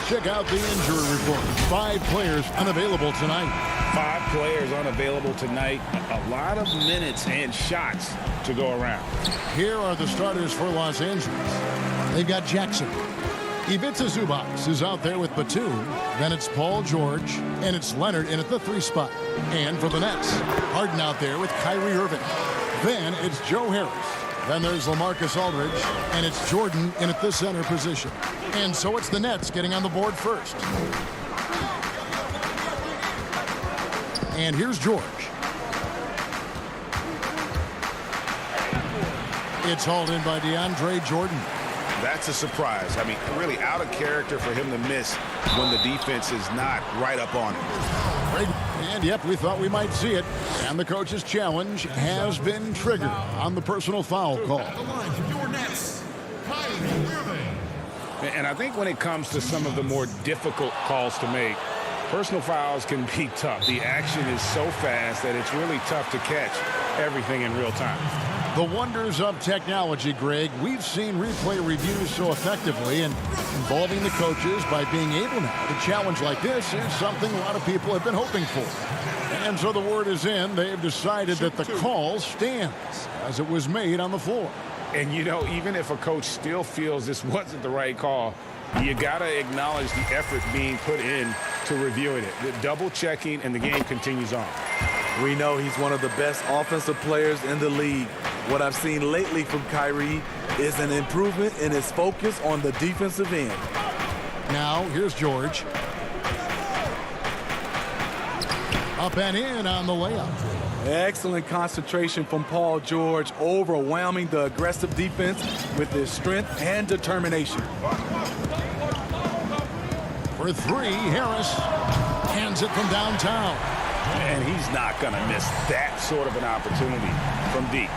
check out the injury report. 5 players unavailable tonight. 5 players unavailable tonight. A lot of minutes and shots to go around. Here are the starters for Los Angeles. They've got Jackson. Ivica Zubac is out there with Batum. Then it's Paul George. And it's Leonard in at the 3 spot. And for the Nets, Harden out there with Kyrie Irving. Then it's Joe Harris. Then there's LaMarcus Aldridge. And it's Jordan in at the center position. And so it's the Nets getting on the board first. And here's George. It's hauled in by DeAndre Jordan. That's a surprise. I mean, really out of character for him to miss when the defense is not right up on him. And yep, we thought we might see it. And the coach's challenge has been triggered on the personal foul call. And I think when it comes to some of the more difficult calls to make, personal fouls can be tough. The action is so fast that it's really tough to catch everything in real time. The wonders of technology, Greg. We've seen replay reviews so effectively, and involving the coaches by being able now to challenge like this is something a lot of people have been hoping for. And so the word is in. They've decided that the call stands as it was made on the floor. And, you know, even if a coach still feels this wasn't the right call, you got to acknowledge the effort being put in to reviewing it. The double checking, and the game continues on. We know he's one of the best offensive players in the league. What I've seen lately from Kyrie is an improvement in his focus on the defensive end. Now, here's George. Up and in on the layup. Excellent concentration from Paul George, overwhelming the aggressive defense with his strength and determination. For 3, Harris hands it from downtown. And he's not going to miss that sort of an opportunity from deep.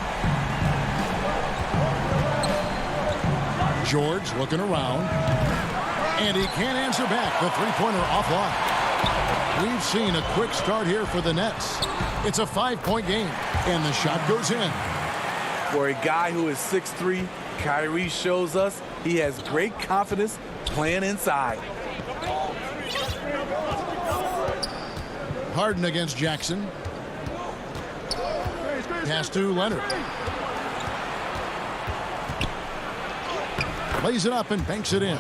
George looking around. And he can't answer back. The three-pointer offline. We've seen a quick start here for the Nets. It's a 5-point game. And the shot goes in. For a guy who is 6'3", Kyrie shows us he has great confidence playing inside. Harden against Jackson. Pass to Leonard. Lays it up and banks it in.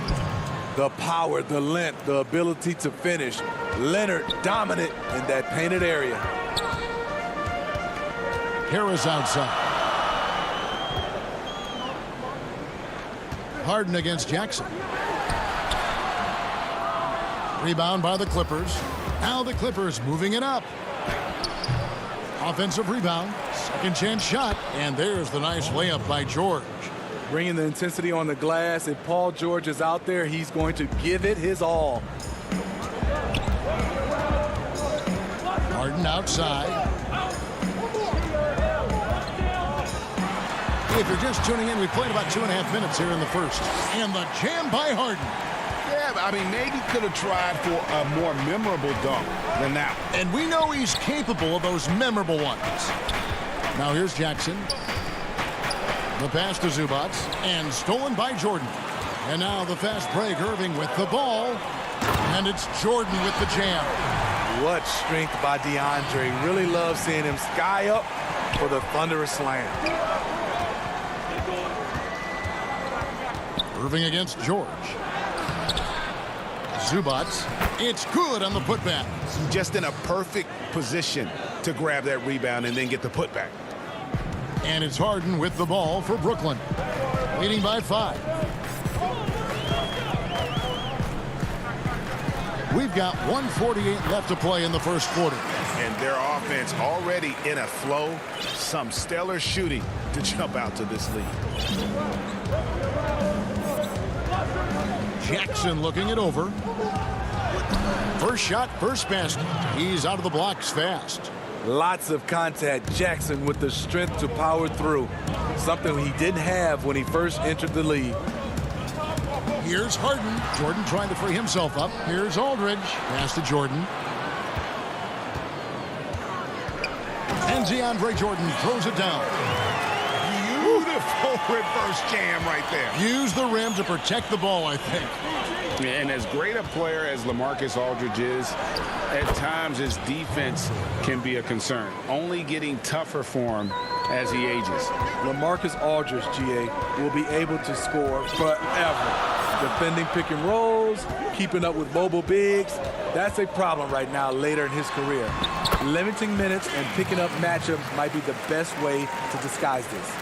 The power, the length, the ability to finish. Leonard dominant in that painted area. Harris outside. Harden against Jackson. Rebound by the Clippers. Now the Clippers moving it up. Offensive rebound. Second chance shot. And there's the nice layup by George. Bringing the intensity on the glass. If Paul George is out there, he's going to give it his all. Harden outside. If you're just tuning in, we played about 2.5 minutes here in the first. And the jam by Harden. Yeah, I mean, maybe could have tried for a more memorable dunk than that one. And we know he's capable of those memorable ones. Now here's Jackson. The pass to Zubac. And stolen by Jordan. And now the fast break. Irving with the ball. And it's Jordan with the jam. What strength by DeAndre. Really love seeing him sky up for the thunderous slam. Irving against George. Zubac. It's good on the putback. Just in a perfect position to grab that rebound and then get the putback. And it's Harden with the ball for Brooklyn. Leading by 5. We've got 1:48 left to play in the first quarter. And their offense already in a flow. Some stellar shooting to jump out to this lead. Jackson looking it over. First shot, first basket. He's out of the blocks fast. Lots of contact. Jackson with the strength to power through. Something he didn't have when he first entered the league. Here's Harden. Jordan trying to free himself up. Here's Aldridge. Pass to Jordan. And DeAndre Jordan throws it down. Beautiful reverse jam right there. Use the rim to protect the ball, I think. And as great a player as LaMarcus Aldridge is, at times his defense can be a concern, only getting tougher for him as he ages. LaMarcus Aldridge, GA, will be able to score forever. Defending pick and rolls, keeping up with mobile bigs, that's a problem right now later in his career. Limiting minutes and picking up matchups might be the best way to disguise this.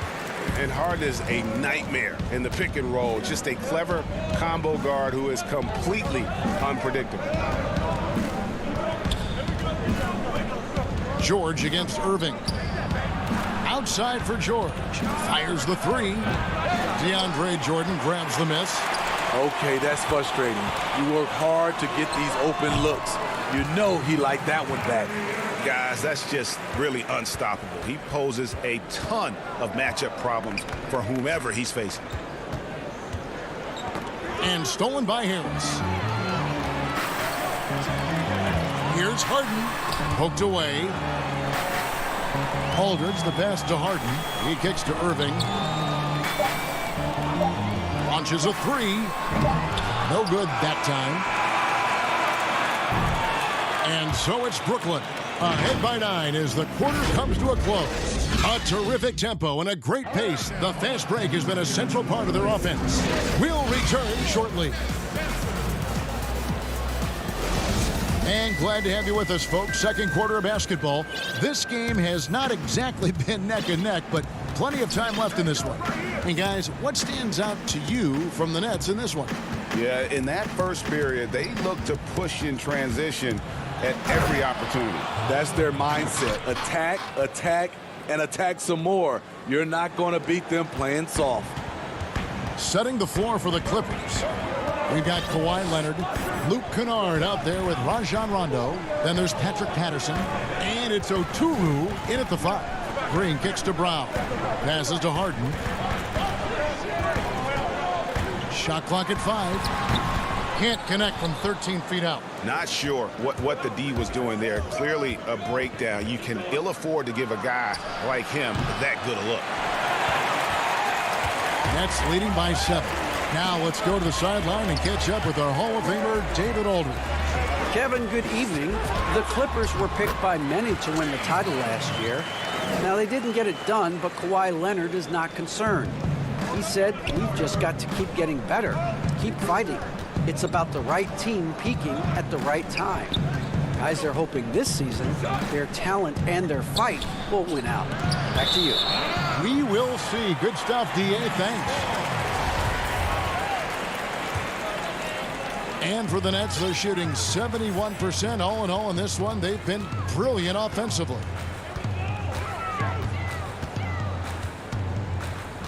And Harden is a nightmare in the pick and roll. Just a clever combo guard who is completely unpredictable. George against Irving. Outside for George. Fires the three. DeAndre Jordan grabs the miss. Okay, that's frustrating. You work hard to get these open looks. You know he liked that one back. Guys, that's just really unstoppable. He poses a ton of matchup problems for whomever he's facing. And stolen by Harris. Here's Harden. Poked away. Aldridge the pass to Harden. He kicks to Irving. Launches a three. No good that time. And so it's Brooklyn. Ahead by 9 as the quarter comes to a close. A terrific tempo and a great pace. The fast break has been a central part of their offense. We'll return shortly. And glad to have you with us, folks. Second quarter of basketball. This game has not exactly been neck and neck, but plenty of time left in this one. And guys, what stands out to you from the Nets in this one? Yeah, in that first period, they looked to push in transition at every opportunity. That's their mindset. Attack, attack, and attack some more. You're not going to beat them playing soft. Setting the floor for the Clippers. We've got Kawhi Leonard, Luke Kennard out there with Rajon Rondo. Then there's Patrick Patterson. And it's Oturu in at the 5. Green kicks to Brown. Passes to Harden. Shot clock at 5. Can't connect from 13 feet out. Not sure what the D was doing there. Clearly a breakdown. You can ill afford to give a guy like him that good a look. Nets leading by 7. Now let's go to the sideline and catch up with our Hall of Famer, David Aldridge. Kevin, good evening. The Clippers were picked by many to win the title last year. Now, they didn't get it done, but Kawhi Leonard is not concerned. He said, we've just got to keep getting better, keep fighting. It's about the right team peaking at the right time. Guys are hoping this season their talent and their fight will win out. Back to you. We will see. Good stuff, D.A. Thanks. And for the Nets, they're shooting 71% all in all in this one. They've been brilliant offensively.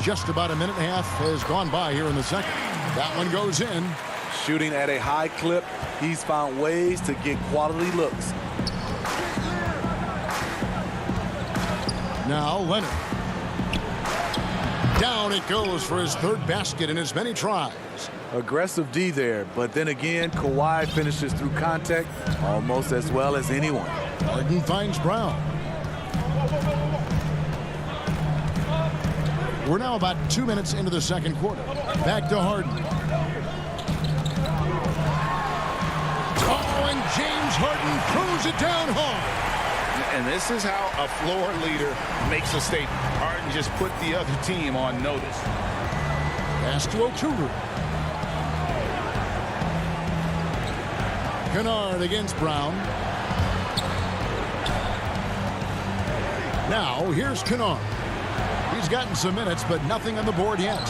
Just about a minute and a half has gone by here in the second. That one goes in. Shooting at a high clip, he's found ways to get quality looks. Now Leonard. Down it goes for his third basket in as many tries. Aggressive D there, but then again, Kawhi finishes through contact almost as well as anyone. Harden finds Brown. We're now about 2 minutes into the second quarter. Back to Harden. Oh, and James Harden throws it down hard. And this is how a floor leader makes a statement. Harden just put the other team on notice. Pass to Oturu. Kennard against Brown. Now here's Kennard. He's gotten some minutes, but nothing on the board yet.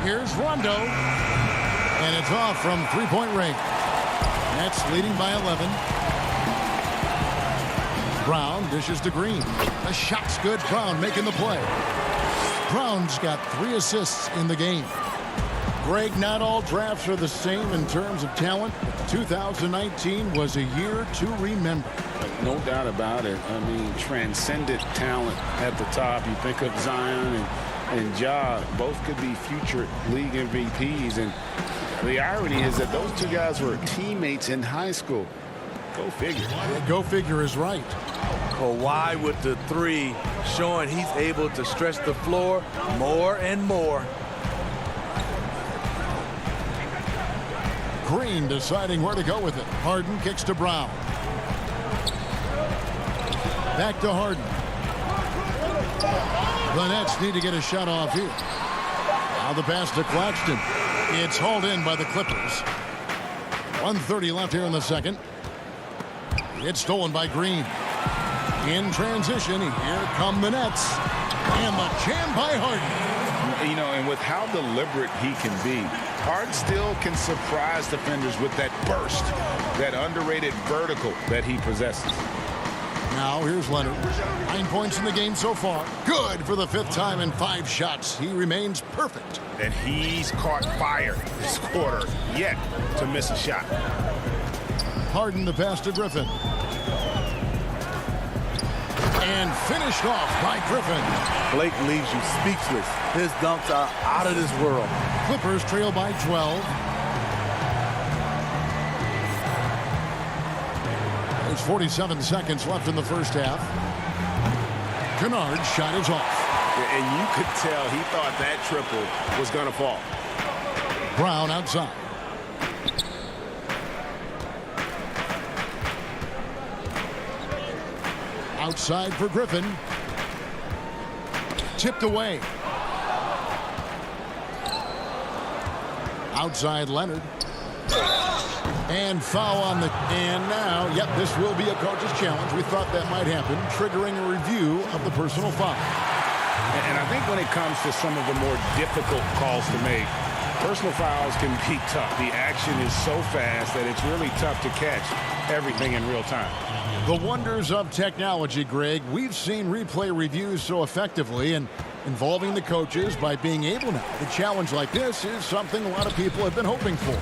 Here's Rondo. And it's off from three-point range. Nets leading by 11. Brown dishes to Green. The shot's good. Brown making the play. Brown's got 3 assists in the game. Greg, not all drafts are the same in terms of talent. 2019 was a year to remember. No doubt about it. I mean, transcendent talent at the top. You think of Zion and Ja, both could be future league MVPs. And the irony is that those two guys were teammates in high school. Go figure. Go figure is right. Kawhi with the three, showing he's able to stretch the floor more and more. Green deciding where to go with it. Harden kicks to Brown. Back to Harden. The Nets need to get a shot off here. Now the pass to Claxton. It's hauled in by the Clippers. 1:30 left here in the second. It's stolen by Green. In transition, here come the Nets. And the jam by Harden. You know, and with how deliberate he can be, Harden still can surprise defenders with that burst, that underrated vertical that he possesses. Now here's Leonard. 9 points in the game so far. Good for the 5th time in 5 shots. He remains perfect. And he's caught fire this quarter, yet to miss a shot. Harden the pass to Griffin. And finished off by Griffin. Blake leaves you speechless. His dunks are out of this world. Clippers trail by 12. There's 47 seconds left in the first half. Kennard's shot is off. And you could tell he thought that triple was going to fall. Brown outside. Outside for Griffin. Tipped away. Outside Leonard. And foul on the... And now, yep, this will be a coach's challenge. We thought that might happen, triggering a review of the personal foul. And I think when it comes to some of the more difficult calls to make, personal fouls can be tough. The action is so fast that it's really tough to catch everything in real time. The wonders of technology, Greg. We've seen replay reviews so effectively, and involving the coaches by being able now. The challenge like this is something a lot of people have been hoping for.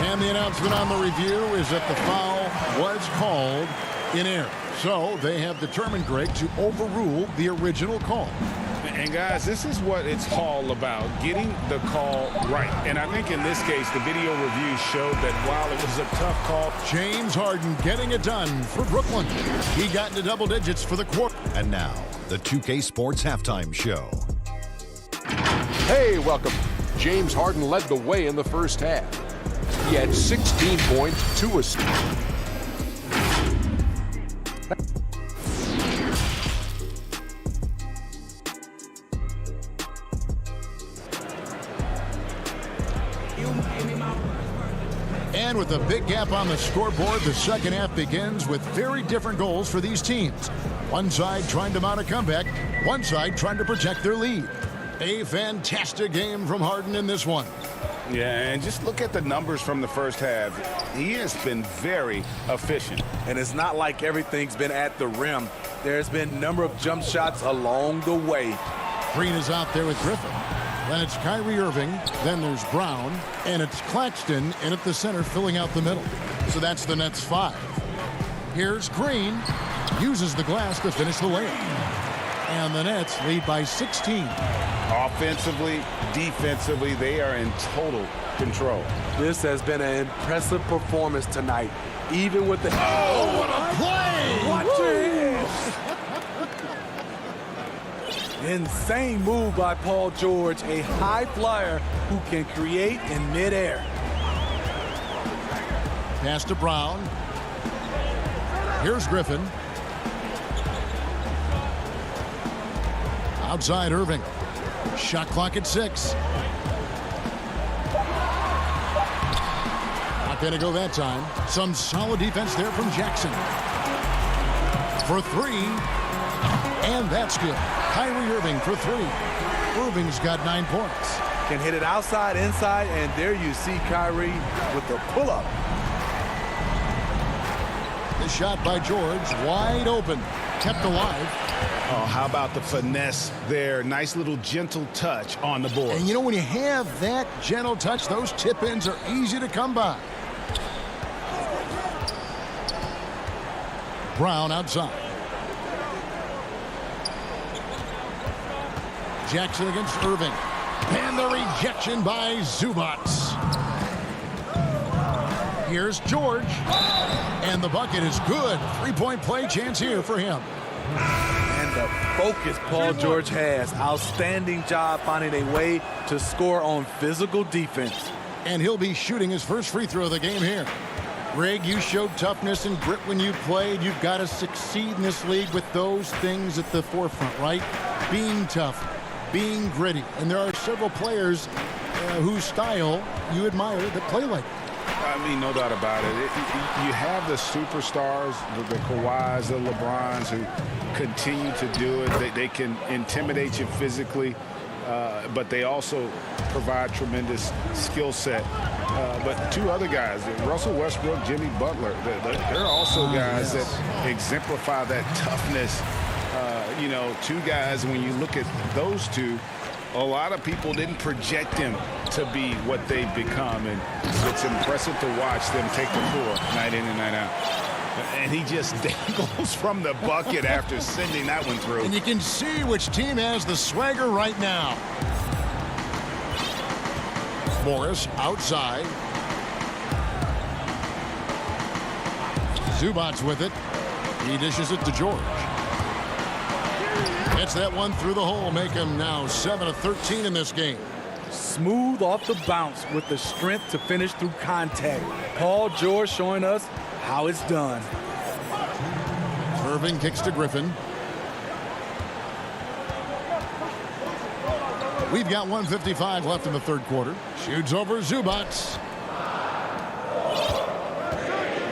And the announcement on the review is that the foul was called in error. So they have determined, Greg, to overrule the original call. And guys, this is what it's all about, getting the call right. And I think in this case, the video review showed that while it was a tough call, James Harden getting it done for Brooklyn. He got into double digits for the quarter. And now, the 2K Sports Halftime Show. Hey, welcome. James Harden led the way in the first half. He had 16 points, 2 assists. And with a big gap on the scoreboard, the second half begins with very different goals for these teams. One side trying to mount a comeback, one side trying to protect their lead. A fantastic game from Harden in this one. yeah, and just look at the numbers from the first half. He has been very efficient. And it's not like everything's been at the rim. There's been a number of jump shots along the way. Green is out there with Griffin. Then it's Kyrie Irving. Then there's Brown. And it's Claxton in at the center filling out the middle. So that's the Nets 5. Here's Green. Uses the glass to finish the layup. And the Nets lead by 16. Offensively, defensively, they are in total control. This has been an impressive performance tonight. Even with the... Oh, what a play! Watch your hands! Insane move by Paul George, a high flyer who can create in midair. Pass to Brown. Here's Griffin. Outside Irving. Shot clock at 6. Not going to go that time. Some solid defense there from Jackson. For 3. And that's good. Kyrie Irving for 3. Irving's got 9 points. Can hit it outside, inside, and there you see Kyrie with the pull-up. The shot by George, wide open, kept alive. Oh, how about the finesse there? Nice little gentle touch on the board. And you know, when you have that gentle touch, those tip-ins are easy to come by. Brown outside. Jackson against Irving. And the rejection by Zubac. Here's George. And the bucket is good. 3-point play chance here for him. And the focus Paul George has. Outstanding job finding a way to score on physical defense. And he'll be shooting his first free throw of the game here. Greg, you showed toughness and grit when you played. You've got to succeed in this league with those things at the forefront, right? Being tough, being gritty. And there are several players whose style you admire that play like that. I mean, no doubt about it. You have the superstars, the Kawhis, the LeBrons, who continue to do it. They can intimidate you physically, but they also provide tremendous skill set. But two other guys, Russell Westbrook, Jimmy Butler, they're also guys that exemplify that toughness. You know, two guys, when you look at those two, a lot of people didn't project them to be what they've become, and it's impressive to watch them take the floor night in and night out. And he just dangles from the bucket after sending that one through. And you can see which team has the swagger right now. Morris outside. Zubac's with it. He dishes it to George. Gets that one through the hole, make him now 7 of 13 in this game. Smooth off the bounce with the strength to finish through contact. Paul George showing us how it's done. Irving kicks to Griffin. We've got 1:55 left in the third quarter. Shoots over Zubac.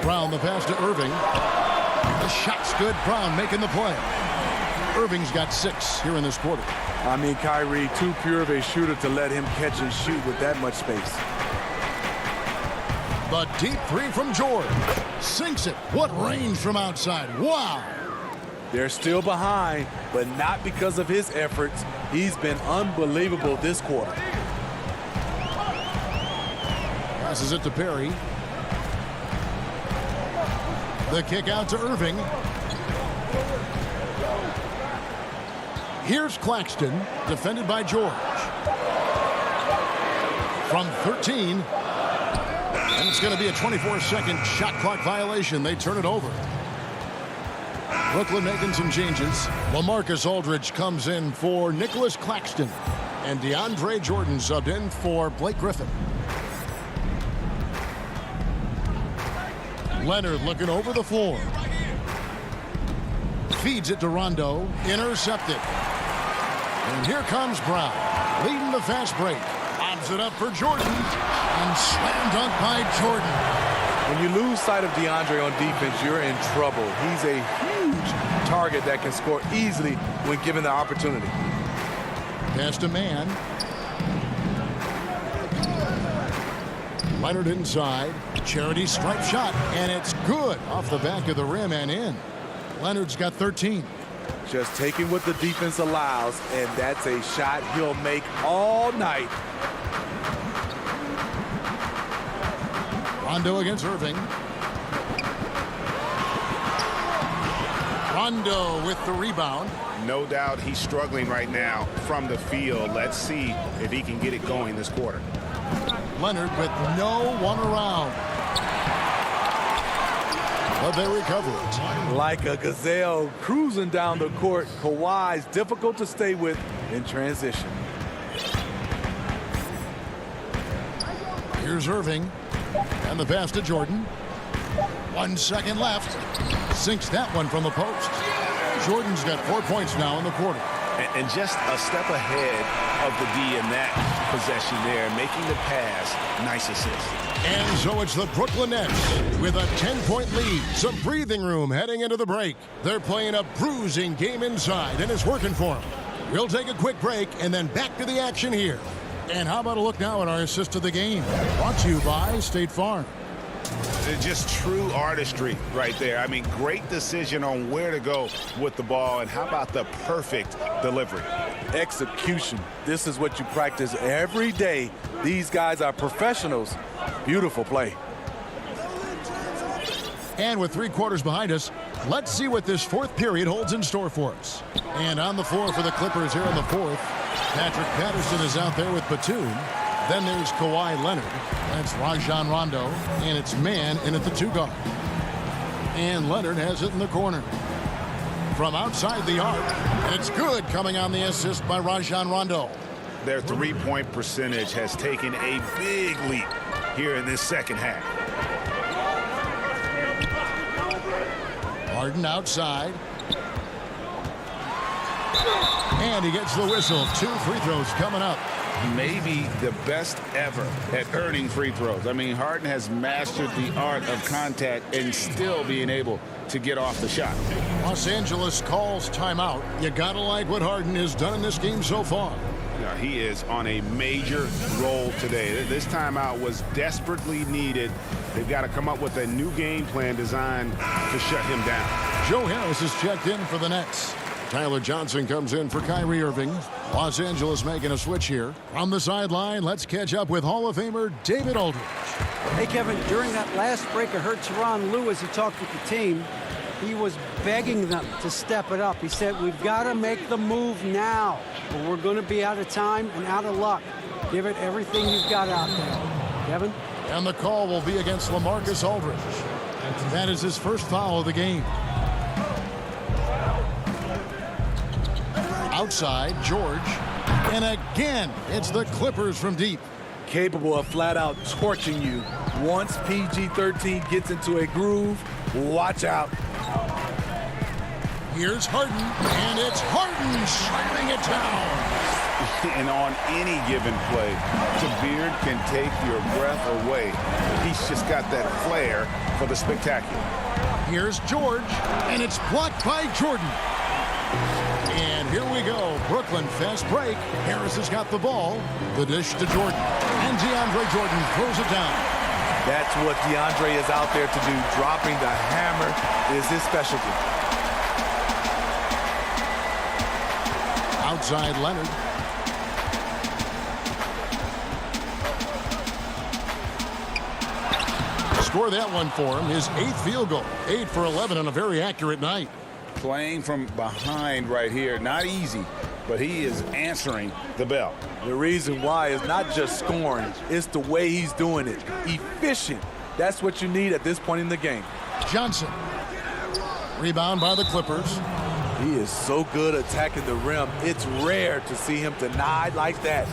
Brown the pass to Irving. The shot's good. Brown making the play. Irving's got 6 here in this quarter. I mean, Kyrie, too pure of a shooter to let him catch and shoot with that much space. The deep three from George. Sinks it. What range from outside. Wow. They're still behind, but not because of his efforts. He's been unbelievable this quarter. Passes it to Perry. The kick out to Irving. Here's Claxton, defended by George. From 13. And it's going to be a 24-second shot clock violation. They turn it over. Brooklyn making some changes. LaMarcus Aldridge comes in for Nicholas Claxton. And DeAndre Jordan subbed in for Blake Griffin. Leonard looking over the floor. Feeds it to Rondo. Intercepted. And here comes Brown, leading the fast break. Lobs it up for Jordan. And slam dunk by Jordan. When you lose sight of DeAndre on defense, you're in trouble. He's a huge target that can score easily when given the opportunity. Pass to Mann. Leonard inside. Charity stripe shot. And it's good off the back of the rim and in. Leonard's got 13. Just taking what the defense allows, and that's a shot he'll make all night. Rondo against Irving. Rondo with the rebound. No doubt he's struggling right now from the field. Let's see if he can get it going this quarter. Leonard with no one around. But they recover it. Like a gazelle cruising down the court, Kawhi's difficult to stay with in transition. Here's Irving. And the pass to Jordan. 1 second left. Sinks that one from the post. Jordan's got 4 points now in the quarter. And just a step ahead of the D in that possession there, making the pass. Nice assist. And so it's the Brooklyn Nets with a 10-point lead. Some breathing room heading into the break. They're playing a bruising game inside, and it's working for them. We'll take a quick break and then back to the action here. And how about a look now at our assist of the game? Brought to you by State Farm. Just true artistry right there. I mean, great decision on where to go with the ball, and how about the perfect delivery? Execution. This is what you practice every day. These guys are professionals. Beautiful play. And with 3 quarters behind us, let's see what this fourth period holds in store for us. And on the floor for the Clippers here in the fourth, Patrick Patterson is out there with Batum. Then there's Kawhi Leonard. That's Rajon Rondo. And it's Mann in at the 2 guard. And Leonard has it in the corner. from outside the arc. And it's good, coming on the assist by Rajon Rondo. Their three-point percentage has taken a big leap here in this second half. Harden outside. And he gets the whistle. 2 free throws coming up. Maybe the best ever at earning free throws. I mean, Harden has mastered the art of contact and still being able to get off the shot. Los Angeles calls timeout. You gotta like what Harden has done in this game so far. Yeah, he is on a major roll today. This timeout was desperately needed. They've got to come up with a new game plan designed to shut him down. Joe Harris is checked in for the Nets. Tyler Johnson comes in for Kyrie Irving. Los Angeles making a switch here. On the sideline, let's catch up with Hall of Famer David Aldridge. Hey, Kevin, during that last break, I heard Tyronn Lue, as he talked with the team, he was begging them to step it up. He said, we've got to make the move now, or we're going to be out of time and out of luck. Give it everything you've got out there. Kevin? And the call will be against LaMarcus Aldridge. That is his first foul of the game. Outside, George. And again, it's the Clippers from deep. Capable of flat-out torching you. Once PG-13 gets into a groove, watch out. Here's Harden, and it's Harden slamming it down. And on any given play, Beard can take your breath away. He's just got that flair for the spectacular. Here's George, and it's blocked by Jordan. And here we go. Brooklyn fast break. Harris has got the ball. The dish to Jordan. And DeAndre Jordan throws it down. That's what DeAndre is out there to do. Dropping the hammer is his specialty. Outside Leonard. Score that one for him. His 8th field goal. 8 for 11 on a very accurate night. Playing from behind right here. Not easy, but he is answering the bell. The reason why is not just scoring. It's the way he's doing it. Efficient. That's what you need at this point in the game. Johnson. Rebound by the Clippers. He is so good attacking the rim. It's rare to see him denied like that.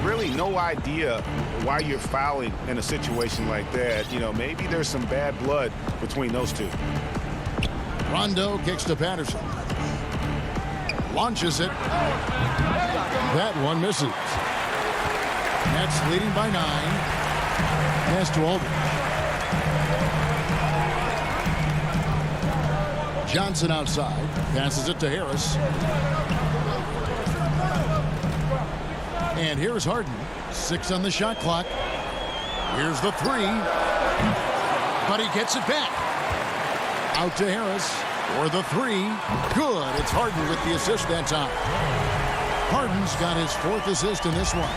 Really no idea why you're fouling in a situation like that. You know, maybe there's some bad blood between those two. Rondo kicks to Patterson. Launches it. That one misses. Nets leading by 9. Pass to Aldridge. Johnson outside. Passes it to Harris. And here's Harden. 6 on the shot clock. Here's the 3. But he gets it back. Out to Harris for the 3. Good. It's Harden with the assist that time. Harden's got his 4th assist in this one.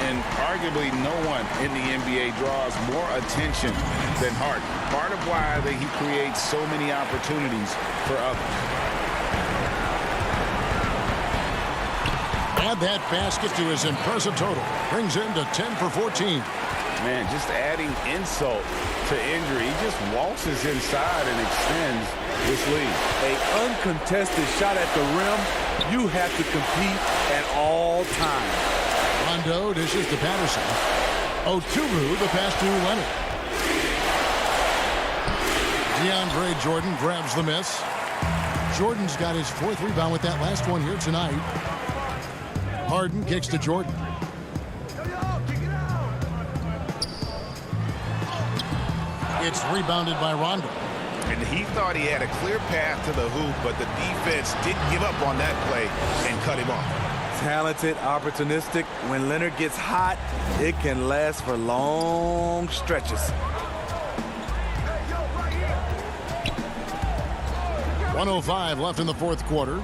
And arguably no one in the NBA draws more attention than Harden. Part of why he creates so many opportunities for others. Add that basket to his impressive total. Brings him to 10 for 14. Man, just adding insult to injury. He just waltzes inside and extends this lead. An uncontested shot at the rim, you have to compete at all times. Rondo dishes to Patterson. Oturu, the pass to Leonard. DeAndre Jordan grabs the miss. Jordan's got his 4th rebound with that last one here tonight. Harden kicks to Jordan. It's rebounded by Rondo. And he thought he had a clear path to the hoop, but the defense didn't give up on that play and cut him off. Talented, opportunistic. When Leonard gets hot, it can last for long stretches. 1:05 left in the 4th quarter.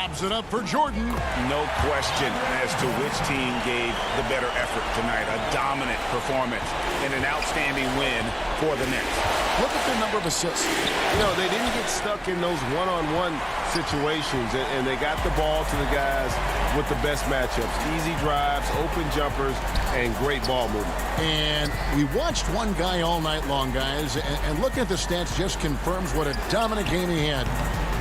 lobs it up for Jordan. No question as to which team gave the better effort tonight. A dominant performance and an outstanding win for the Nets. Look at their number of assists. You know, they didn't get stuck in those one-on-one situations, and they got the ball to the guys with the best matchups. Easy drives, open jumpers, and great ball movement. And we watched one guy all night long, guys, and looking at the stats just confirms what a dominant game he had.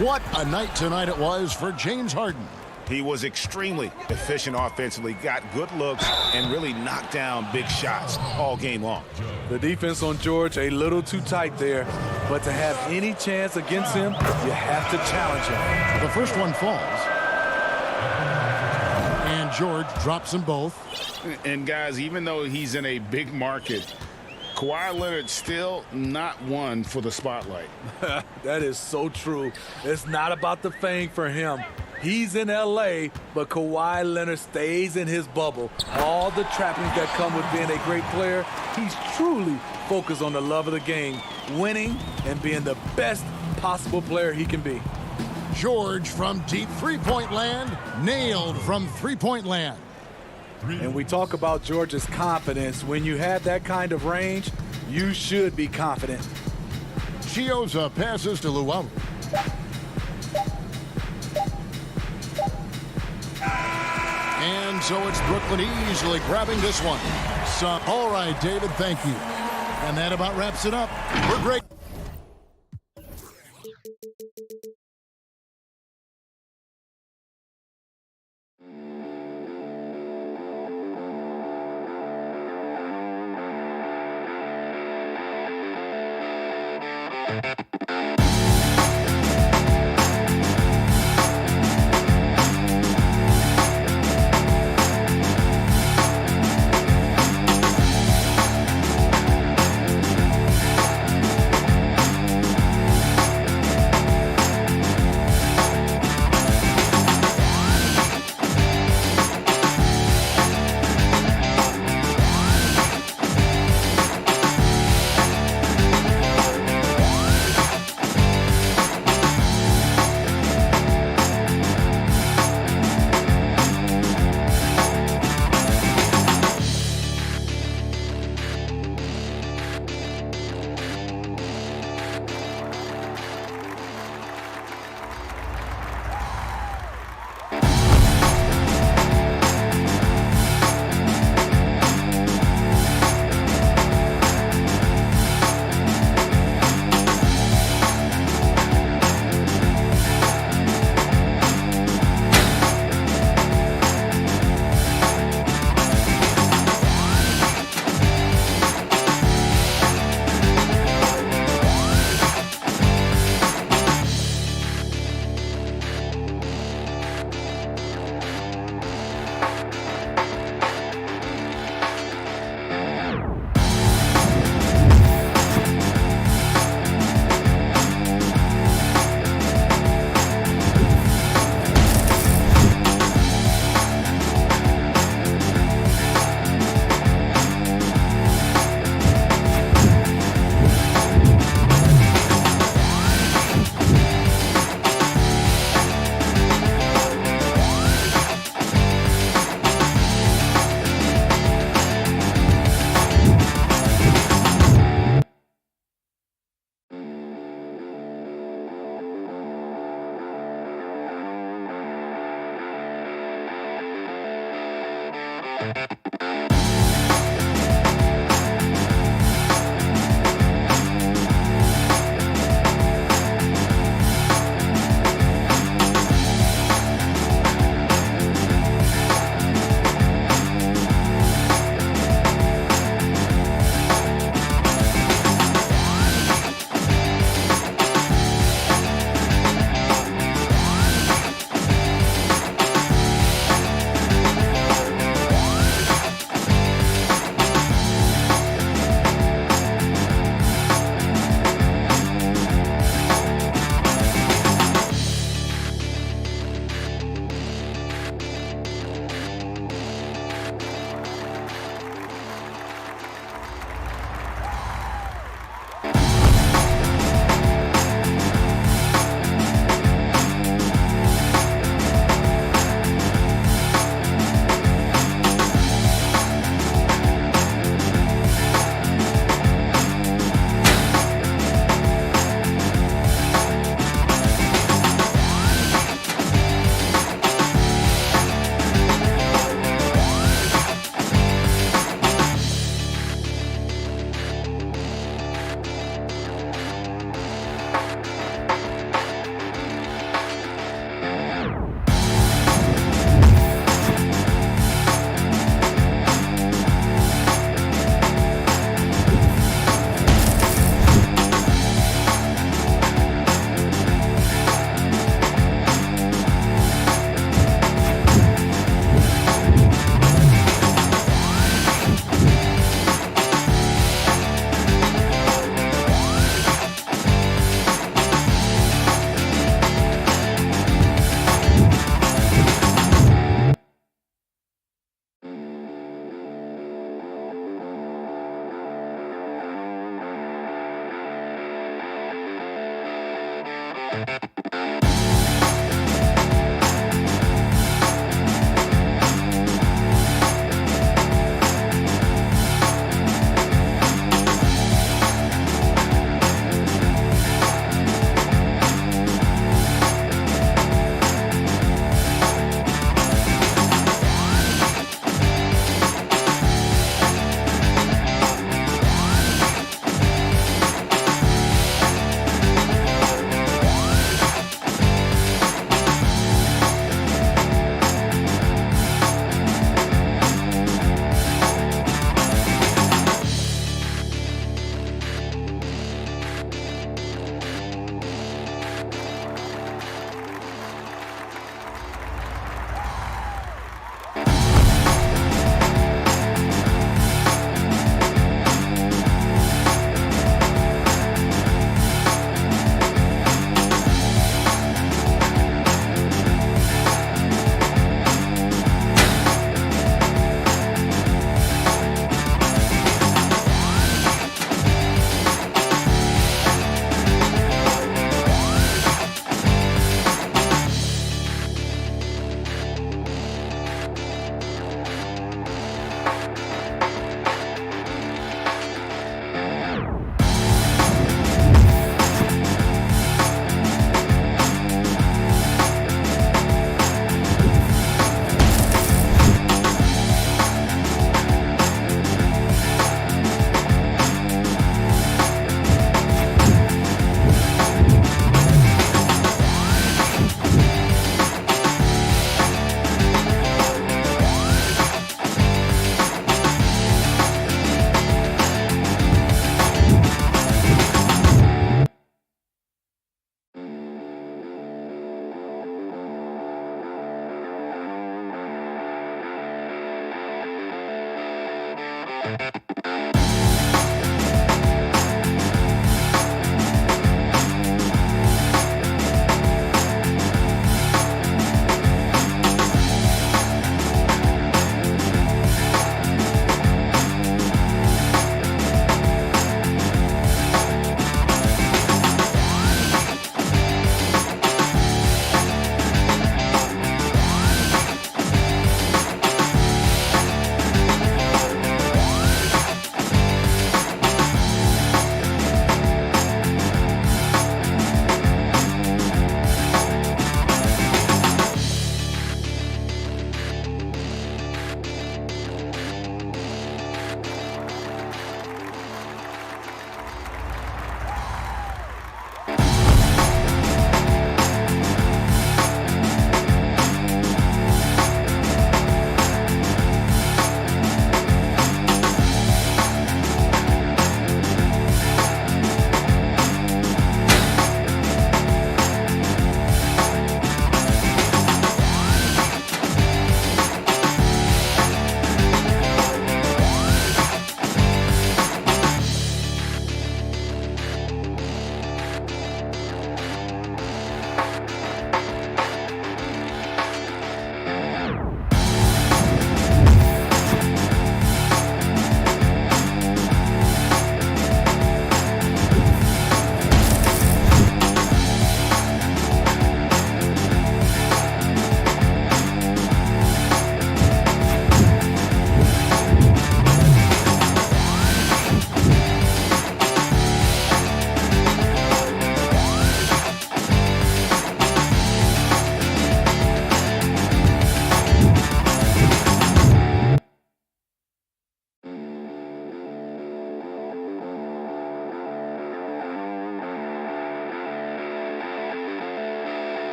What a night tonight it was for James Harden. He was extremely efficient offensively, got good looks, and really knocked down big shots all game long. The defense on George a little too tight there, but to have any chance against him, you have to challenge him. The first one falls. And George drops them both. And guys, even though he's in a big market, Kawhi Leonard still not one for the spotlight. That is so true. It's not about the fame for him. He's in L.A., but Kawhi Leonard stays in his bubble. All the trappings that come with being a great player, he's truly focused on the love of the game, winning and being the best possible player he can be. George from deep three-point land, nailed from three-point land. And we talk about George's confidence. When you have that kind of range, you should be confident. Chioza passes to Luau. And so it's Brooklyn easily grabbing this one. So, all right, David, thank you. And that about wraps it up. We're great.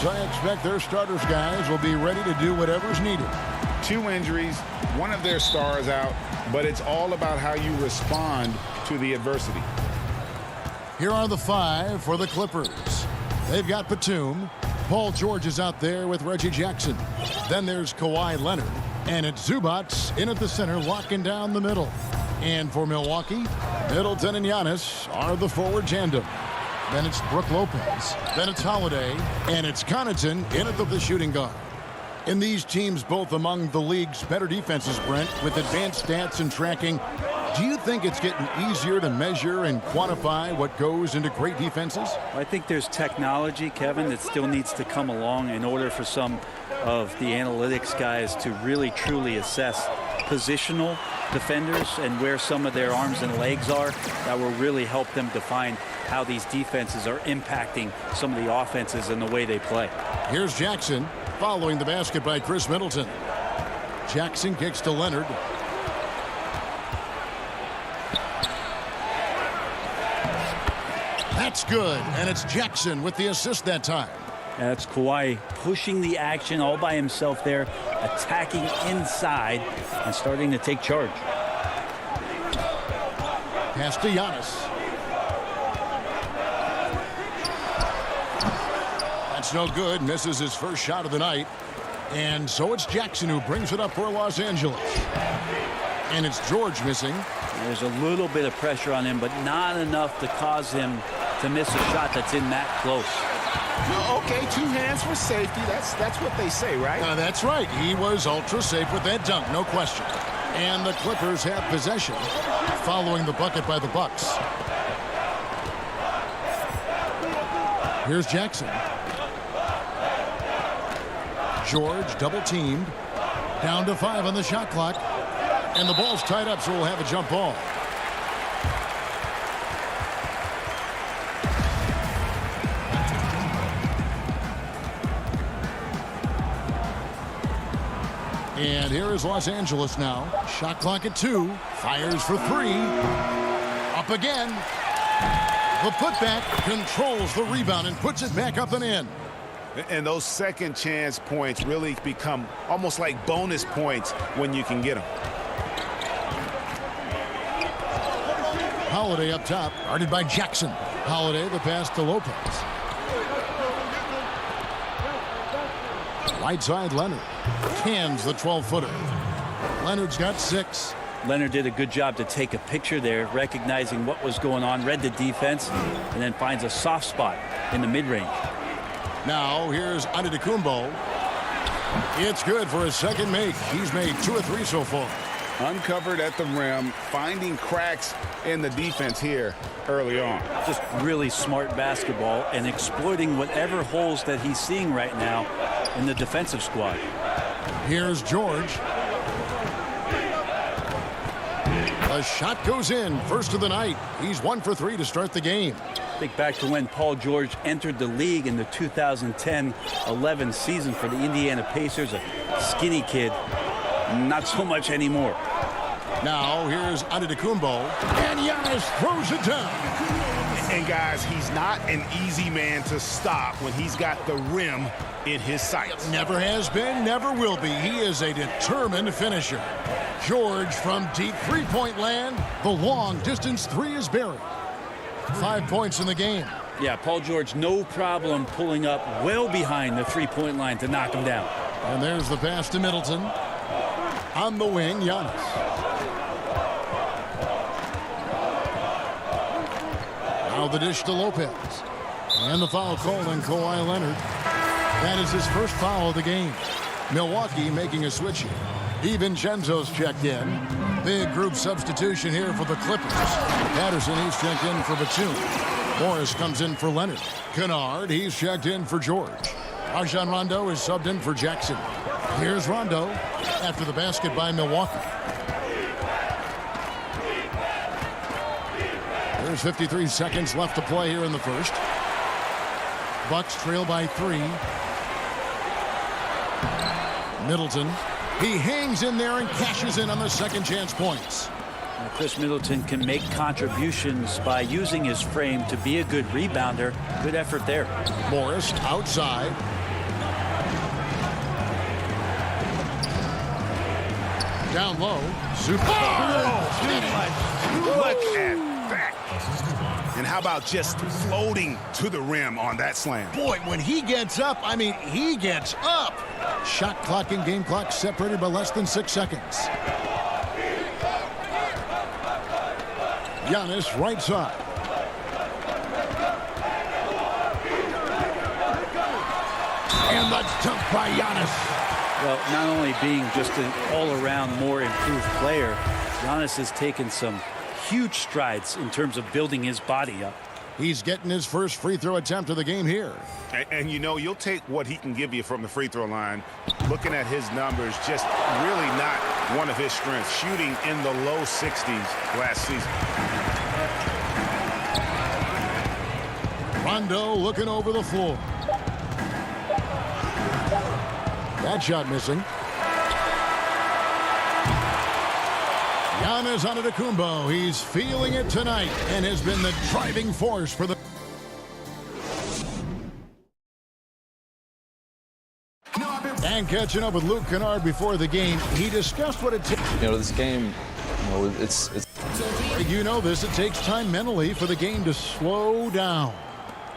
Clippers, I expect their starters guys will be ready to do whatever's needed. 2 injuries, one of their stars out, but it's all about how you respond to the adversity. Here are the 5 for the Clippers. They've got Batum. Paul George is out there with Reggie Jackson. Then there's Kawhi Leonard. And it's Zubac in at the center, locking down the middle. And for Milwaukee, Middleton and Giannis are the forward tandem. Then it's Brook Lopez. Then it's Holiday. And it's Connaughton in at the shooting guard. In these teams, both among the league's better defenses, Brent, with advanced stats and tracking, do you think it's getting easier to measure and quantify what goes into great defenses? I think there's technology, Kevin, that still needs to come along in order for some of the analytics guys to really truly assess positional defenders and where some of their arms and legs are. That will really help them define how these defenses are impacting some of the offenses and the way they play. Here's Jackson following the basket by Chris Middleton. Jackson kicks to Leonard. That's good, and it's Jackson with the assist that time. That's Kawhi pushing the action all by himself there, attacking inside and starting to take charge. Pass to Giannis. That's no good. Misses his first shot of the night. And so it's Jackson who brings it up for Los Angeles. And it's George missing. There's a little bit of pressure on him, but not enough to cause him to miss a shot that's in that close. Well, okay, 2 hands for safety. That's what they say, right? That's right. He was ultra safe with that dunk, no question. And the Clippers have possession following the bucket by the Bucks. Here's Jackson. George double teamed. Down to 5 on the shot clock. And the ball's tied up, so we'll have a jump ball. And here is Los Angeles now. Shot clock at 2. Fires for 3. Up again. The putback controls the rebound and puts it back up and in. And those second chance points really become almost like bonus points when you can get them. Holiday up top, guarded by Jackson. Holiday, the pass to Lopez. Right side, Leonard. Cans the 12-footer. Leonard's got 6. Leonard did a good job to take a picture there, recognizing what was going on, read the defense, and then finds a soft spot in the mid-range. Now, here's Antetokounmpo. It's good for his second make. He's made 2 or 3 so far. Uncovered at the rim, finding cracks in the defense here early on. Just really smart basketball and exploiting whatever holes that he's seeing right now in the defensive squad. Here's George. A shot goes in, first of the night. He's 1 for 3 to start the game. Think back to when Paul George entered the league in the 2010-11 season for the Indiana Pacers, a skinny kid. Not so much anymore. Now here's Antetokounmpo, and Giannis throws it down. And guys, he's not an easy man to stop when he's got the rim in his sights. Never has been, never will be. He is a determined finisher. George from deep three-point land. The long-distance 3 is buried. 5 points in the game. Yeah, Paul George, no problem pulling up well behind the three-point line to knock him down. And there's the pass to Middleton. On the wing, Giannis. Now the dish to Lopez. And the foul called on Kawhi Leonard. That is his first foul of the game. Milwaukee making a switch here. DiVincenzo's checked in. Big group substitution here for the Clippers. Patterson, he's checked in for Batum. Morris comes in for Leonard. Kennard, he's checked in for George. Rajon Rondo is subbed in for Jackson. Here's Rondo after the basket by Milwaukee. There's 53 seconds left to play here in the first. Bucks trail by 3. Middleton. He hangs in there and cashes in on the second chance points. Chris Middleton can make contributions by using his frame to be a good rebounder. Good effort there. Morris outside. Down low. Super. Look at that. And how about just floating to the rim on that slam? Boy, when he gets up, I mean, he gets up. Shot clock and game clock separated by less than 6 seconds. Giannis, right side. And the dunk by Giannis. Well, not only being just an all-around more improved player, Giannis has taken some huge strides in terms of building his body up. He's getting his first free throw attempt of the game here. And you know, you'll take what he can give you from the free throw line. Looking at his numbers, just really not one of his strengths. Shooting in the low 60s last season. Rondo looking over the floor. That shot missing. Giannis Antetokounmpo. He's feeling it tonight and has been the driving force for the... And catching up with Luke Kennard before the game, he discussed what it takes. You know, this game, you know, it's You know this, it takes time mentally for the game to slow down.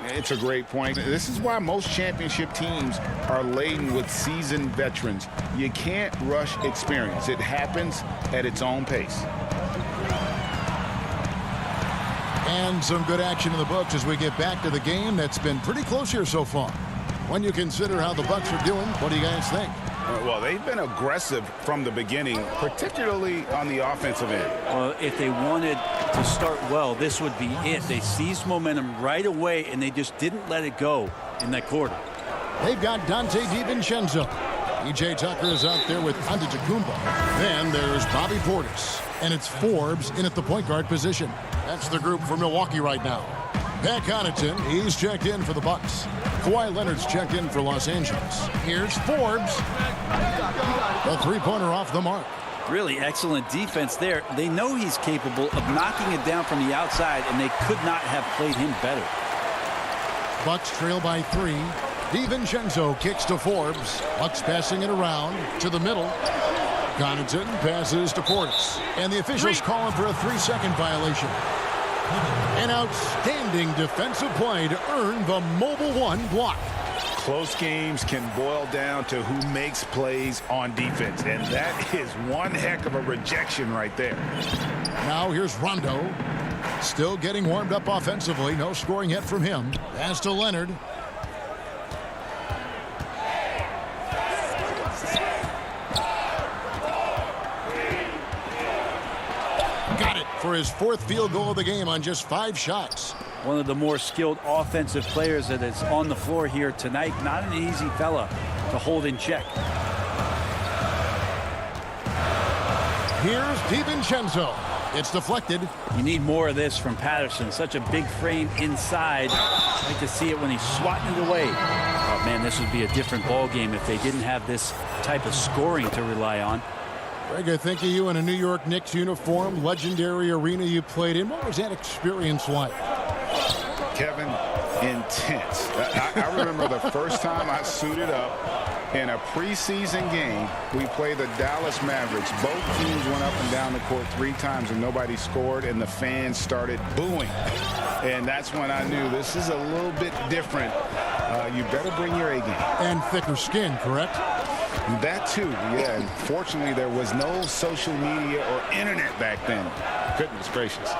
It's a great point. This is why most championship teams are laden with seasoned veterans. You can't rush experience. It happens at its own pace. And some good action in the books as we get back to the game that's been pretty close here so far. When you consider how the Bucks are doing, what do you guys think? Well, they've been aggressive from the beginning, particularly on the offensive end. Well, if they wanted to start well, this would be it. They seized momentum right away, and they just didn't let it go in that quarter. They've got Dante DiVincenzo. E.J. Tucker is out there with Antetokounmpo. Then there's Bobby Portis. And it's Forbes in at the point guard position. That's the group for Milwaukee right now. Pat Connaughton, he's checked in for the Bucks. Kawhi Leonard's checked in for Los Angeles. Here's Forbes. A three-pointer off the mark. Really excellent defense there. They know he's capable of knocking it down from the outside, and they could not have played him better. Bucks trail by 3. DiVincenzo kicks to Forbes. Bucks passing it around to the middle. Connaughton passes to Portis. And the officials call him for a 3-second violation. An outstanding defensive play to earn the Mobile One block. Close games can boil down to who makes plays on defense, and that is one heck of a rejection right there. Now here's Rondo. Still getting warmed up offensively. No scoring yet from him. Pass to Leonard. Got it for his 4th field goal of the game on just 5 shots. One of the more skilled offensive players that is on the floor here tonight. Not an easy fella to hold in check. Here's DiVincenzo. It's deflected. You need more of this from Patterson. Such a big frame inside. I'd like to see it when he's swatting it away. Oh, man, this would be a different ball game if they didn't have this type of scoring to rely on. Greg, I think of you in a New York Knicks uniform, legendary arena you played in. What was that experience like? Kevin, intense. I remember the first time I suited up in a preseason game. We played the Dallas Mavericks. Both teams went up and down the court 3 times and nobody scored, and the fans started booing. And that's when I knew this is a little bit different. You better bring your A game. And thicker skin, correct? That too, yeah. And fortunately, there was no social media or internet back then. Goodness gracious.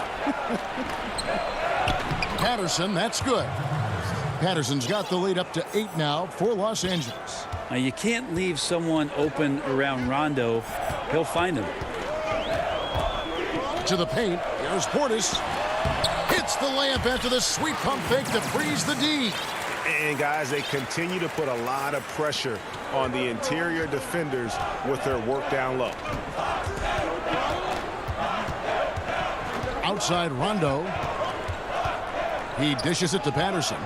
Patterson, that's good. Patterson's got the lead up to 8 now for Los Angeles. Now, you can't leave someone open around Rondo. He'll find him. To the paint. Here's Portis. Hits the layup after the sweep pump fake to freeze the D. And guys, they continue to put a lot of pressure on the interior defenders with their work down low. Outside Rondo. He dishes it to Patterson.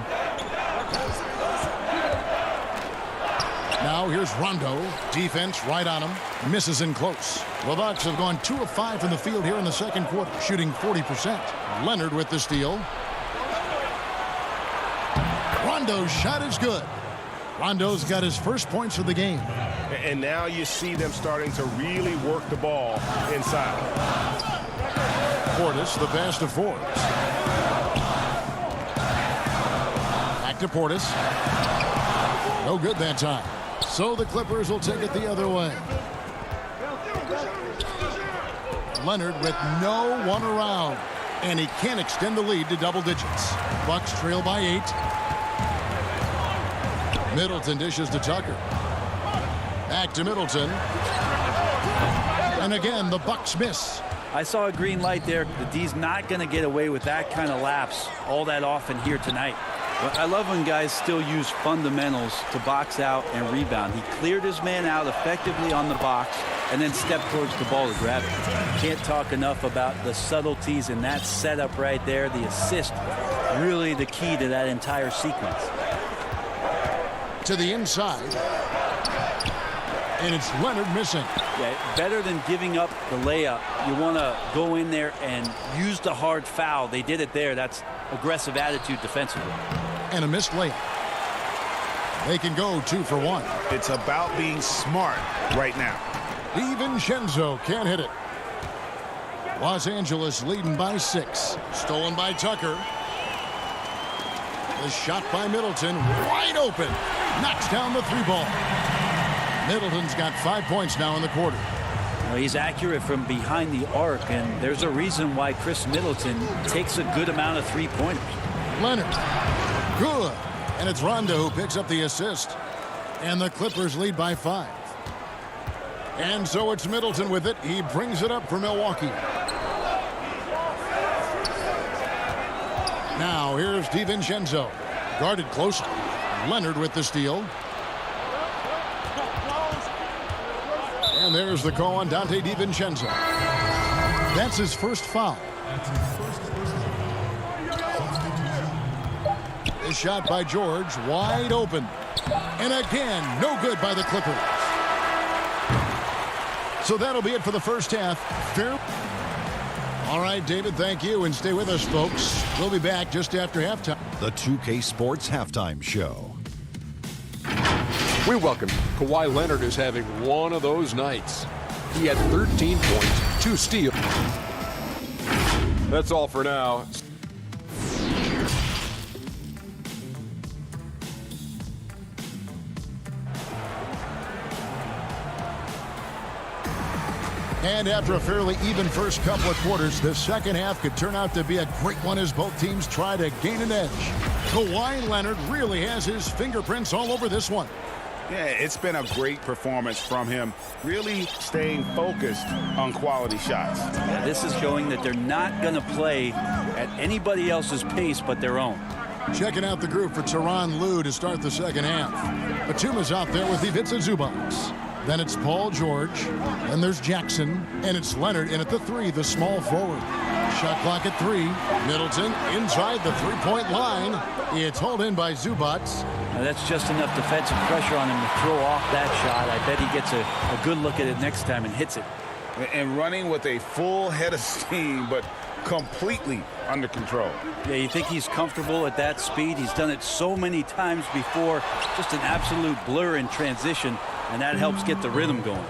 Now here's Rondo. Defense right on him. Misses in close. The Bucks have gone 2 of 5 from the field here in the second quarter, shooting 40%. Leonard with the steal. Rondo's shot is good. Rondo's got his first points of the game. And now you see them starting to really work the ball inside. Portis, the pass to Forbes. Back to Portis. No good that time. So the Clippers will take it the other way. Leonard with no one around. And he can't extend the lead to double digits. Bucks trail by 8. Middleton dishes to Tucker. Back to Middleton. And again, the Bucks miss. I saw a green light there. The D's not going to get away with that kind of lapse all that often here tonight. But I love when guys still use fundamentals to box out and rebound. He cleared his man out effectively on the box and then stepped towards the ball to grab it. Can't talk enough about the subtleties in that setup right there. The assist, really the key to that entire sequence. To the inside. And it's Leonard missing. Yeah, better than giving up the layup. You want to go in there and use the hard foul. They did it there. That's aggressive attitude defensively. And a missed layup. They can go 2 for 1. It's about being smart right now. DiVincenzo can't hit it. Los Angeles leading by 6. Stolen by Tucker. The shot by Middleton, wide open. Knocks down the 3-ball. Middleton's got 5 points now in the quarter. Well, he's accurate from behind the arc, and there's a reason why Chris Middleton takes a good amount of 3-pointers. Leonard, good. And it's Rondo who picks up the assist. And the Clippers lead by 5. And so it's Middleton with it. He brings it up for Milwaukee. Now here's DiVincenzo. Guarded closely. Leonard with the steal. And there's the call on Dante DiVincenzo. That's his first foul. The shot by George, wide open. And again, no good by the Clippers. So that'll be it for the first half. Fair. All right, David, thank you. And stay with us, folks. We'll be back just after halftime. The 2K Sports Halftime Show. We welcome Kawhi Leonard is having one of those nights. He had 13 points, 2 steals. That's all for now. And after a fairly even first couple of quarters, the second half could turn out to be a great one as both teams try to gain an edge. Kawhi Leonard really has his fingerprints all over this one. Yeah, it's been a great performance from him, really staying focused on quality shots. Yeah, this is showing that they're not going to play at anybody else's pace but their own. Checking out the group for Tyronn Lue to start the second half. Batuma's out there with Ivica Zubac. Then it's Paul George. Then there's Jackson. And it's Leonard in at the 3, the small forward. Shot clock at 3. Middleton inside the 3-point line. It's hauled in by Zubac. Now that's just enough defensive pressure on him to throw off that shot. I bet he gets a good look at it next time and hits it. And running with a full head of steam, but completely under control. Yeah, you think he's comfortable at that speed? He's done it so many times before. Just an absolute blur in transition, and that helps get the rhythm going.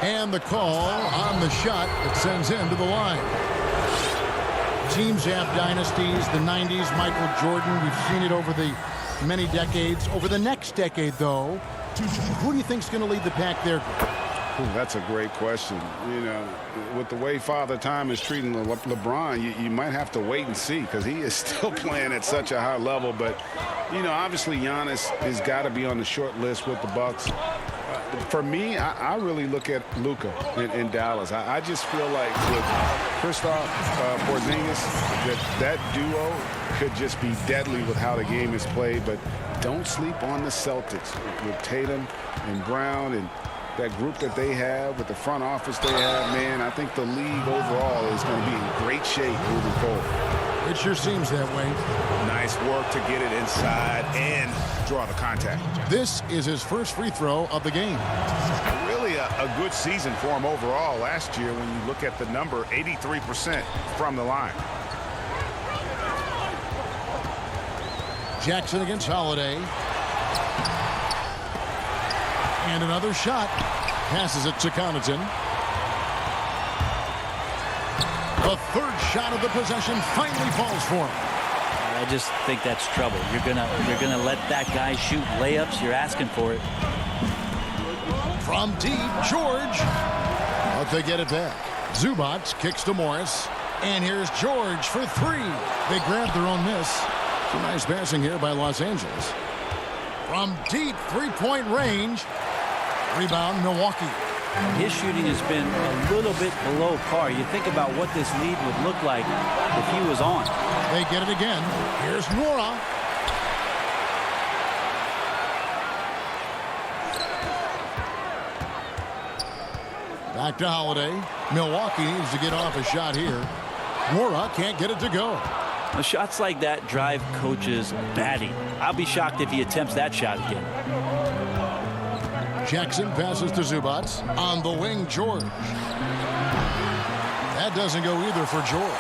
And the call on the shot that sends him to the line. Teams have dynasties, the 90s, Michael Jordan. We've seen it over the many decades. Over the next decade, though, who do you think is going to lead the pack there? Ooh, that's a great question. You know, with the way Father Time is treating LeBron, you might have to wait and see because he is still playing at such a high level. But, you know, obviously Giannis has got to be on the short list with the Bucks. For me, I really look at Luka in Dallas. I just feel like with Kristaps Porzingis, that duo could just be deadly with how the game is played. But don't sleep on the Celtics with Tatum and Brown and that group that they have with the front office they have. Man, I think the league overall is going to be in great shape moving forward. It sure seems that way. Nice work to get it inside and draw the contact. This is his first free throw of the game. Really a good season for him overall last year when you look at the number, 83% from the line. Jackson against Holiday. And another shot. Passes it to Connaughton. The third shot of the possession finally falls for him. I just think that's trouble. You're gonna let that guy shoot layups. You're asking for it. From deep, George. But they get it back. Zubac kicks to Morris. And here's George for three. They grab their own miss. Some nice passing here by Los Angeles. From deep three-point range. Rebound, Milwaukee. His shooting has been a little bit below par. You think about what this lead would look like if he was on. They get it again. Here's Nora. Back to Holiday. Milwaukee needs to get off a shot here. Nora can't get it to go. Now, shots like that drive coaches batty. I'll be shocked if he attempts that shot again. Jackson passes to Zubac. On the wing, George. That doesn't go either for George.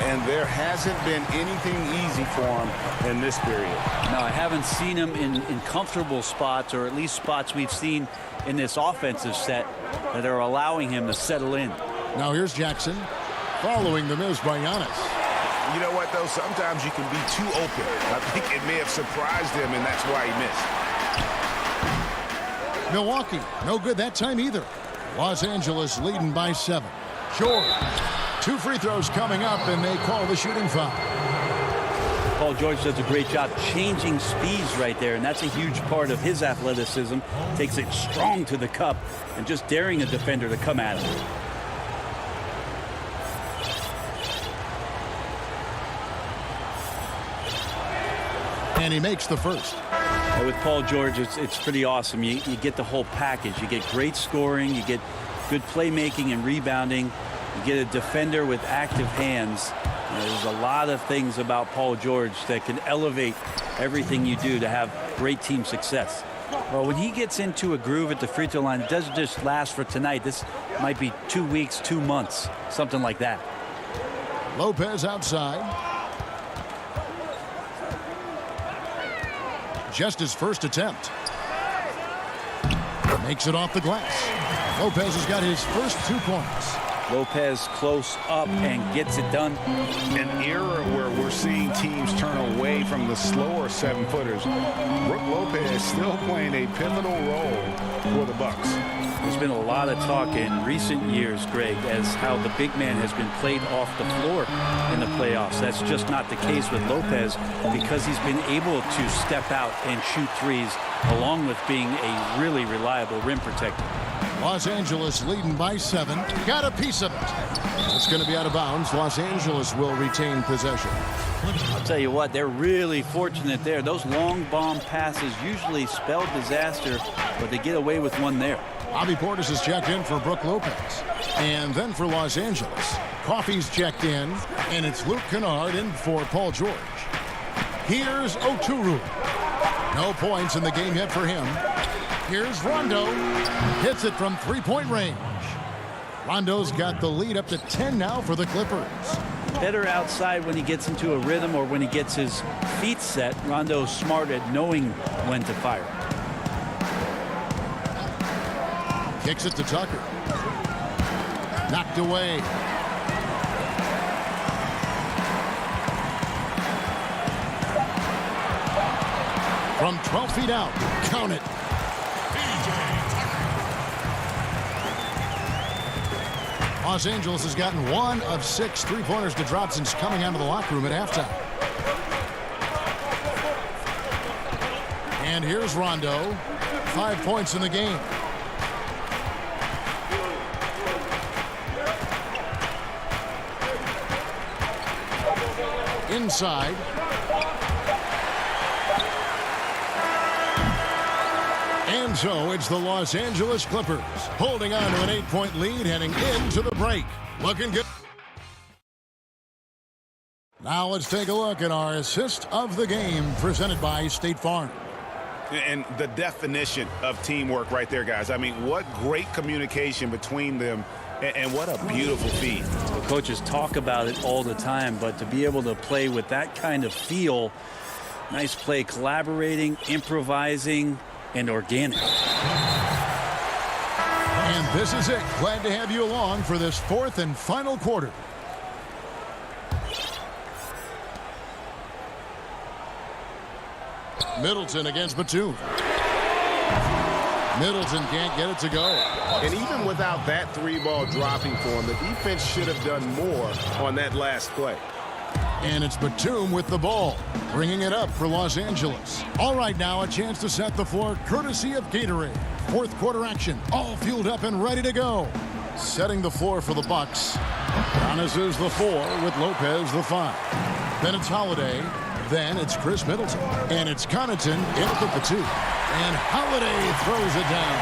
And there hasn't been anything easy for him in this period. No, I haven't seen him in comfortable spots, or at least spots we've seen in this offensive set that are allowing him to settle in. Now here's Jackson following the miss by Giannis. You know what, though? Sometimes you can be too open. I think it may have surprised him, and that's why he missed. Milwaukee, no good that time either. Los Angeles leading by 7. George, 2 free throws coming up, and they call the shooting foul. Paul George does a great job changing speeds right there, and that's a huge part of his athleticism. Takes it strong to the cup and just daring a defender to come at him. And he makes the first. With Paul George, it's pretty awesome. You get the whole package. You get great scoring, you get good playmaking and rebounding, you get a defender with active hands. There's a lot of things about Paul George that can elevate everything you do to have great team success. Well, when he gets into a groove at the free throw line, it doesn't just last for tonight. This might be 2 weeks, 2 months, something like that. Lopez outside. Just his first attempt. Makes it off the glass. Lopez has got his first 2 points. Lopez close up and gets it done. An era where we're seeing teams turn away from the slower 7-footers. Brook Lopez still playing a pivotal role for the Bucks. There's been a lot of talk in recent years, Greg, as how the big man has been played off the floor in the playoffs. That's just not the case with Lopez because he's been able to step out and shoot threes along with being a really reliable rim protector. Los Angeles leading by 7. Got a piece of it. It's going to be out of bounds. Los Angeles will retain possession. I'll tell you what, they're really fortunate there. Those long bomb passes usually spell disaster, but they get away with one there. Bobby Portis is checked in for Brook Lopez. And then for Los Angeles, Coffey's checked in, and it's Luke Kennard in for Paul George. Here's Oturu. No points in the game yet for him. Here's Rondo. Hits it from three-point range. Rondo's got the lead up to 10 now for the Clippers. Better outside when he gets into a rhythm or when he gets his feet set. Rondo's smart at knowing when to fire. Kicks it to Tucker. Knocked away. From 12 feet out. Count it. Los Angeles has gotten 1 of 6 three-pointers to drop since coming out of the locker room at halftime. And here's Rondo. 5 points in the game. Inside. And so it's the Los Angeles Clippers holding on to an 8-point lead heading into the break. Looking good. Now let's take a look at our assist of the game presented by State Farm. And the definition of teamwork right there, guys. I mean, what great communication between them, and what a beautiful feat. Well, coaches talk about it all the time, but to be able to play with that kind of feel, Nice play, collaborating, improvising, and organic. And this is it. Glad to have you along for this fourth and final quarter. Middleton against Batum. Middleton can't get it to go. And even without that three-ball dropping for him, the defense should have done more on that last play. And it's Batum with the ball, bringing it up for Los Angeles. All right, now a chance to set the floor courtesy of Gatorade. Fourth quarter action, all fueled up and ready to go. Setting the floor for the Bucks. Giannis is the 4 with Lopez the 5. Then it's Holiday. Then it's Chris Middleton. And it's Connaughton in at the 2. And Holiday throws it down.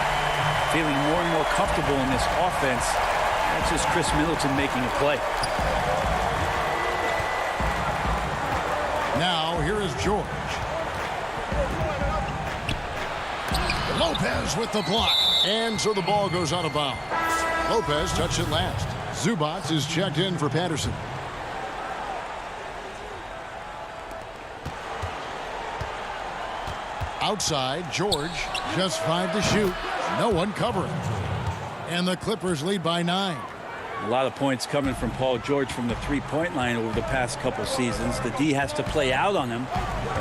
Feeling more and more comfortable in this offense. That's just Chris Middleton making a play. Now, here is George. Lopez with the block. And so the ball goes out of bounds. Lopez touched it last. Zubac is checked in for Patterson. Outside, George, just 5 to shoot. No one covering. And the Clippers lead by 9. A lot of points coming from Paul George from the three-point line over the past couple seasons. The D has to play out on him,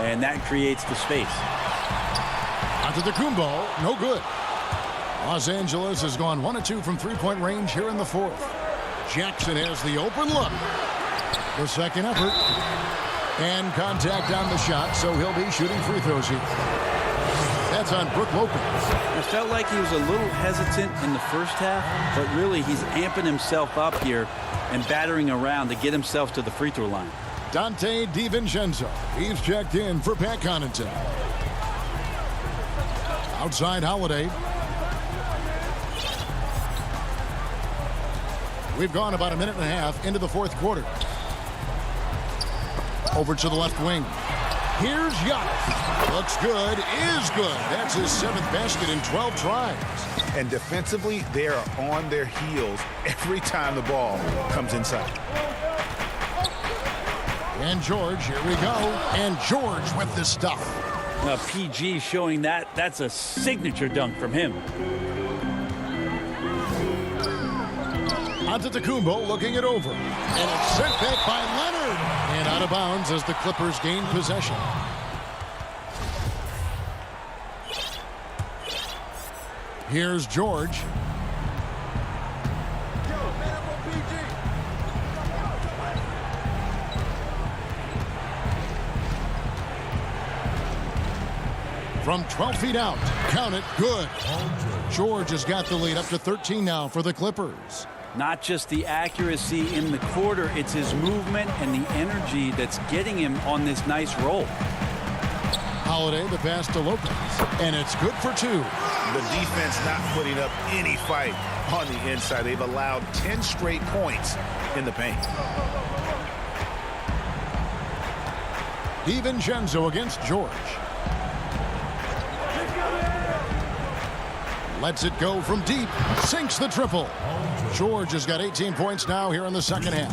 and that creates the space. Antetokounmpo, no good. Los Angeles has gone 1 of 2 from three-point range here in the fourth. Jackson has the open look. The second effort. And contact on the shot, so he'll be shooting free throws here. That's on Brook Lopez. It felt like he was a little hesitant in the first half, but really he's amping himself up here and battering around to get himself to the free throw line. Dante DiVincenzo. He's checked in for Pat Connaughton. Outside Holiday. We've gone about a minute and a half into the fourth quarter. Over to the left wing. Here's Giannis. Looks good, is good. That's his 7th basket in 12 tries. And defensively, they are on their heels every time the ball comes inside. And George, here we go. And George with the stuff. PG showing that's a signature dunk from him. Antetokounmpo looking it over. And it's sent back by Leonard. And out of bounds as the Clippers gain possession. Here's George. From 12 feet out. Count it. Good. George has got the lead up to 13 now for the Clippers. Not just the accuracy in the quarter, it's his movement and the energy that's getting him on this nice roll. Holiday, the pass to Lopez, and it's good for 2. The defense not putting up any fight on the inside. They've allowed 10 straight points in the paint. DiVincenzo against George. Lets it go from deep. Sinks the triple. George has got 18 points now here in the second half.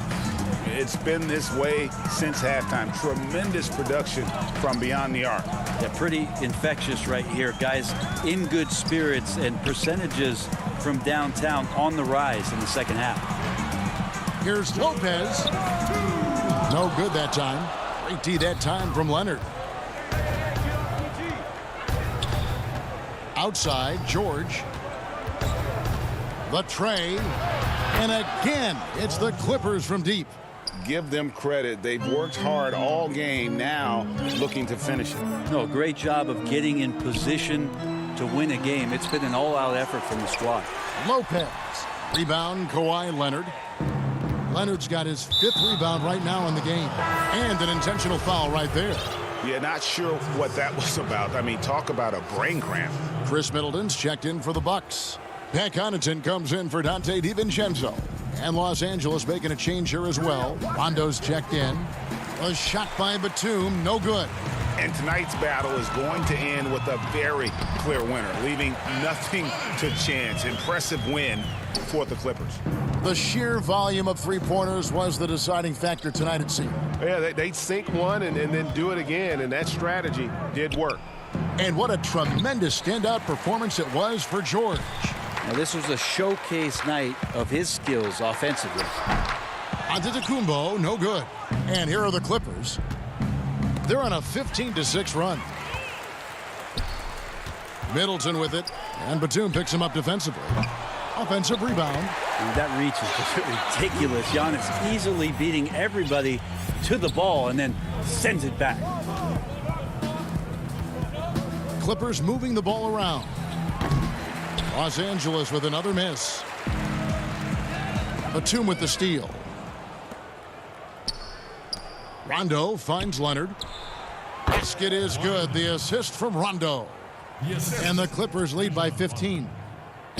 It's been this way since halftime. Tremendous production from beyond the arc. Yeah, pretty infectious right here. Guys in good spirits and percentages from downtown on the rise in the second half. Here's Lopez. No good that time. Great D that time from Leonard. Outside, George. The tray. And again, it's the Clippers from deep. Give them credit. They've worked hard all game, now looking to finish it. No, great job of getting in position to win a game. It's been an all-out effort from the squad. Lopez. Rebound, Kawhi Leonard. Leonard's got his 5th rebound right now in the game. And an intentional foul right there. Yeah, not sure what that was about. I mean, talk about a brain cramp. Chris Middleton's checked in for the Bucks. Pat Connaughton comes in for Dante DiVincenzo. And Los Angeles making a change here as well. Rondo's checked in. A shot by Batum, no good. And tonight's battle is going to end with a very clear winner, leaving nothing to chance. Impressive win for the Clippers. The sheer volume of three-pointers was the deciding factor tonight, it seemed. Yeah, they sink one and then do it again, and that strategy did work. And what a tremendous standout performance it was for George. Now, this was a showcase night of his skills offensively. Antetokounmpo, no good. And here are the Clippers. They're on a 15-6 run. Middleton with it, and Batum picks him up defensively. Offensive rebound. And that reach is just ridiculous. Giannis easily beating everybody to the ball and then sends it back. Clippers moving the ball around. Los Angeles with another miss. Batum with the steal. Rondo finds Leonard. Basket is good. The assist from Rondo. And the Clippers lead by 15.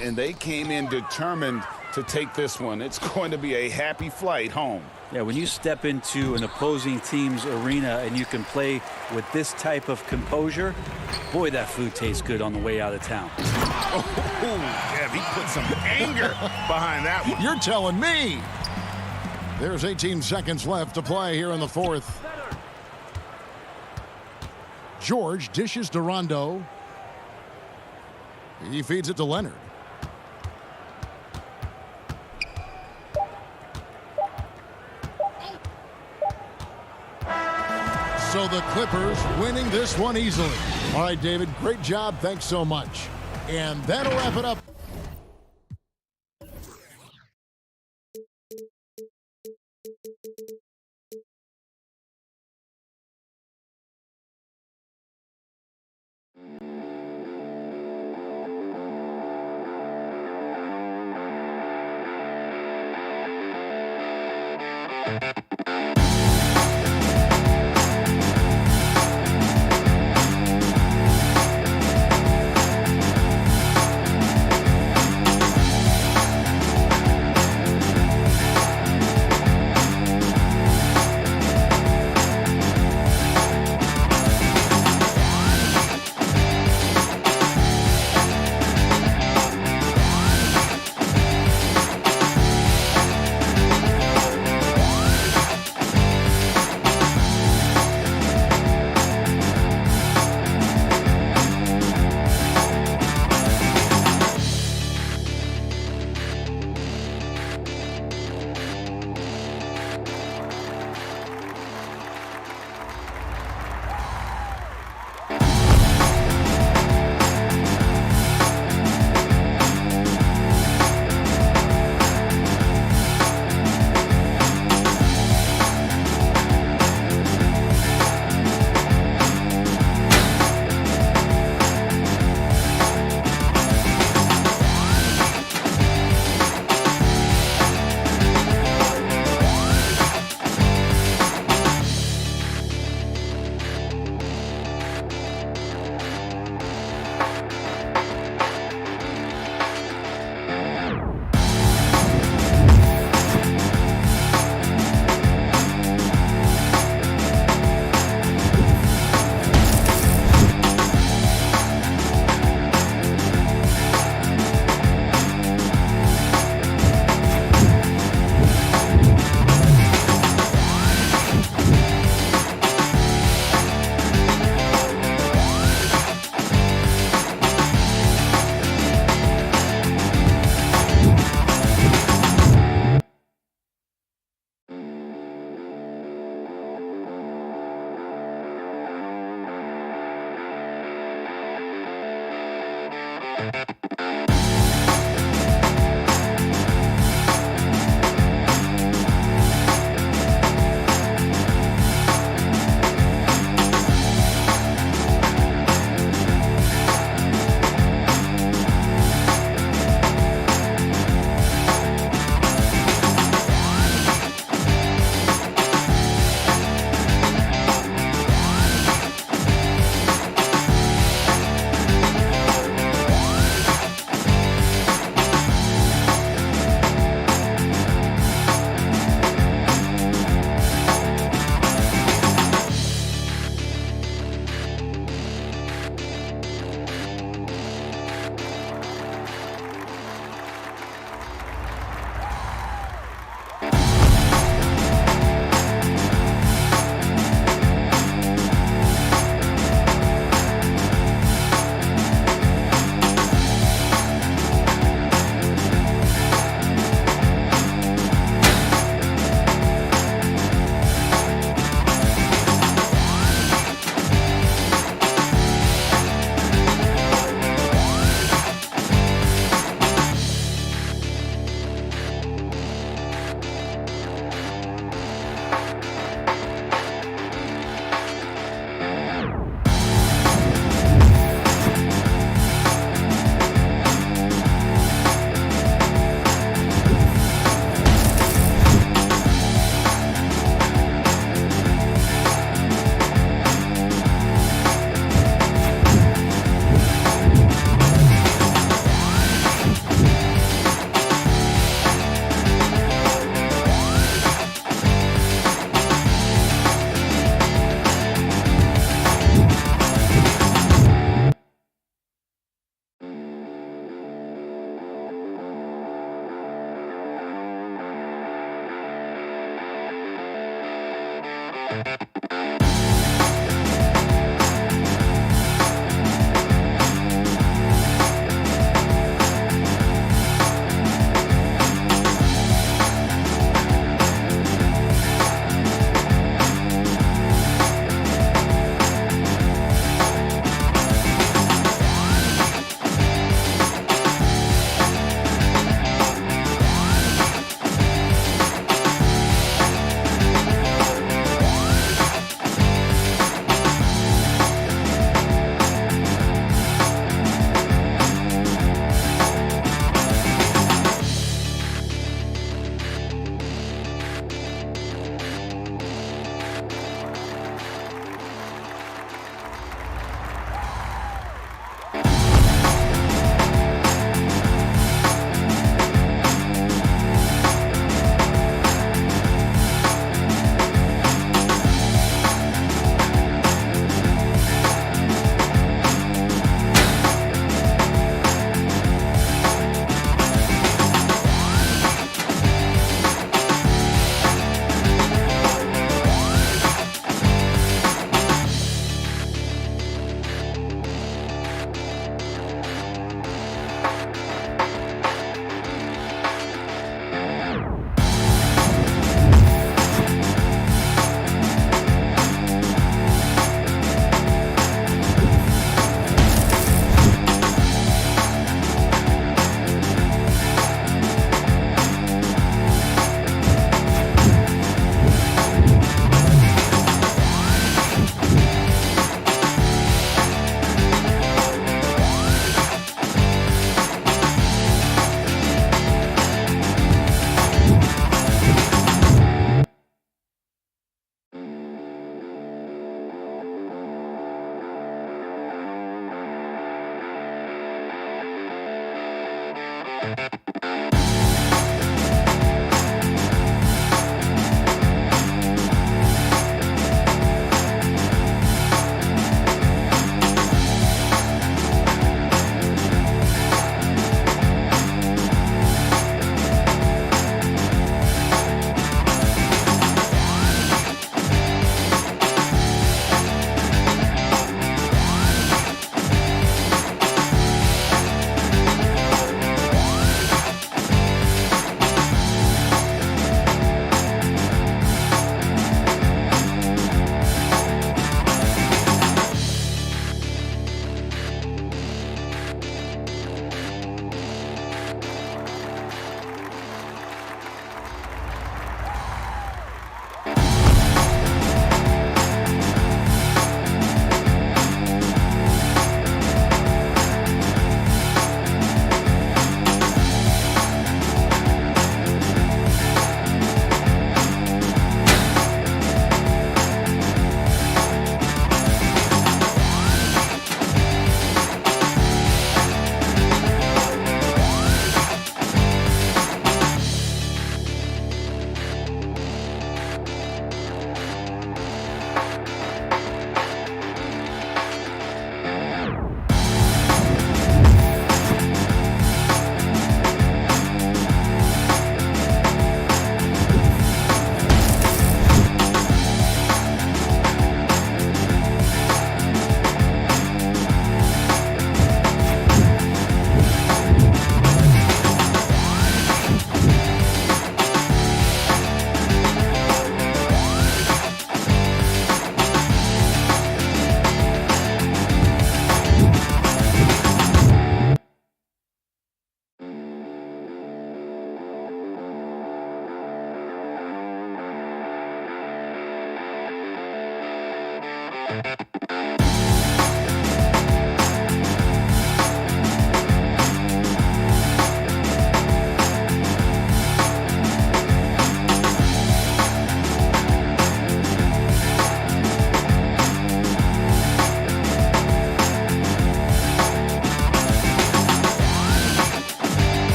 And they came in determined to take this one. It's going to be a happy flight home. Yeah, when you step into an opposing team's arena and you can play with this type of composure, boy, that food tastes good on the way out of town. Oh, Kev, he put some anger behind that one. You're telling me. There's 18 seconds left to play here in the fourth. George dishes to Rondo. He feeds it to Leonard. So the Clippers winning this one easily. All right, David, great job. Thanks so much. And that'll wrap it up.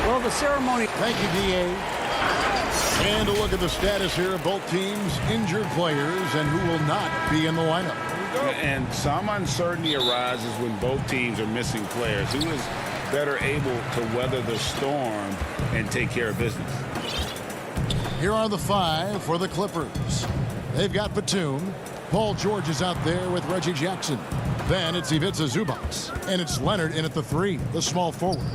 Well, the ceremony. Thank you, D.A. And a look at the status here of both teams' injured players and who will not be in the lineup. And some uncertainty arises when both teams are missing players. Who is better able to weather the storm and take care of business? Here are the five for the Clippers. They've got Batum. Paul George is out there with Reggie Jackson. Then it's Ivica Zubac. And it's Leonard in at the three, the small forward.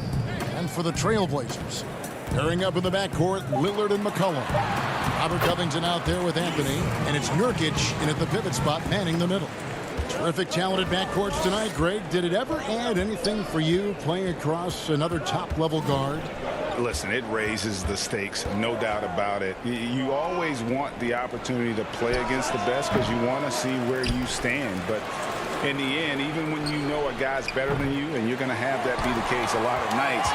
And for the Trailblazers, pairing up in the backcourt, Lillard and McCollum. Robert Covington out there with Anthony. And it's Nurkic in at the pivot spot, manning the middle. Terrific, talented backcourts tonight, Greg. Did it ever add anything for you playing across another top-level guard? Listen, it raises the stakes, no doubt about it. You always want the opportunity to play against the best because you want to see where you stand. But in the end, even when you know a guy's better than you, and you're going to have that be the case a lot of nights,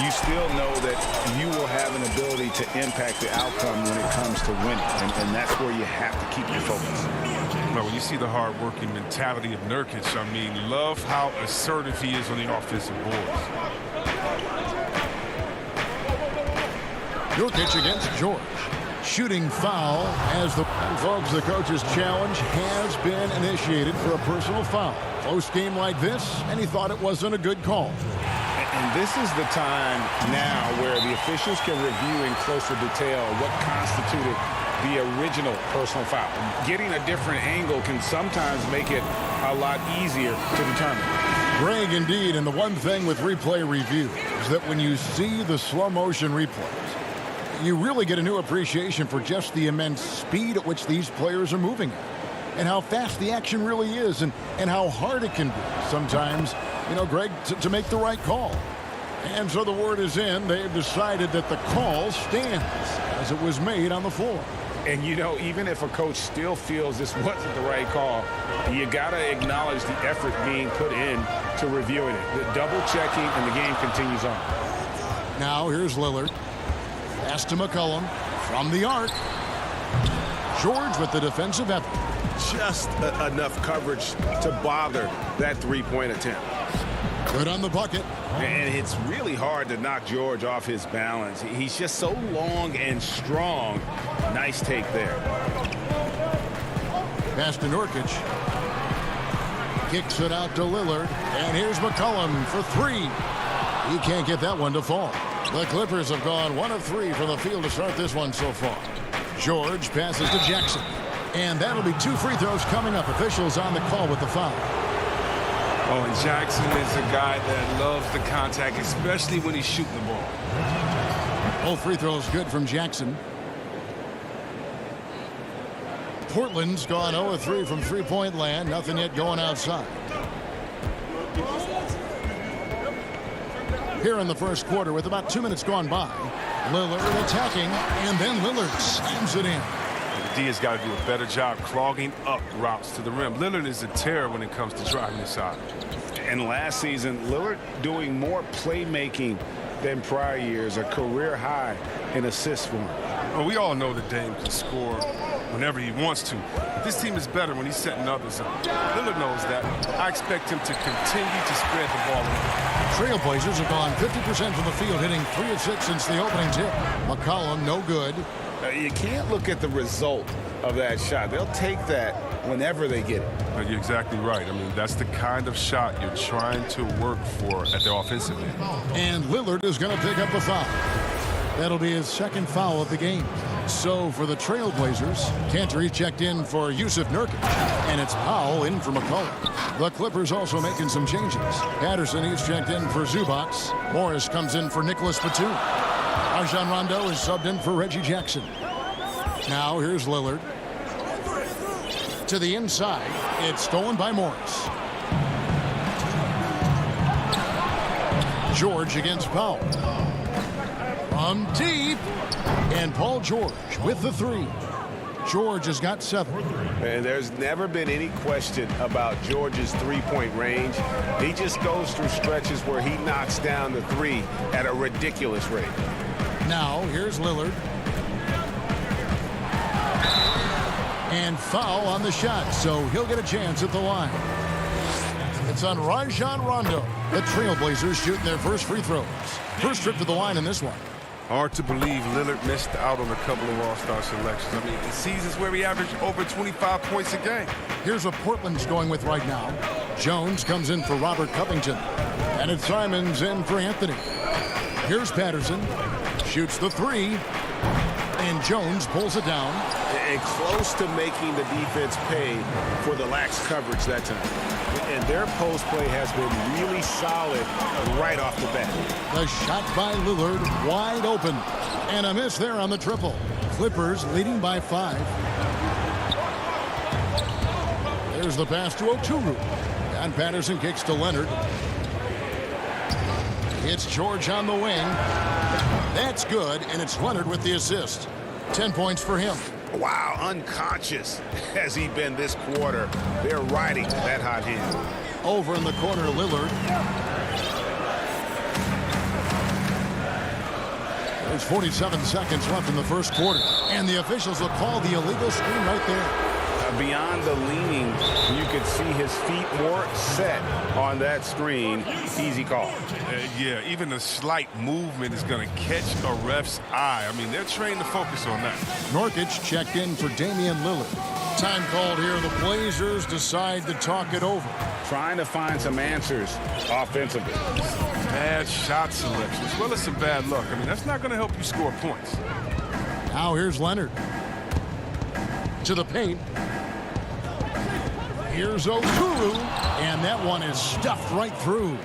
you still know that you will have an ability to impact the outcome when it comes to winning. And that's where you have to keep your focus. Well, when you see the hard-working mentality of Nurkic, I mean, love how assertive he is on the offensive boards. Nurkic against George. Shooting foul as the folks, the coach's challenge has been initiated for a personal foul. Close game like this, and he thought it wasn't a good call. And this is the time now where the officials can review in closer detail what constituted the original personal foul. Getting a different angle can sometimes make it a lot easier to determine. Greg, indeed, and the one thing with replay review is that when you see the slow motion replays, you really get a new appreciation for just the immense speed at which these players are moving at, and how fast the action really is, and how hard it can be sometimes, you know, Greg, to make the right call. And so the word is in. They've decided that the call stands as it was made on the floor. And, you know, even if a coach still feels this wasn't the right call, you got to acknowledge the effort being put in to reviewing it. The double checking, and the game continues on. Now here's Lillard. Pass to McCollum from the arc. George with the defensive effort. Just enough coverage to bother that three-point attempt. Good on the bucket. And it's really hard to knock George off his balance. He's just so long and strong. Nice take there. Pass to Nurkic. Kicks it out to Lillard. And here's McCollum for three. He can't get that one to fall. The Clippers have gone 1 of 3 from the field to start this one so far. George passes to Jackson. And that'll be 2 free throws coming up. Officials on the call with the foul. Oh, and Jackson is a guy that loves the contact, especially when he's shooting the ball. Both free throws good from Jackson. Portland's gone 0 of 3 from three-point land. Nothing yet going outside. Here in the first quarter with about 2 minutes gone by. Lillard attacking, and then Lillard slams it in. D has got to do a better job clogging up routes to the rim. Lillard is a terror when it comes to driving inside. And last season, Lillard doing more playmaking than prior years, a career high in assists for him. Well, we all know that Dame can score whenever he wants to. This team is better when he's setting others up. Lillard knows that. I expect him to continue to spread the ball around. Trailblazers have gone 50% from the field, hitting 3 of 6 since the opening tip. McCollum, no good. You can't look at the result of that shot. They'll take that whenever they get it. You're exactly right. I mean, that's the kind of shot you're trying to work for at the offensive end. And Lillard is going to pick up the foul. That'll be his second foul of the game. So for the Trailblazers, Cantor checked in for Yusuf Nurkic, and it's Powell in for McCollum. The Clippers also making some changes. Patterson is checked in for Zubac. Morris comes in for Nicholas Batum. Rajon Rondo is subbed in for Reggie Jackson. Now here's Lillard. To the inside. It's stolen by Morris. George against Powell. From deep. And Paul George with the 3. George has got 7. And there's never been any question about George's three-point range. He just goes through stretches where he knocks down the 3 at a ridiculous rate. Now here's Lillard. And foul on the shot, so he'll get a chance at the line. It's on Rajon Rondo. The Trailblazers shooting their first free throws. First trip to the line in this one. Hard to believe Lillard missed out on a couple of All-Star selections. I mean, in seasons where he averaged over 25 points a game. Here's what Portland's going with right now. Jones comes in for Robert Covington. And it's Simons in for Anthony. Here's Patterson. Shoots the 3. And Jones pulls it down. And close to making the defense pay for the lax coverage that time. And their post play has been really solid right off the bat. The shot by Lillard wide open. And a miss there on the triple. Clippers leading by 5. There's the pass to Oturu. And Patterson kicks to Leonard. It's George on the wing. That's good, and it's Leonard with the assist. 10 points for him. Wow, unconscious has he been this quarter. They're riding that hot hand. Over in the corner, Lillard. There's 47 seconds left in the first quarter. And the officials will call the illegal screen right there. Beyond the leaning, you could see his feet more set on that screen. Easy call. Yeah, even a slight movement is going to catch a ref's eye. I mean, they're trained to focus on that. Nurkic checked in for Damian Lillard. Time called here. The Blazers decide to talk it over. Trying to find some answers offensively. Bad shot selection, as well as some bad luck. I mean, that's not going to help you score points. Now here's Leonard. To the paint. Here's Oturu, and that one is stuffed right through.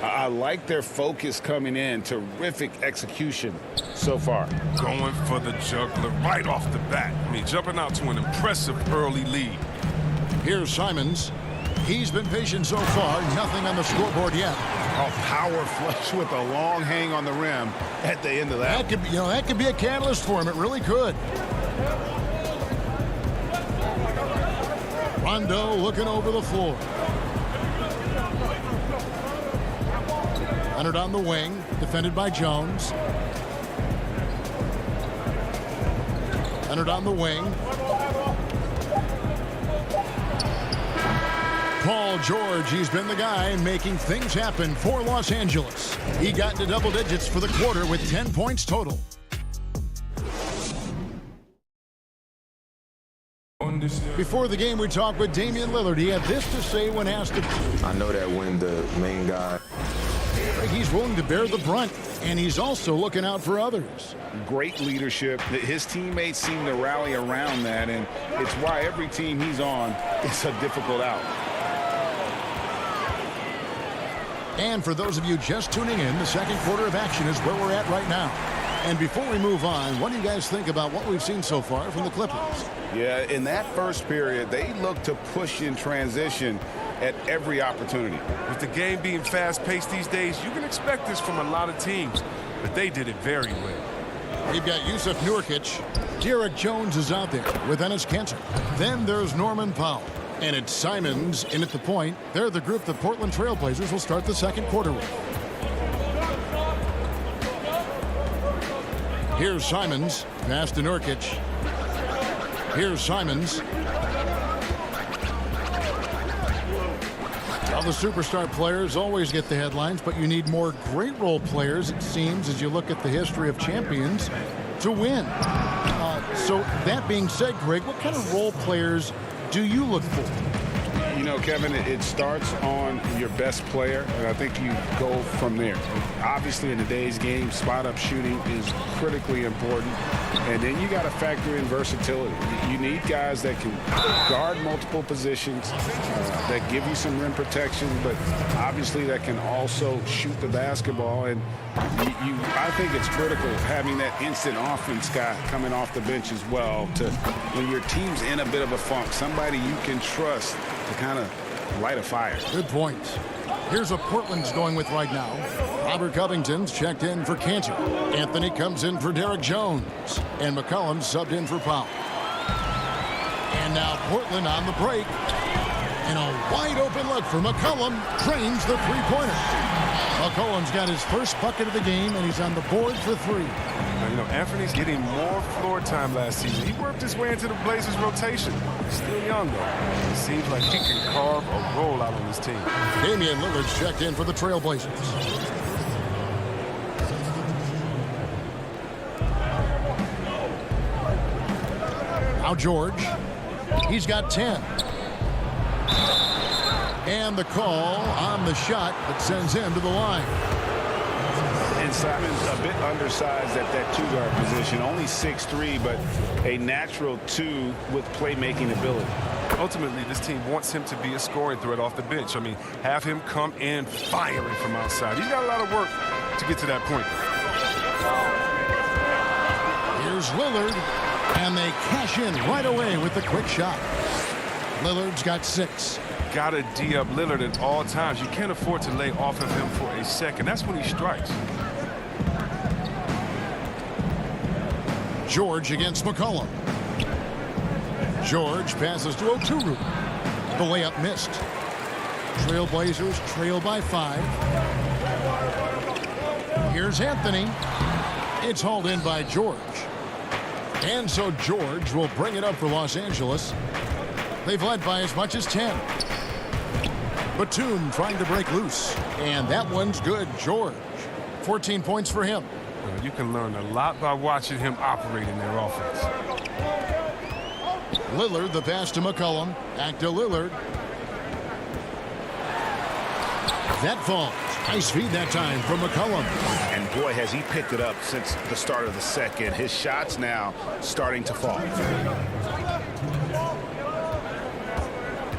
I like their focus coming in. Terrific execution so far. Going for the juggler right off the bat. I mean, jumping out to an impressive early lead. Here's Simons. He's been patient so far. Nothing on the scoreboard yet. A power flush with a long hang on the rim at the end of that. That could be a catalyst for him. It really could. Rondo looking over the floor. Leonard on the wing, defended by Jones. Leonard on the wing. Paul George, he's been the guy making things happen for Los Angeles. He got into double digits for the quarter with 10 points total. Before the game, we talked with Damian Lillard. He had this to say when asked if I know that when the main guy, he's willing to bear the brunt, and he's also looking out for others. Great leadership. His teammates seem to rally around that, and it's why every team he's on is a difficult out. And for those of you just tuning in, the second quarter of action is where we're at right now. And before we move on, what do you guys think about what we've seen so far from the Clippers? Yeah, in that first period, they look to push in transition at every opportunity. With the game being fast-paced these days, you can expect this from a lot of teams, but they did it very well. We've got Yusuf Nurkic. Derek Jones is out there with Enes Kanter. Then there's Norman Powell. And it's Simons in at the point. They're the group the Portland Trail Blazers will start the second quarter with. Here's Simons. Pass to Nurkic. Here's Simons. Now the superstar players always get the headlines, but you need more great role players, it seems, as you look at the history of champions, to win. So that being said, Greg, what kind of role players do you look for? You know, Kevin, it starts on your best player, and I think you go from there. Obviously, in today's game, spot-up shooting is critically important, and then you got to factor in versatility. You need guys that can guard multiple positions, that give you some rim protection, but obviously that can also shoot the basketball. And I think it's critical having that instant offense guy coming off the bench as well, to when your team's in a bit of a funk, somebody you can trust to kind of light a fire. Good point. Here's what Portland's going with right now. Robert Covington's checked in for Kanter. Anthony comes in for Derek Jones. And McCollum's subbed in for Powell. And now Portland on the break. And a wide open look for McCollum. Drains the three-pointer. McCollum's got his first bucket of the game, and he's on the board for three. Now, you know, Anthony's getting more floor time last season. He worked his way into the Blazers' rotation. He's still young, though. It seems like he can carve a role out on his team. Damian Lillard's checked in for the Trailblazers. Now George. He's got 10. And the call on the shot that sends him to the line. And Simon's a bit undersized at that two-guard position. Only 6'3", but a natural two with playmaking ability. Ultimately, this team wants him to be a scoring threat off the bench. I mean, have him come in firing from outside. He's got a lot of work to get to that point. Here's Lillard, and they cash in right away with the quick shot. Lillard's got 6. Got to D up Lillard at all times. You can't afford to lay off of him for a second. That's when he strikes. George against McCollum. George passes to Oturu. The layup missed. Trailblazers trail by 5. Here's Anthony. It's hauled in by George. And so George will bring it up for Los Angeles. They've led by as much as 10. Batum trying to break loose. And that one's good. George. 14 points for him. You can learn a lot by watching him operate in their offense. Lillard, the pass to McCollum. Back to Lillard. That falls. Nice feed that time from McCollum. And boy, has he picked it up since the start of the second. His shots now starting to fall.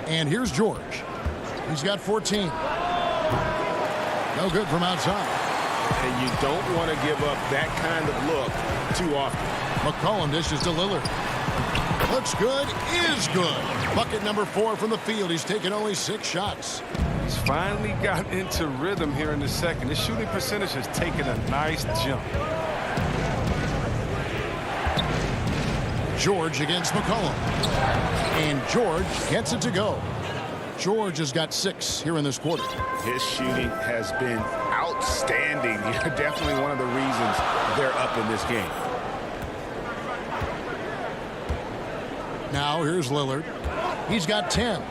And here's George. He's got 14. No good from outside. And you don't want to give up that kind of look too often. McCollum dishes to Lillard. Looks good, is good. Bucket number 4 from the field. He's taken only 6 shots. He's finally gotten into rhythm here in the second. His shooting percentage has taken a nice jump. George against McCollum. And George gets it to go. George has got 6 here in this quarter. His shooting has been outstanding. You're definitely one of the reasons they're up in this game. Now here's Lillard. He's got 10.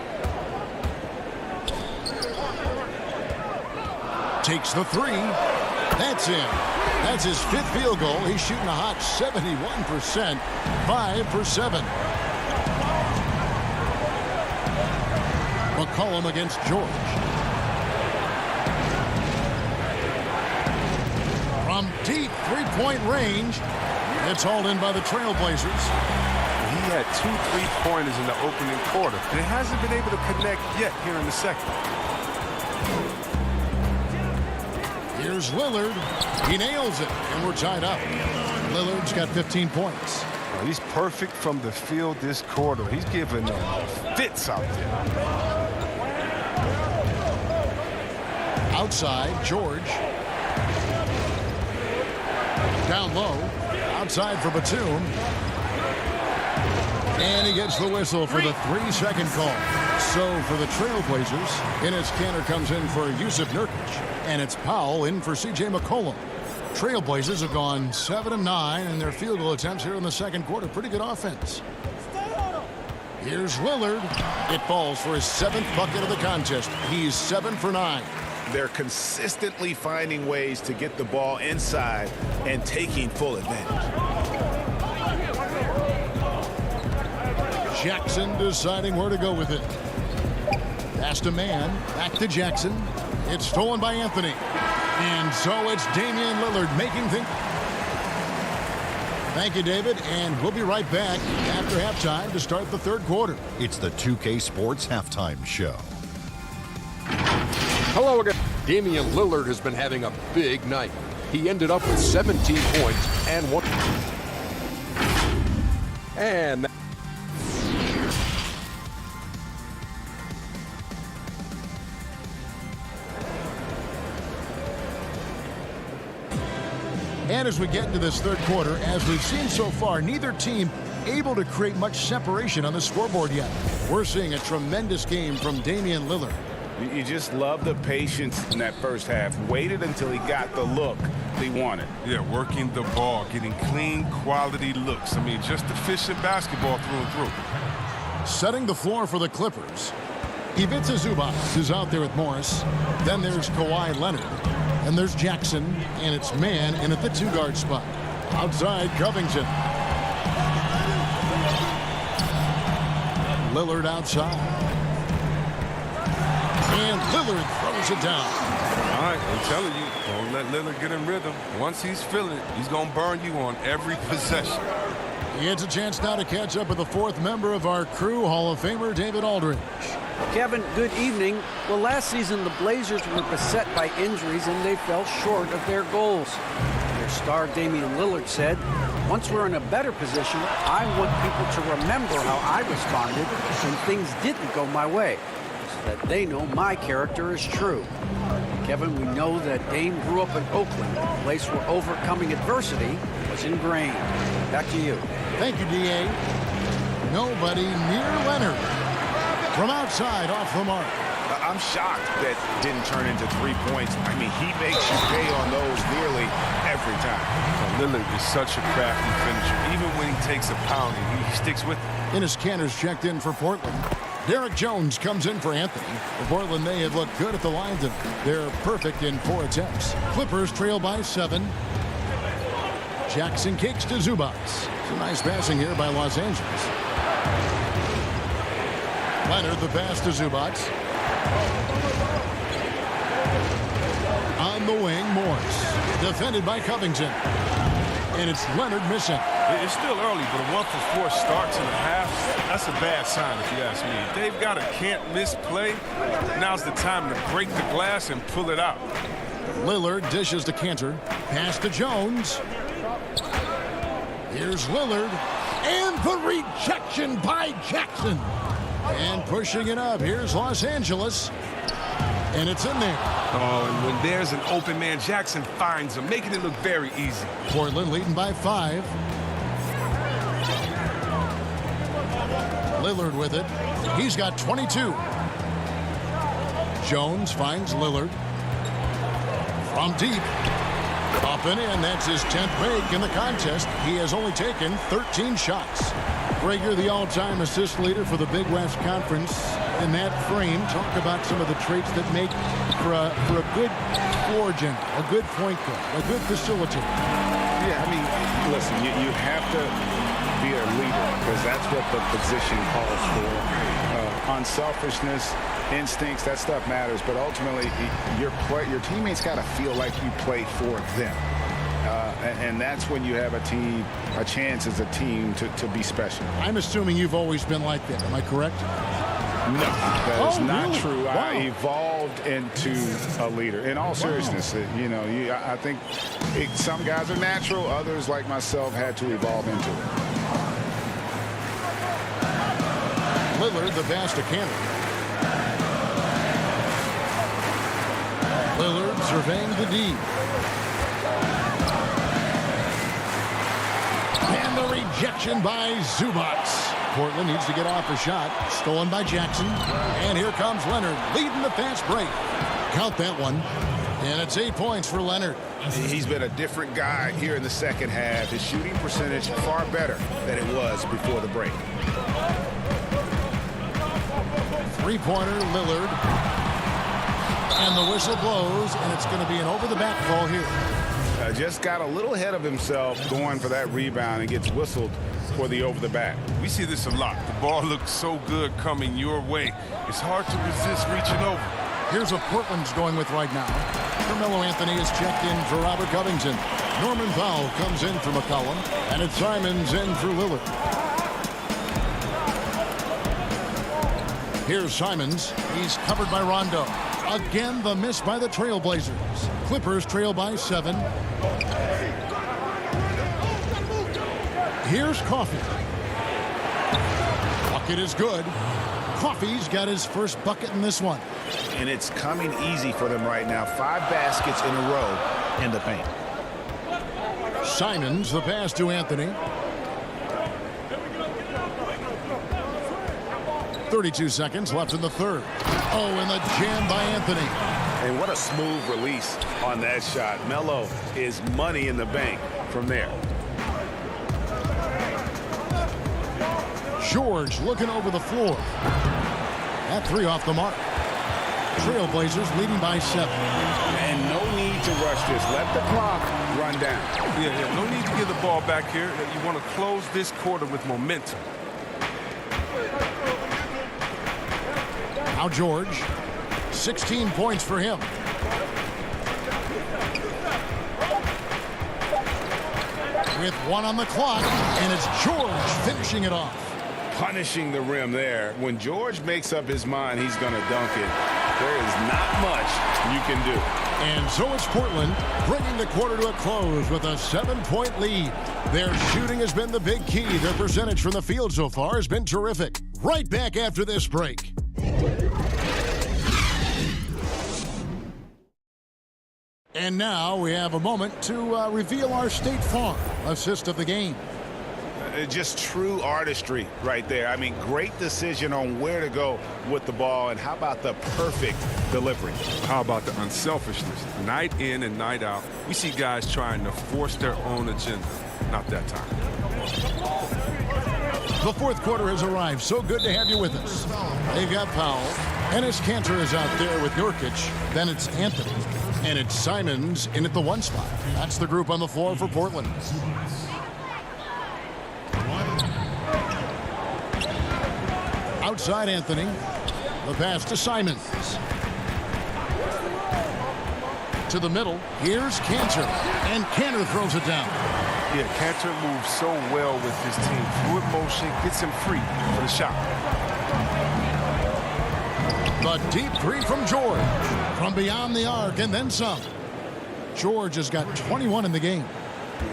Takes the three. That's in. That's his 5th field goal. He's shooting a hot 71%. 5 for 7. McCollum against George. From deep three-point range. It's hauled in by the Trailblazers. He had 2 3-pointers in the opening quarter, and he hasn't been able to connect yet here in the second. Here's Lillard. He nails it, and we're tied up. Lillard's got 15 points. Well, he's perfect from the field this quarter. He's giving them fits out there. Outside, George. Down low. Outside for Batum. And he gets the whistle for the 3-second call. So for the Trailblazers, Enes Kanter comes in for Yusuf Nurkic. And it's Powell in for C.J. McCollum. Trailblazers have gone 7-9 in their field goal attempts here in the second quarter. Pretty good offense. Here's Lillard. It falls for his 7th bucket of the contest. He's 7 for 9. They're consistently finding ways to get the ball inside and taking full advantage. Jackson deciding where to go with it. Pass to man. Back to Jackson. It's stolen by Anthony. And so it's Damian Lillard making things. Thank you, David. And we'll be right back after halftime to start the third quarter. It's the 2K Sports Halftime Show. Hello again. Damian Lillard has been having a big night. He ended up with 17 points and 1. And as we get into this third quarter, as we've seen so far, neither team able to create much separation on the scoreboard yet. We're seeing a tremendous game from Damian Lillard. You just love the patience in that first half. Waited until he got the look he wanted. Yeah, working the ball, getting clean, quality looks. I mean, just efficient basketball through and through. Setting the floor for the Clippers. Ivica Zubac is out there with Morris. Then there's Kawhi Leonard. And there's Jackson, and it's man in at the 2-guard spot. Outside, Covington. Lillard outside. And Lillard throws it down. All right, I'm telling you, don't let Lillard get in rhythm. Once he's feeling it, he's going to burn you on every possession. He gets a chance now to catch up with the 4th member of our crew, Hall of Famer David Aldridge. Kevin, good evening. Well, last season the Blazers were beset by injuries and they fell short of their goals. Their star Damian Lillard said, "Once we're in a better position, I want people to remember how I responded when things didn't go my way, so that they know my character is true." Kevin, we know that Dame grew up in Oakland, a place where overcoming adversity was ingrained. Back to you. Thank you, D.A. Nobody near Leonard. From outside, off the mark. I'm shocked that didn't turn into 3 points. I mean, he makes you pay on those nearly every time. Lillard is such a crafty finisher. Even when he takes a pounding, he sticks with it. Enes Kanter's checked in for Portland. Derek Jones comes in for Anthony. For Portland, they have looked good at the line. They're perfect in 4 attempts. Clippers trail by 7. Jackson kicks to Zubac. Some nice passing here by Los Angeles. Leonard, the pass to Zubac. On the wing, Morris. Defended by Covington. And it's Leonard missing. It's still early, but a 1 for 4 start to the half, that's a bad sign if you ask me. If they've got a can't-miss play, now's the time to break the glass and pull it out. Lillard dishes to Kanter. Pass to Jones. Here's Lillard. And the rejection by Jackson. And pushing it up. Here's Los Angeles. And it's in there. Oh, and when there's an open man, Jackson finds him, making it look very easy. Portland leading by 5. Lillard with it. He's got 22. Jones finds Lillard. From deep. Up and in. That's his 10th make in the contest. He has only taken 13 shots. Greg, you're the all-time assist leader for the Big West Conference. In that frame, talk about some of the traits that make for a good floor general, a good point guard, a good facilitator. Yeah, I mean, listen, you have to be a leader because that's what the position calls for. Unselfishness, instincts, that stuff matters. But ultimately, your teammates got to feel like you played for them. And that's when you have a chance as a team to be special. I'm assuming you've always been like that. Am I correct? No, that is not really? true. Wow. I evolved into a leader. In all seriousness, I think some guys are natural. Others, like myself, had to evolve into it. Lillard, the pass to Cannon. Lillard surveying the D. And the rejection by Zubac. Portland needs to get off a shot. Stolen by Jackson. And here comes Leonard leading the fast break. Count that one. And it's 8 points for Leonard. He's been a different guy here in the second half. His shooting percentage far better than it was before the break. Three-pointer, Lillard. And the whistle blows, and it's going to be an over-the-back call here. Just got a little ahead of himself going for that rebound and gets whistled for the over-the-back. We see this a lot. The ball looks so good coming your way. It's hard to resist reaching over. Here's what Portland's going with right now. Carmelo Anthony is checked in for Robert Covington. Norman Powell comes in for McCollum. And it's Simons in for Lillard. Here's Simons. He's covered by Rondo. Again, the miss by the Trailblazers. Clippers trail by 7. Here's Coffey. Bucket is good. Coffey's got his first bucket in this one. And it's coming easy for them right now. 5 baskets in a row in the paint. Simons, the pass to Anthony. 32 seconds left in the third. Oh, and the jam by Anthony. And what a smooth release on that shot. Melo is money in the bank from there. George looking over the floor. That 3 off the mark. Trailblazers leading by 7. And no need to rush this. Let the clock run down. Yeah, no need to give the ball back here. You want to close this quarter with momentum. Now George. 16 points for him. With 1 on the clock, and it's George finishing it off. Punishing the rim there. When George makes up his mind he's going to dunk it, there is not much you can do. And so it's Portland bringing the quarter to a close with a 7-point lead. Their shooting has been the big key. Their percentage from the field so far has been terrific. Right back after this break. And now we have a moment to reveal our State Farm assist of the game. Just true artistry right there. I mean, great decision on where to go with the ball, and how about the perfect delivery? How about the unselfishness? Night in and night out, we see guys trying to force their own agenda. Not that time. The fourth quarter has arrived. So good to have you with us. They've got Powell. Enes Kanter is out there with Nurkic. Then it's Anthony. And it's Simons in at the 1 spot. That's the group on the floor for Portland. Outside Anthony. The pass to Simons. To the middle. Here's Kanter. And Kanter throws it down. Yeah, Kanter moves so well with his team. Fluid motion gets him free for the shot. The deep 3 from George. From beyond the arc and then some. George has got 21 in the game.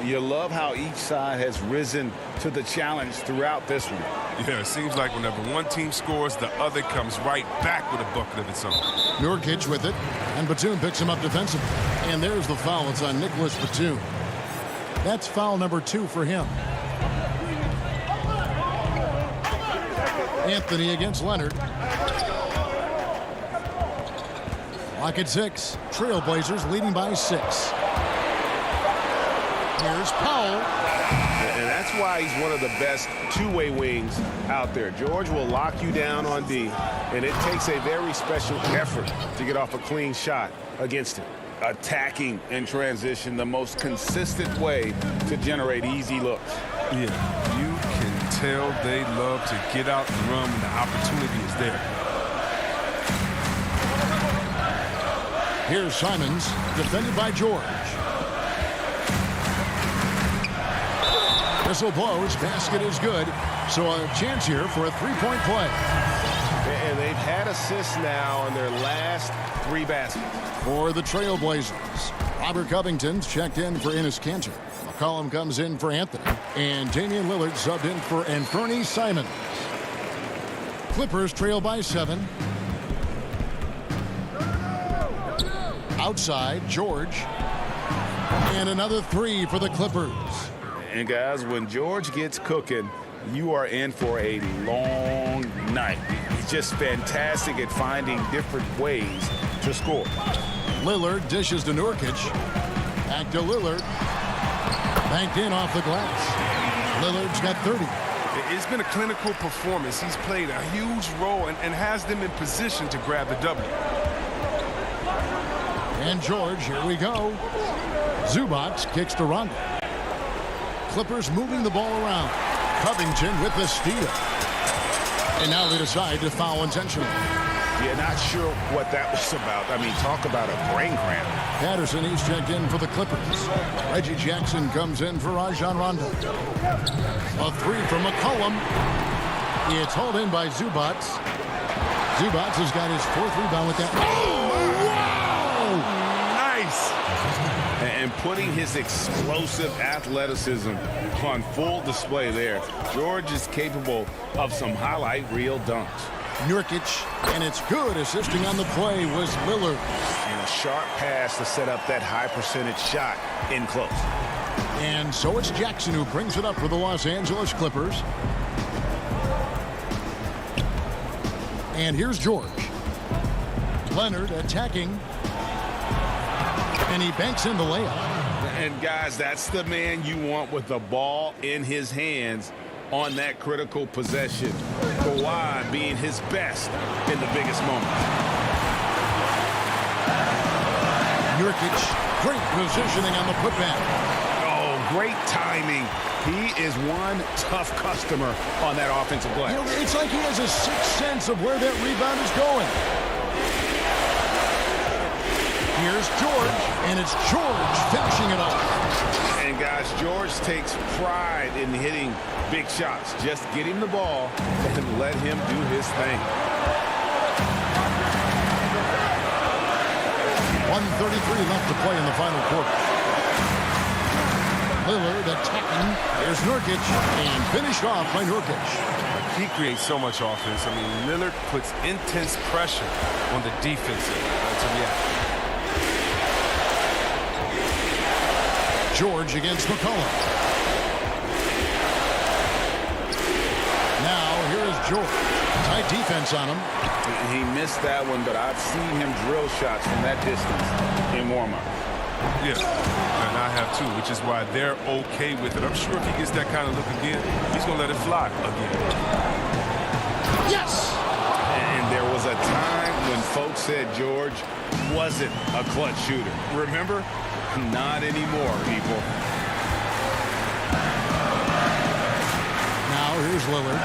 You love how each side has risen to the challenge throughout this one. Yeah, it seems like whenever one team scores, the other comes right back with a bucket of its own. Nurkic with it, and Batum picks him up defensively. And there's the foul. It's on Nicholas Batum. That's foul number 2 for him. Anthony against Leonard. Clock at 6. Trailblazers leading by 6. Here's Powell. And that's why he's one of the best two-way wings out there. George will lock you down on D, and it takes a very special effort to get off a clean shot against him. Attacking in transition, the most consistent way to generate easy looks. Yeah, you can tell they love to get out and run when the opportunity is there. Here's Simons, defended by George. Whistle blows, basket is good, so a chance here for a three-point play. And they've had assists now on their last 3 baskets. For the Trailblazers, Robert Covington's checked in for Enes Kanter. McCollum comes in for Anthony, and Damian Lillard subbed in for Anthony Simons. Clippers trail by 7. Outside, George. And another 3 for the Clippers. And guys, when George gets cooking, you are in for a long night. He's just fantastic at finding different ways to score. Lillard dishes to Nurkic. Back to Lillard. Banked in off the glass. Lillard's got 30. It's been a clinical performance. He's played a huge role and has them in position to grab the W. And George, here we go. Zubac kicks to Rondo. Clippers moving the ball around. Covington with the steal. And now they decide to foul intentionally. Yeah, not sure what that was about. I mean, talk about a brain cramp. Patterson, he's checked in for the Clippers. Reggie Jackson comes in for Rajon Rondo. A 3 from McCollum. It's hauled in by Zubac. Zubac has got his 4th rebound with that. Oh, wow! Nice! And putting his explosive athleticism on full display there. George is capable of some highlight reel dunks. Nurkic, and it's good. Assisting on the play was Lillard. And a sharp pass to set up that high percentage shot in close. And so it's Jackson who brings it up for the Los Angeles Clippers. And here's George. Leonard attacking. And he banks in the layup. And guys, that's the man you want with the ball in his hands on that critical possession. Kawhi being his best in the biggest moments. Nurkic, great positioning on the putback. Oh, great timing. He is one tough customer on that offensive glass. You know, it's like he has a sixth sense of where that rebound is going. Here's George, and it's George finishing it off. And guys, George takes pride in hitting big shots. Just get him the ball and let him do his thing. 1:33 left to play in the final quarter. Lillard attacking. There's Nurkic, and finished off by Nurkic. He creates so much offense. I mean, Lillard puts intense pressure on the defense to react. George against McCollum. Now, here is George. Tight defense on him. He missed that one, but I've seen him drill shots from that distance in warm-up. Yeah, and I have too, which is why they're okay with it. I'm sure if he gets that kind of look again, he's going to let it fly again. Yes! And there was a time when folks said George wasn't a clutch shooter. Remember? Not anymore, people. Now, here's Lillard.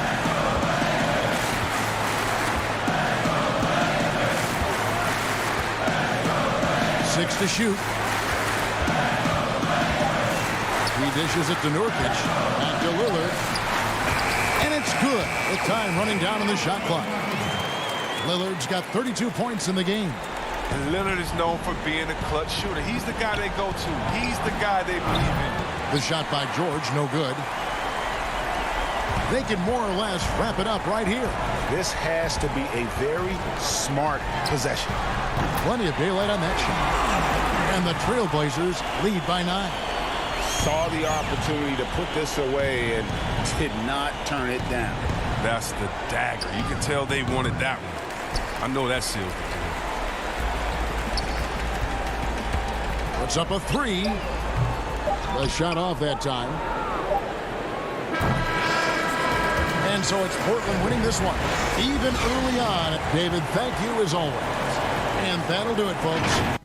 Six to shoot. He dishes it to Nurkic. Back to Lillard. And it's good. With time running down on the shot clock. Lillard's got 32 points in the game. And Leonard is known for being a clutch shooter. He's the guy they go to. He's the guy they believe in. The shot by George, no good. They can more or less wrap it up right here. This has to be a very smart possession. Plenty of daylight on that shot. And the Trailblazers lead by 9. Saw the opportunity to put this away and did not turn it down. That's the dagger. You can tell they wanted that one. I know that seals the deal. Puts up a three. The shot off that time. And so it's Portland winning this one. Even early on. David, thank you as always. And that'll do it, folks.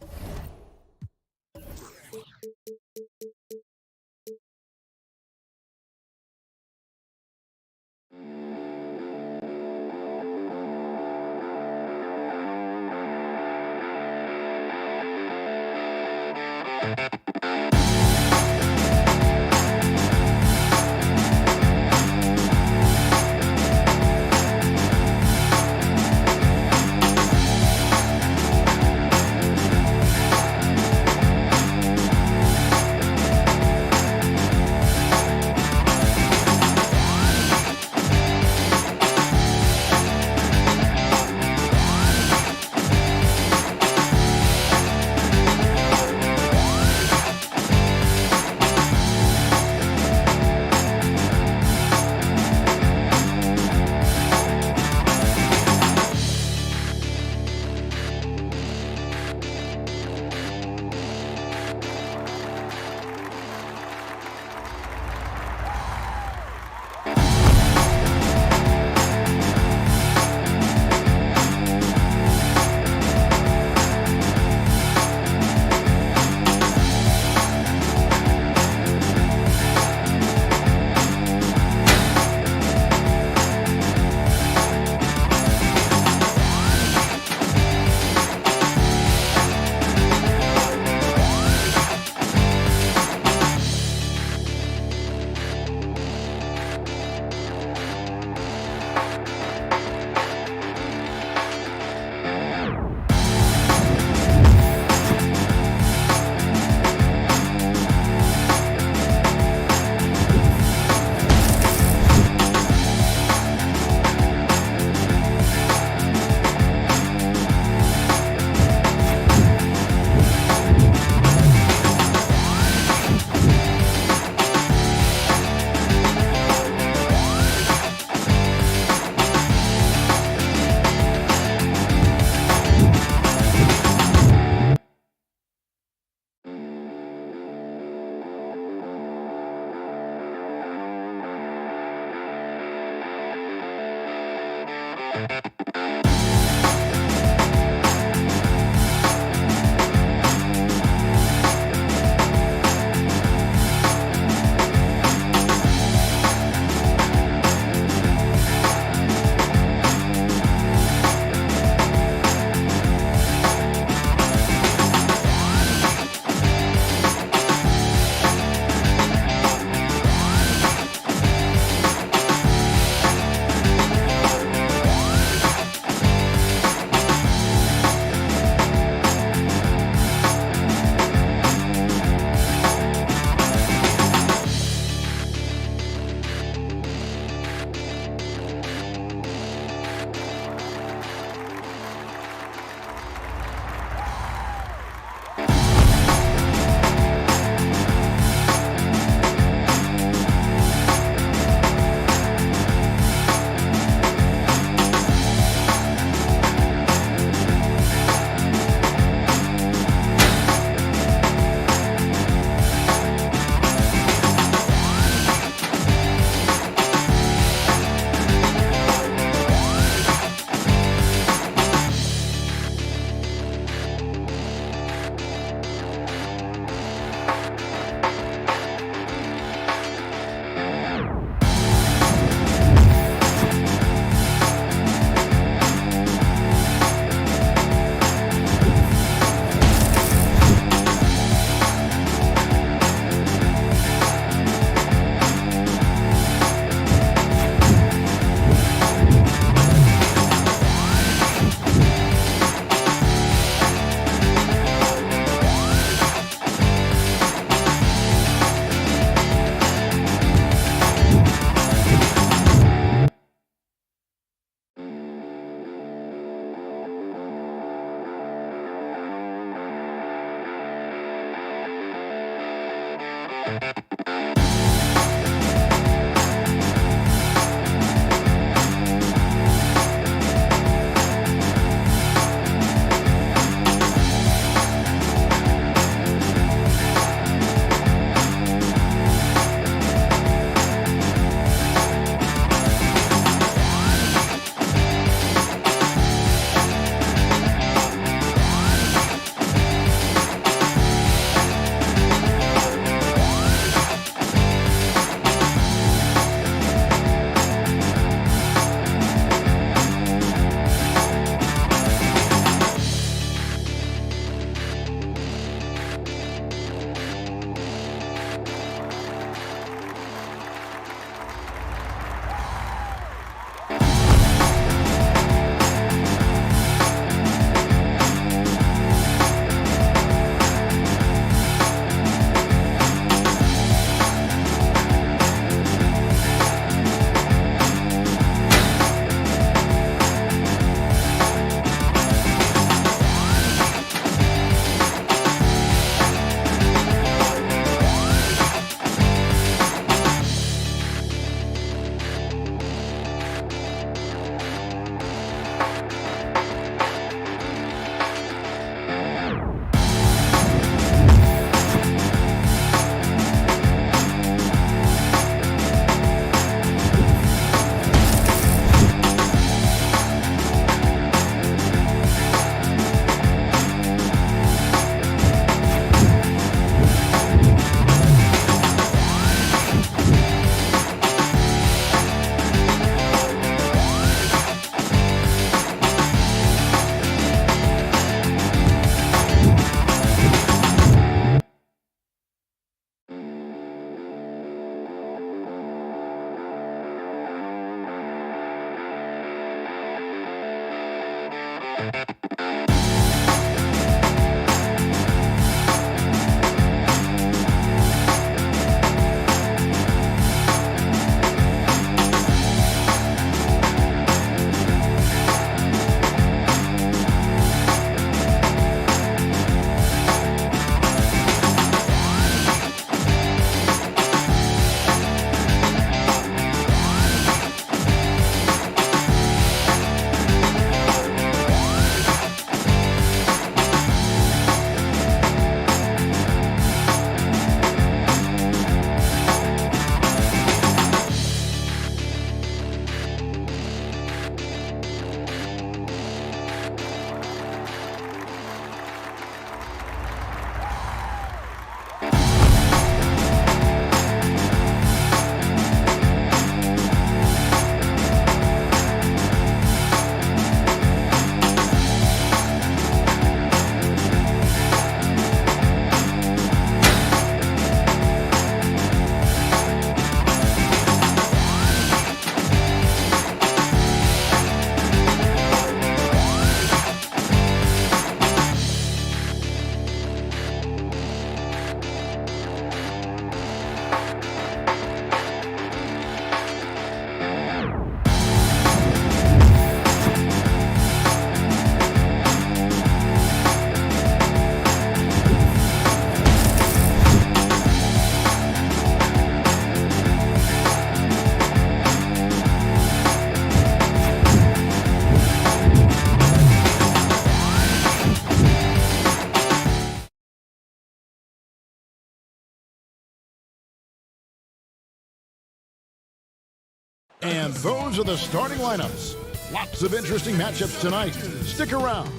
And those are the starting lineups. Lots of interesting matchups tonight. Stick around.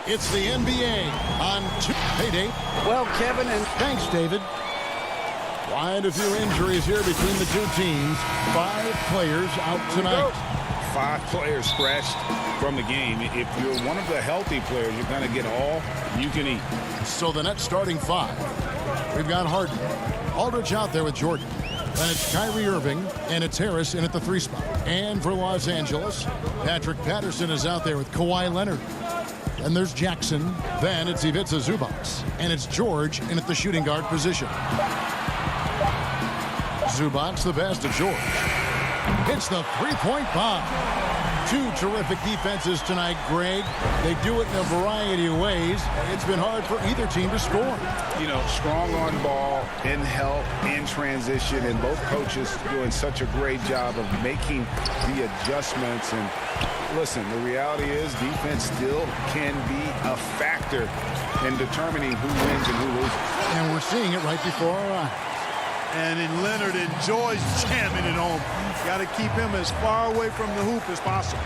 It's the NBA on Hey, Dave. Well, Kevin, and thanks, David. Quite a few injuries here between the two teams. 5 players out tonight. 5 players scratched from the game. If you're one of the healthy players, you're going to get all you can eat. So the Nets starting 5. We've got Harden. Aldridge out there with Jordan. Then it's Kyrie Irving, and it's Harris in at the 3 spot. And for Los Angeles, Patrick Patterson is out there with Kawhi Leonard. And there's Jackson. Then it's Ivica Zubac. And it's George in at the shooting guard position. Zubac, the best of George. Hits the 3-point bomb. 2 terrific defenses tonight, Greg. They do it in a variety of ways. It's been hard for either team to score. You know, strong on ball, in help, in transition, and both coaches doing such a great job of making the adjustments. And listen, the reality is defense still can be a factor in determining who wins and who loses. And we're seeing it right before our eyes. And in Leonard enjoys jamming it home. Got to keep him as far away from the hoop as possible.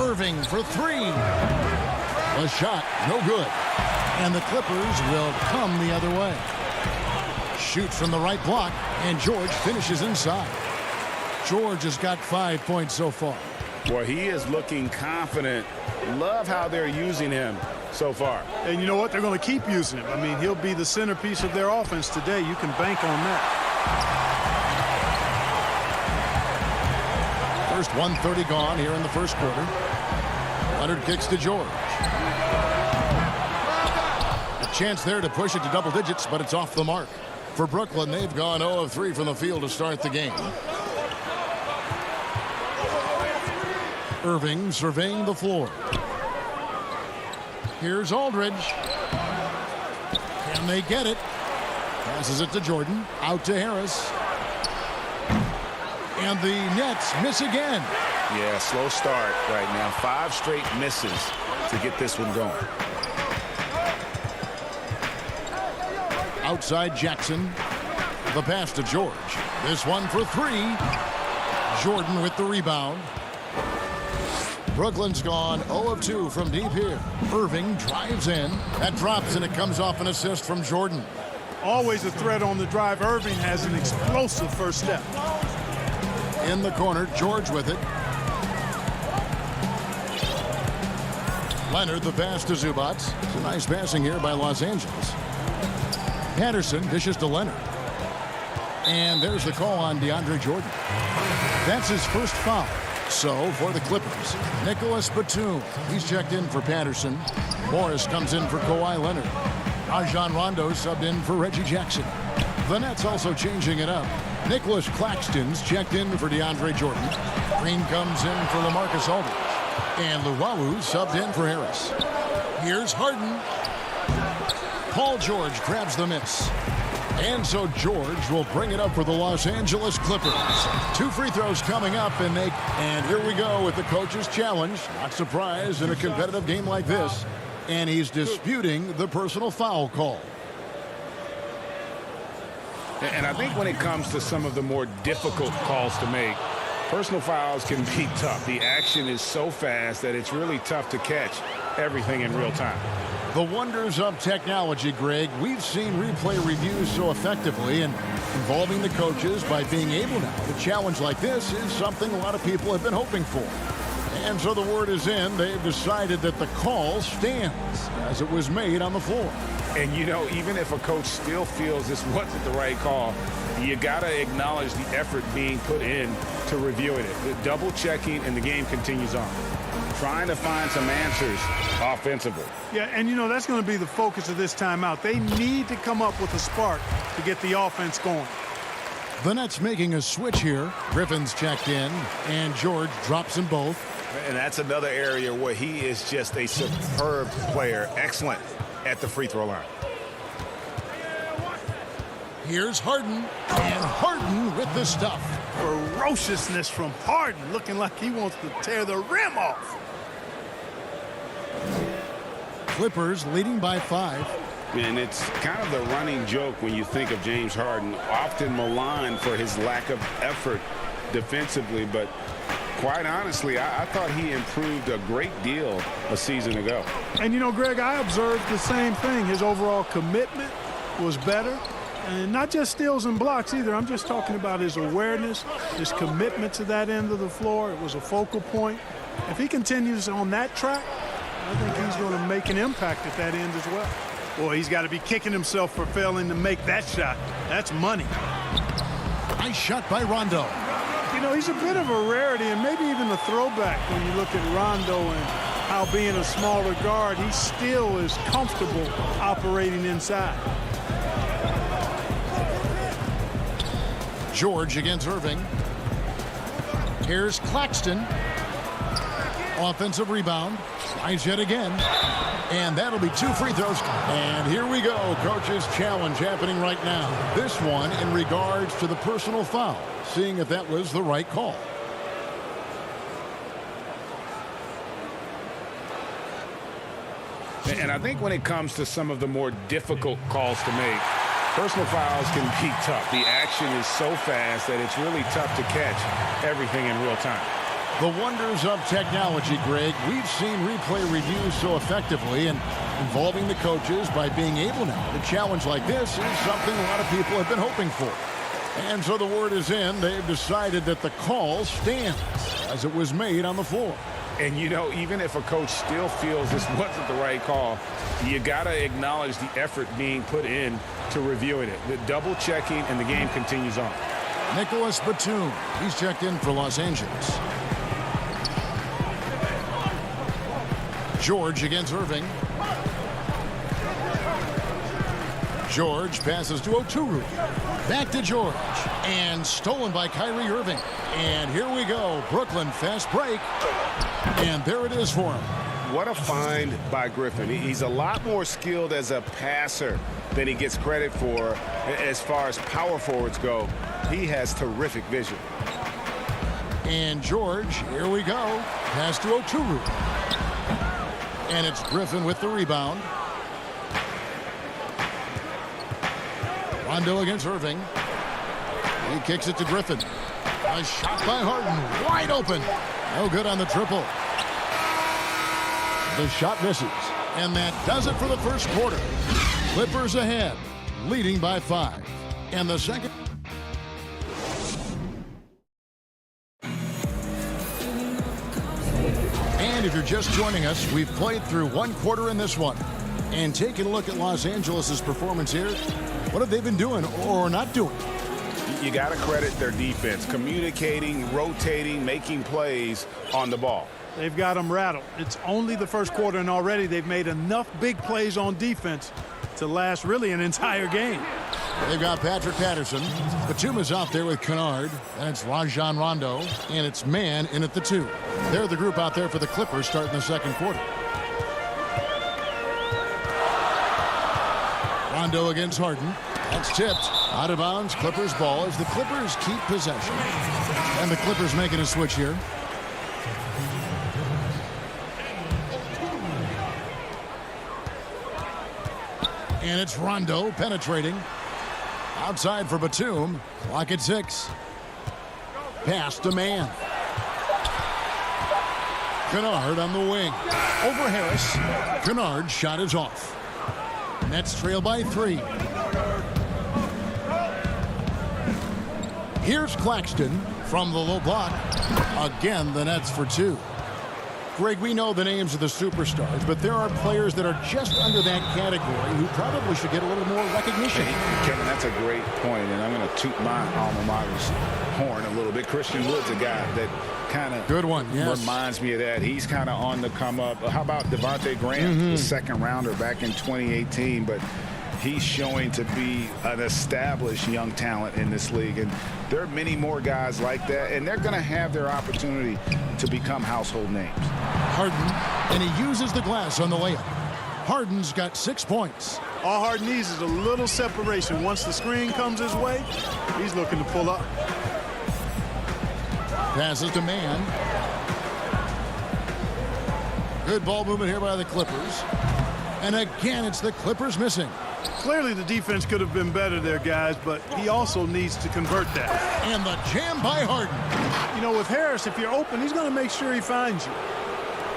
Irving for 3. A shot, no good. And the Clippers will come the other way. Shoots from the right block, and George finishes inside. George has got 5 points so far. Boy, he is looking confident. Love how they're using him so far. And you know what? They're going to keep using him. I mean, he'll be the centerpiece of their offense today. You can bank on that. First 1:30 gone here in the first quarter. Leonard kicks to George. A chance there to push it to double digits, but it's off the mark. For Brooklyn, they've gone 0 of 3 from the field to start the game. Irving surveying the floor. Here's Aldridge. Can they get it? Passes it to Jordan. Out to Harris. And the Nets miss again. Yeah, slow start right now. 5 straight misses to get this one going. Outside Jackson. The pass to George. This one for 3. Jordan with the rebound. Brooklyn's gone 0 of 2 from deep here. Irving drives in. That drops, and it comes off an assist from Jordan. Always a threat on the drive. Irving has an explosive first step. In the corner, George with it. Leonard, the pass to Zubac. It's a nice passing here by Los Angeles. Patterson dishes to Leonard. And there's the call on DeAndre Jordan. That's his first foul. So, for the Clippers, Nicholas Batum. He's checked in for Patterson. Morris comes in for Kawhi Leonard. Rajon Rondo subbed in for Reggie Jackson. The Nets also changing it up. Nicholas Claxton's checked in for DeAndre Jordan. Green comes in for LaMarcus Aldridge. And Luwawu subbed in for Harris. Here's Harden. Paul George grabs the miss. And so George will bring it up for the Los Angeles Clippers. 2 free throws coming up, and here we go with the coach's challenge. Not surprised in a competitive game like this. And he's disputing the personal foul call. And I think when it comes to some of the more difficult calls to make, personal fouls can be tough. The action is so fast that it's really tough to catch everything in real time. The wonders of technology, Greg. We've seen replay reviews so effectively, and involving the coaches by being able now to challenge like this is something a lot of people have been hoping for. And so the word is in. They've decided that the call stands as it was made on the floor. And, you know, even if a coach still feels this wasn't the right call, you got to acknowledge the effort being put in to reviewing it. The double checking, and the game continues on. Trying to find some answers offensively. Yeah, and, you know, that's going to be the focus of this timeout. They need to come up with a spark to get the offense going. The Nets making a switch here. Griffin's checked in, and George drops them both. And that's another area where he is just a superb player. Excellent at the free throw line. Here's Harden, and Harden with the stuff. Ferociousness from Harden, looking like he wants to tear the rim off. Clippers leading by 5. And it's kind of the running joke when you think of James Harden, often maligned for his lack of effort defensively. But quite honestly, I thought he improved a great deal a season ago. And, you know, Greg, I observed the same thing. His overall commitment was better. And not just steals and blocks either. I'm just talking about his awareness, his commitment to that end of the floor. It was a focal point. If he continues on that track, I think he's going to make an impact at that end as well. Boy, he's got to be kicking himself for failing to make that shot. That's money. Nice shot by Rondo. You know, he's a bit of a rarity and maybe even a throwback when you look at Rondo and how being a smaller guard, he still is comfortable operating inside. George against Irving. Here's Claxton. Offensive rebound. Slides yet again. And that'll be 2 free throws. And here we go. Coach's challenge happening right now. This one in regards to the personal foul. Seeing if that was the right call. And I think when it comes to some of the more difficult calls to make, personal fouls can be tough. The action is so fast that it's really tough to catch everything in real time. The wonders of technology, Greg. We've seen replay reviews so effectively, and involving the coaches by being able now to challenge like this is something a lot of people have been hoping for. And so the word is in. They've decided that the call stands as it was made on the floor. And, you know, even if a coach still feels this wasn't the right call, you got to acknowledge the effort being put in to reviewing it. The double checking, and the game continues on. Nicholas Batum. He's checked in for Los Angeles. George against Irving. George passes to Oturu. Back to George. And stolen by Kyrie Irving. And here we go. Brooklyn fast break. And there it is for him. What a find by Griffin. He's a lot more skilled as a passer than he gets credit for as far as power forwards go. He has terrific vision. And George, here we go. Pass to Oturu. And it's Griffin with the rebound. Rondo against Irving. He kicks it to Griffin. A shot by Harden. Wide open. No good on the triple. The shot misses. And that does it for the first quarter. Clippers ahead, leading by 5. And the second. And if you're just joining us, we've played through 1 quarter in this one. And taking a look at Los Angeles' performance here, what have they been doing or not doing? You got to credit their defense, communicating, rotating, making plays on the ball. They've got them rattled. It's only the first quarter, and already they've made enough big plays on defense to last really an entire game. They've got Patrick Patterson. Batum is out there with Kennard. And it's Rajon Rondo. And it's Mann in at the 2. They're the group out there for the Clippers starting the second quarter. Rondo against Harden. That's tipped. Out of bounds. Clippers ball as the Clippers keep possession. And the Clippers making a switch here. And it's Rondo penetrating. Outside for Batum. Clock at 6. Pass to Mann. Kennard on the wing. Over Harris. Kennard's shot is off. Nets trail by 3. Here's Claxton from the low block. Again, the Nets for 2. Greg, we know the names of the superstars, but there are players that are just under that category who probably should get a little more recognition. Kevin, that's a great point, and I'm going to toot my alma mater's horn a little bit. Christian Wood's a guy that kind of good one, yes. Reminds me of that. He's kind of on the come up. How about Devontae Graham, the second rounder back in 2018, but he's showing to be an established young talent in this league, and there are many more guys like that, and they're going to have their opportunity to become household names. Harden, and he uses the glass on the layup. Harden's got 6 points. All Harden needs is a little separation. Once the screen comes his way, he's looking to pull up. Passes to Mann. Good ball movement here by the Clippers. And again, it's the Clippers missing. Clearly the defense could have been better there, guys, but he also needs to convert that. And the jam by Harden. You know, with Harris, if you're open, he's going to make sure he finds you.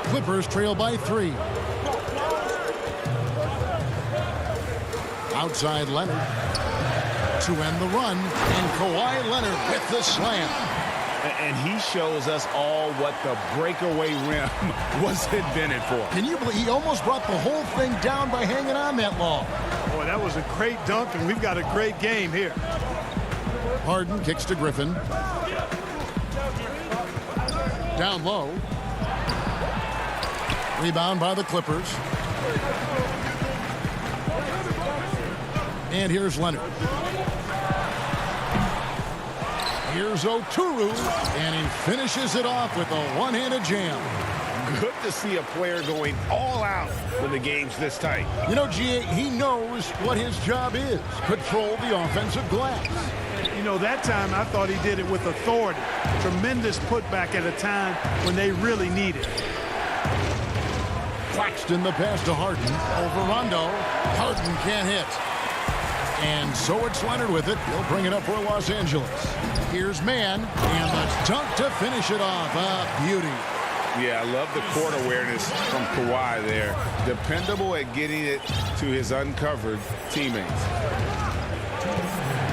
Clippers trail by 3. Outside Leonard to end the run. And Kawhi Leonard with the slam. And he shows us all what the breakaway rim was invented for. Can you believe he almost brought the whole thing down by hanging on that long? Boy, that was a great dunk, and we've got a great game here. Harden kicks to Griffin. Down low. Rebound by the Clippers. And here's Leonard. Here's Oturu, and he finishes it off with a one-handed jam. Good to see a player going all out when the game's this tight. You know, G.A., he knows what his job is. Control the offensive glass. You know, that time I thought he did it with authority. Tremendous putback at a time when they really need it. Claxton the pass to Harden. Over Rondo. Harden can't hit. And so it's Leonard with it. He'll bring it up for Los Angeles. Here's Mann. And the dunk to finish it off. A beauty. Yeah, I love the court awareness from Kawhi there. Dependable at getting it to his uncovered teammates.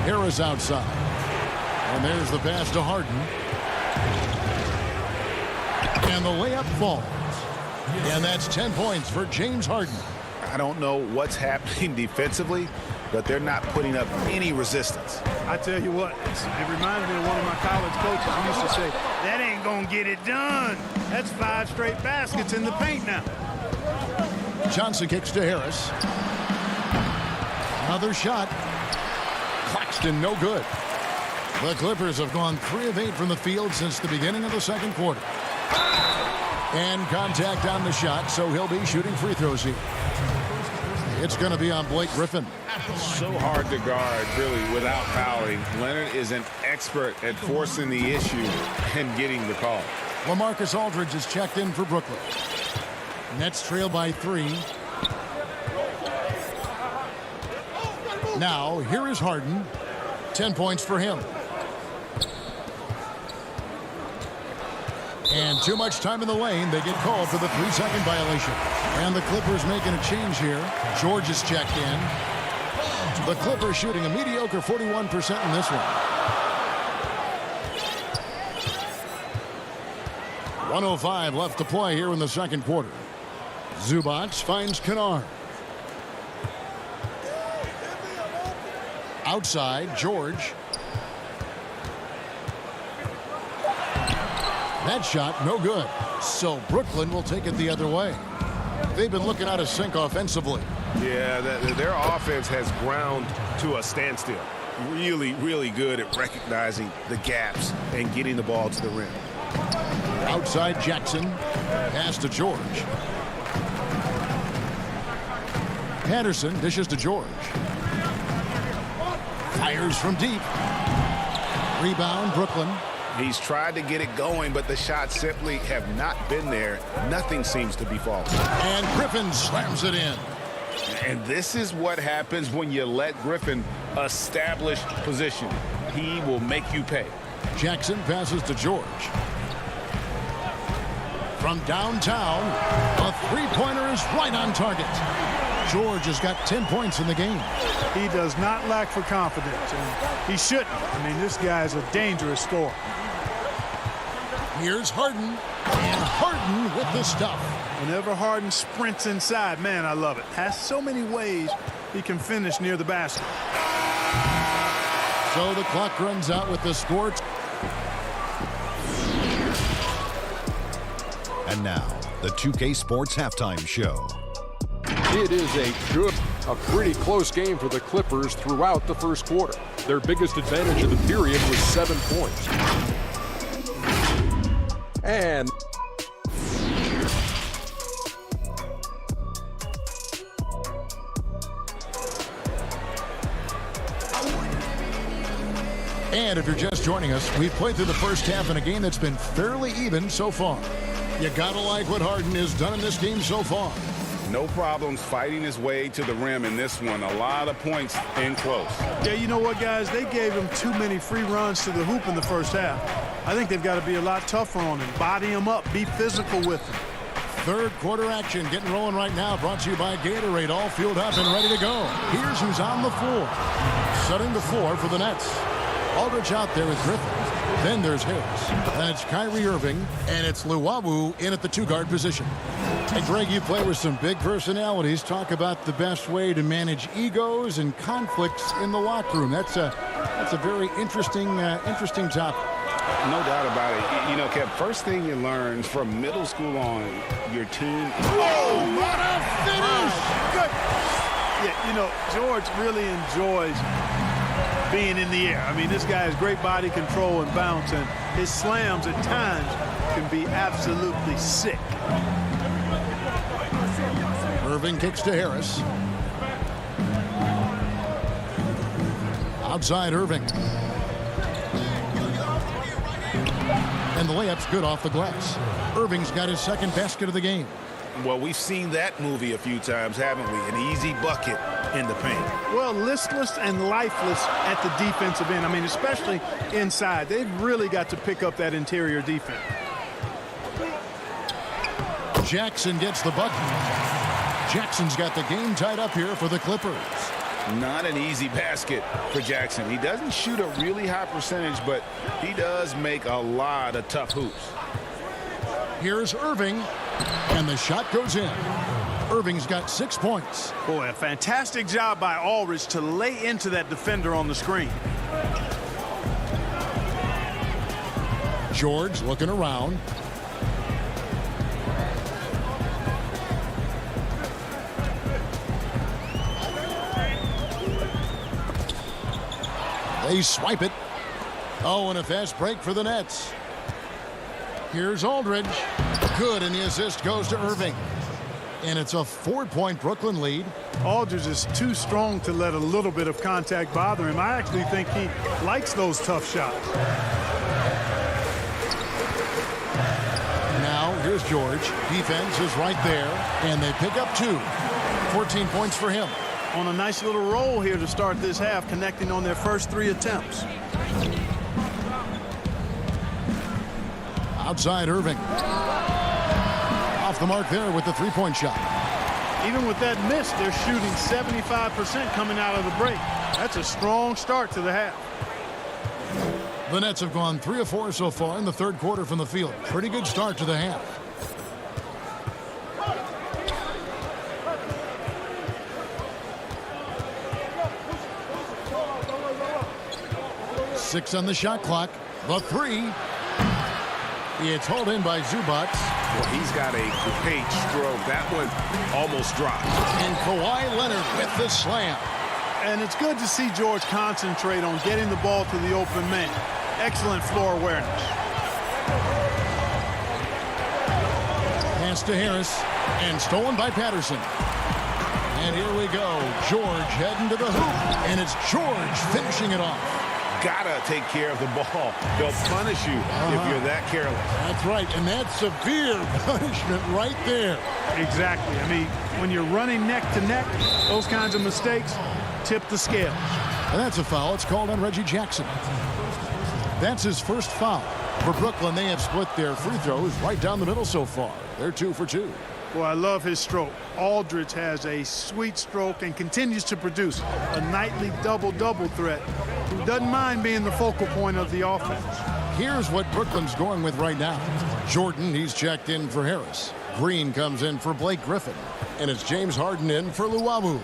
Harris outside. And there's the pass to Harden. And the layup falls. And that's 10 points for James Harden. I don't know what's happening defensively, but they're not putting up any resistance. I tell you what, it reminds me of one of my college coaches who used to say, that ain't gonna get it done. That's 5 straight baskets in the paint now. Johnson kicks to Harris. Another shot. Claxton no good. The Clippers have gone 3 of 8 from the field since the beginning of the second quarter. And contact on the shot, so he'll be shooting free throws here. It's going to be on Blake Griffin. So hard to guard, really, without fouling. Leonard is an expert at forcing the issue and getting the call. LaMarcus Aldridge is checked in for Brooklyn. Nets trail by 3. Now, here is Harden. 10 points for him. And too much time in the lane. They get called for the 3-second violation. And the Clippers making a change here. George is checked in. The Clippers shooting a mediocre 41% in this one. 1:05 left to play here in the second quarter. Zubac finds Kennard. Outside, George. That shot, no good. So Brooklyn will take it the other way. They've been looking out of sync offensively. Yeah, their offense has ground to a standstill. Really, really good at recognizing the gaps and getting the ball to the rim. Outside Jackson. Pass to George. Patterson dishes to George. Fires from deep. Rebound, Brooklyn. He's tried to get it going, but the shots simply have not been there. Nothing seems to be falling. And Griffin slams it in. And this is what happens when you let Griffin establish position. He will make you pay. Jackson passes to George. From downtown, a three-pointer is right on target. George has got 10 points in the game. He does not lack for confidence, and he shouldn't. I mean, this guy is a dangerous scorer. Here's Harden, and Harden with the stuff. Whenever Harden sprints inside, man, I love it. Has so many ways he can finish near the basket. So the clock runs out with the score. And now, the 2K Sports Halftime Show. It is a pretty close game for the Clippers throughout the first quarter. Their biggest advantage of the period was 7 points. And if you're just joining us, we've played through the first half in a game that's been fairly even so far. You gotta like what Harden has done in this game so far. no problems fighting his way to the rim in this one. A lot of points in close. Yeah, you know what, guys? They gave him too many free runs to the hoop in the first half. I think they've got to be a lot tougher on him. Body him up. Be physical with him. Third quarter action getting rolling right now. Brought to you by Gatorade. All fueled up and ready to go. Here's who's on the floor. Setting the floor for the Nets. Aldridge out there with Griffin. Then there's Harris. Then it's Kyrie Irving. And it's Luwawu in at the two-guard position. And Greg, you play with some big personalities. Talk about the best way to manage egos and conflicts in the locker room. That's a very interesting topic. No doubt about it. You know, Kev, first thing you learn from middle school on, your team. Oh, what a finish! Good. Yeah, you know, George really enjoys being in the air. I mean, this guy has great body control and bounce, and his slams at times can be absolutely sick. Irving kicks to Harris. Outside Irving. And the layup's good off the glass. Irving's got his second basket of the game. Well, we've seen that movie a few times, haven't we? An easy bucket in the paint. Well, listless and lifeless at the defensive end. I mean, especially inside. They've really got to pick up that interior defense. Jackson gets the bucket. Jackson's got the game tied up here for the Clippers. Not an easy basket for Jackson. He doesn't shoot a really high percentage, but he does make a lot of tough hoops. Here's Irving, and the shot goes in. Irving's got 6 points. Boy, a fantastic job by Aldridge to lay into that defender on the screen. George looking around. They swipe it. Oh, and a fast break for the Nets. Here's Aldridge. Good, and the assist goes to Irving. And it's a 4-point Brooklyn lead. Aldridge is too strong to let a little bit of contact bother him. I actually think he likes those tough shots. Now, here's George. Defense is right there, and they pick up 2. 14 points for him. On a nice little roll here to start this half, connecting on their first 3 attempts. Outside Irving. Off the mark there with the three-point shot. Even with that miss, they're shooting 75% coming out of the break. That's a strong start to the half. The Nets have gone 3 of 4 so far in the third quarter from the field. Pretty good start to the half. Six on the shot clock. The three. It's hauled in by Zubac. Well, he's got a great stroke. That one almost dropped. And Kawhi Leonard with the slam. And it's good to see George concentrate on getting the ball to the open man. Excellent floor awareness. Pass to Harris. And stolen by Patterson. And here we go. George heading to the hoop. And it's George finishing it off. Gotta take care of the ball. They'll punish you if you're that careless. That's right, and that's severe punishment right there. Exactly. I mean, when you're running neck to neck, those kinds of mistakes tip the scales. And that's a foul. It's called on Reggie Jackson. That's his first foul. For Brooklyn, they have split their free throws right down the middle so far. They're 2 for 2. Well, I love his stroke. Aldridge has a sweet stroke and continues to produce a nightly double-double threat who doesn't mind being the focal point of the offense. Here's what Brooklyn's going with right now. Jordan, he's checked in for Harris. Green comes in for Blake Griffin. And it's James Harden in for Luwawu.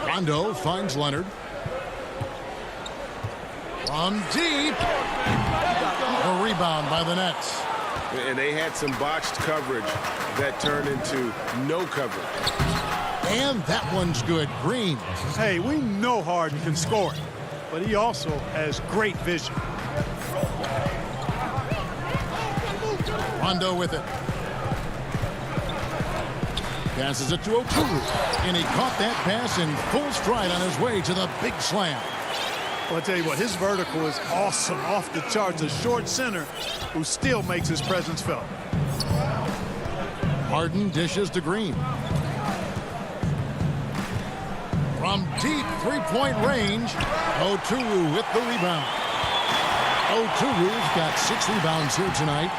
Rondo finds Leonard. From deep. A rebound by the Nets. And they had some botched coverage that turned into no coverage. And that one's good. Green. Hey, we know Harden can score it, but he also has great vision. Rondo with it. Passes it to Okuru. And he caught that pass in full stride on his way to the big slam. Well, I'll tell you what, his vertical is awesome, off the charts. A short center who still makes his presence felt. Harden dishes to Green. From deep three-point range, Oturu with the rebound. Oturu's got 6 rebounds here tonight.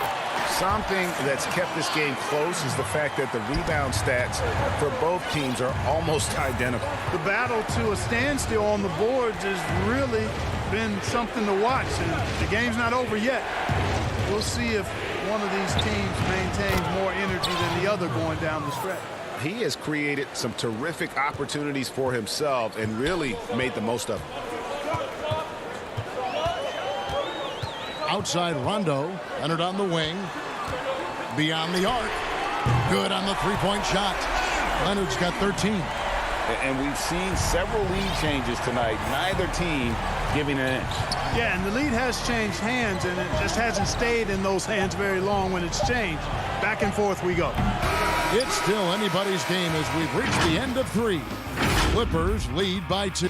Something that's kept this game close is the fact that the rebound stats for both teams are almost identical. The battle to a standstill on the boards has really been something to watch. And the game's not over yet. We'll see if one of these teams maintains more energy than the other going down the stretch. He has created some terrific opportunities for himself and really made the most of them. Outside Rondo, Leonard on the wing. Beyond the arc. Good on the three-point shot. Leonard's got 13. And we've seen several lead changes tonight. Neither team giving an inch. Yeah, and the lead has changed hands, and it just hasn't stayed in those hands very long when it's changed. Back and forth we go. It's still anybody's game as we've reached the end of 3. Clippers lead by 2.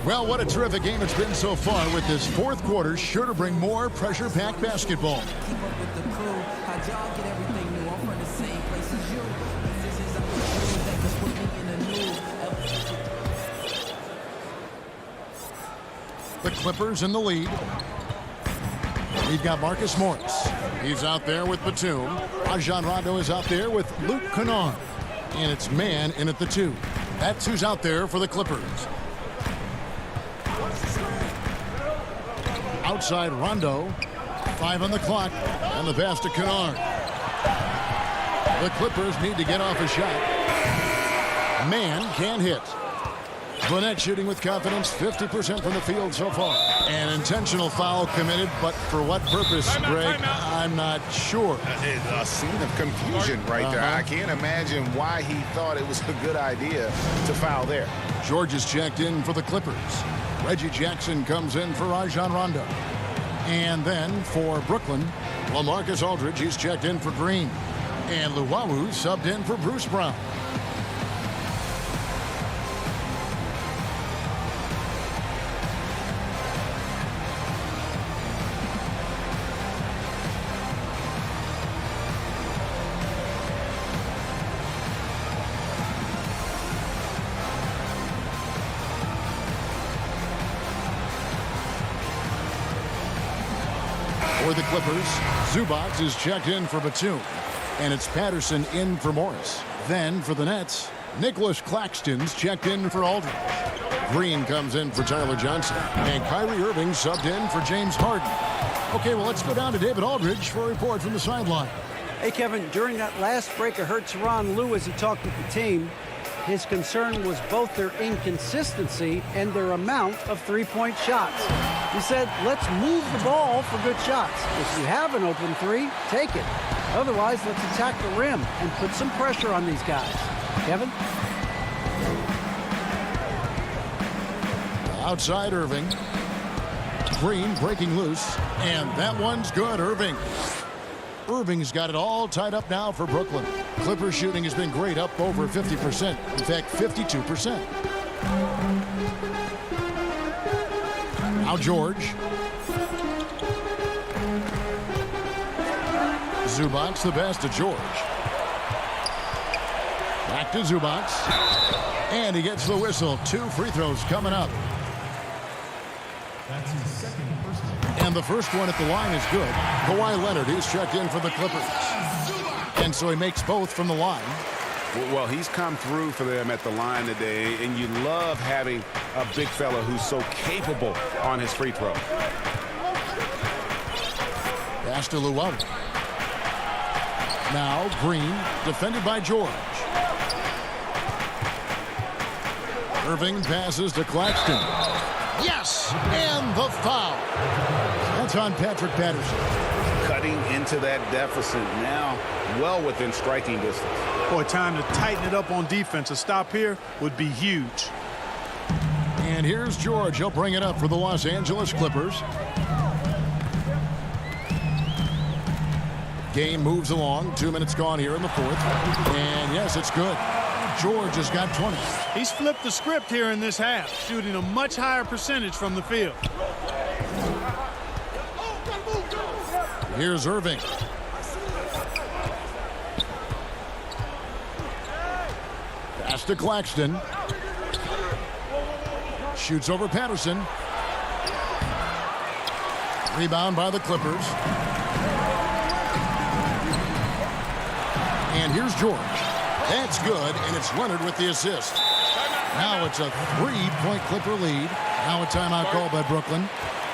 Well, what a terrific game it's been so far, with this fourth quarter sure to bring more pressure-packed basketball. The Clippers in the lead. We've got Marcus Morris. He's out there with Batum. Rajon Rondo is out there with Luke Kennard. And it's man in at the 2. That's who's out there for the Clippers. Outside Rondo. 5 on the clock. And the pass to Kennard. The Clippers need to get off a shot. Man can't hit. Burnett shooting with confidence, 50% from the field so far. An intentional foul committed, but for what purpose, Greg? I'm not sure. A scene of confusion right there. I can't imagine why he thought it was a good idea to foul there. George is checked in for the Clippers. Reggie Jackson comes in for Rajon Rondo. And then for Brooklyn, LaMarcus Aldridge is checked in for Green. And Luwawu subbed in for Bruce Brown. For the Clippers, Zubac is checked in for Batum. And it's Patterson in for Morris. Then for the Nets, Nicholas Claxton's checked in for Aldridge. Green comes in for Tyler Johnson. And Kyrie Irving subbed in for James Harden. Okay, well, let's go down to David Aldridge for a report from the sideline. Hey, Kevin, during that last break, I heard Tyronn Lue as he talked with the team. His concern was both their inconsistency and their amount of three-point shots. He said, let's move the ball for good shots. If you have an open 3, take it. Otherwise, let's attack the rim and put some pressure on these guys. Kevin? Outside Irving. Green breaking loose. And that one's good, Irving. Irving's got it all tied up now for Brooklyn. Clippers shooting has been great, up over 50%. In fact, 52%. Now George. Zubac the best to George. Back to Zubac. And he gets the whistle. 2 free throws coming up. That's his second personal. And the first one at the line is good. Kawhi Leonard is checked in for the Clippers. And so he makes both from the line. Well, he's come through for them at the line today, and you love having a big fella who's so capable on his free throw. Pass to Luwawu. Now Green, defended by George. Irving passes to Claxton. Yes! And the foul. That's on Patrick Patterson. Cutting into that deficit now, well within striking distance. Boy, time to tighten it up on defense. A stop here would be huge. And here's George. He'll bring it up for the Los Angeles Clippers. Game moves along. 2 minutes gone here in the fourth. And yes, it's good. George has got 20. He's flipped the script here in this half, shooting a much higher percentage from the field. Here's Irving. Pass to Claxton. Shoots over Patterson. Rebound by the Clippers. And here's George. That's good, and it's Leonard with the assist. Now it's a 3-point Clipper lead. Now a timeout call by Brooklyn.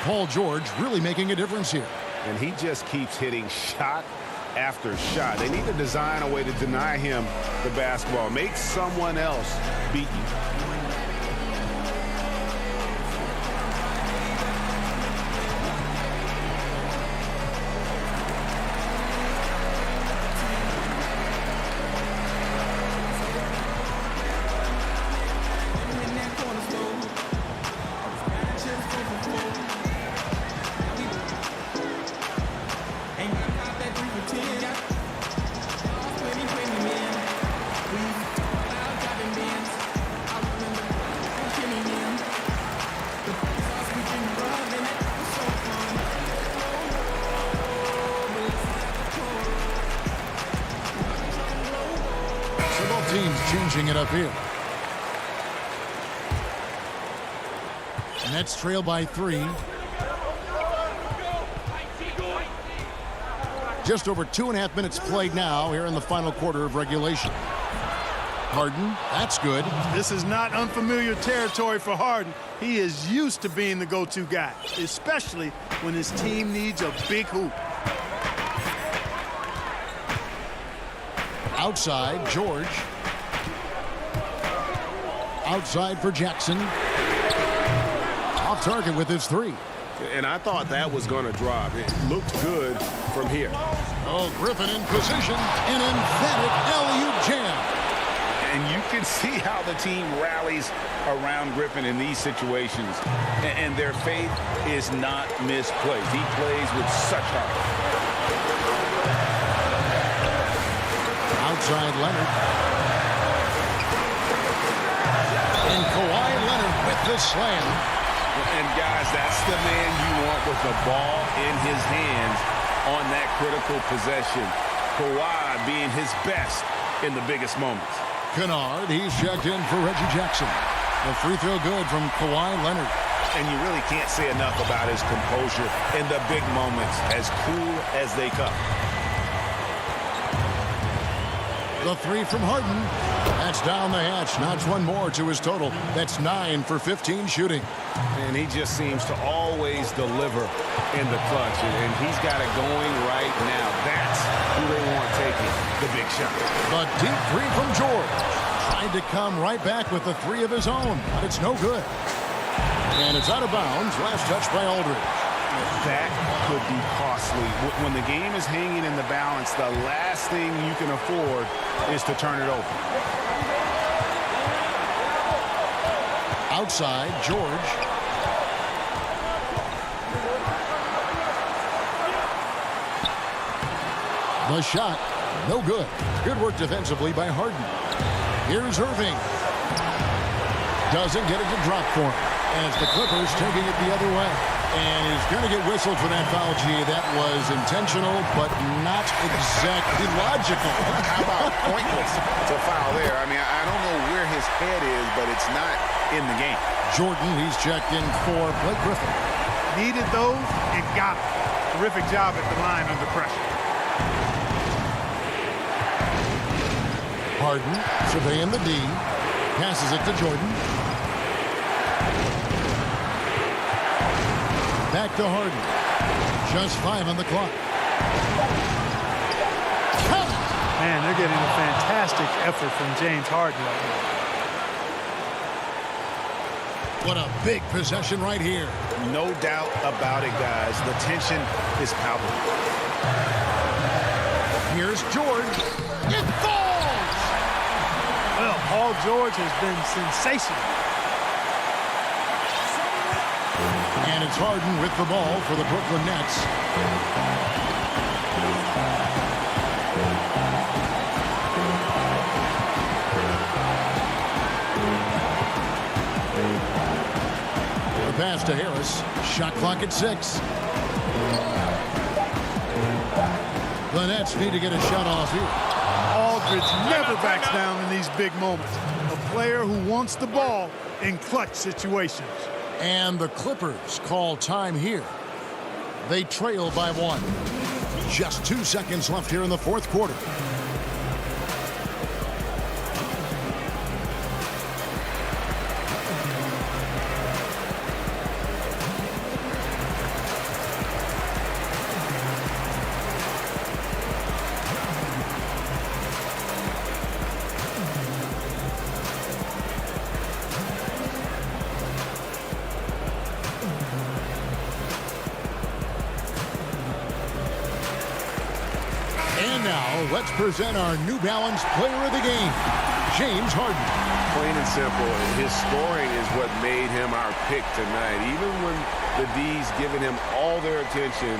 Paul George really making a difference here. And he just keeps hitting shot after shot. They need to design a way to deny him the basketball. Make someone else beat you. Changing it up here. Nets trail by 3. Just over 2.5 minutes played now here in the final quarter of regulation. Harden, that's good. This is not unfamiliar territory for Harden. He is used to being the go-to guy, especially when his team needs a big hoop. Outside, George. Outside for Jackson. Off target with his 3. And I thought that was going to drop. It looked good from here. Oh, Griffin in position. An emphatic alley-oop jam. And you can see how the team rallies around Griffin in these situations. And their faith is not misplaced. He plays with such heart. Outside Leonard. And Kawhi Leonard with the slam. And guys, that's the man you want with the ball in his hands on that critical possession. Kawhi being his best in the biggest moments. Kennard, he's checked in for Reggie Jackson. The free throw good from Kawhi Leonard. And you really can't say enough about his composure in the big moments, as cool as they come. The 3 from Harden. That's down the hatch. Notch one more to his total. That's 9 for 15 shooting. And he just seems to always deliver in the clutch. And he's got it going right now. That's who they want taking the big shot. The deep 3 from George. Tried to come right back with the 3 of his own, but it's no good. And it's out of bounds. Last touch by Aldridge. That could be costly. When the game is hanging in the balance, the last thing you can afford is to turn it over. Outside, George. The shot, no good. Good work defensively by Harden. Here's Irving. Doesn't get it to drop for him. And it's the Clippers taking it the other way. And he's going to get whistled for that foul, G. That was intentional, but not exactly logical. How about pointless? It's a foul there. I mean, I don't know where his head is, but it's not in the game. Jordan, he's checked in for Blake Griffin. Needed those and got them. Terrific job at the line under pressure. Harden surveying the D. Passes it to Jordan. Back to Harden. Just 5 on the clock. Man, they're getting a fantastic effort from James Harden right now. What a big possession right here. No doubt about it, guys. The tension is palpable. Here's George. It falls! Well, Paul George has been sensational. And it's Harden with the ball for the Brooklyn Nets. The pass to Harris. Shot clock at 6. The Nets need to get a shot off here. Aldridge never backs down in these big moments. A player who wants the ball in clutch situations. And the Clippers call time here. They trail by 1. Just 2 seconds left here in the fourth quarter. Let's present our New Balance player of the game, James Harden. Plain and simple, his scoring is what made him our pick tonight. Even when the D's giving him all their attention,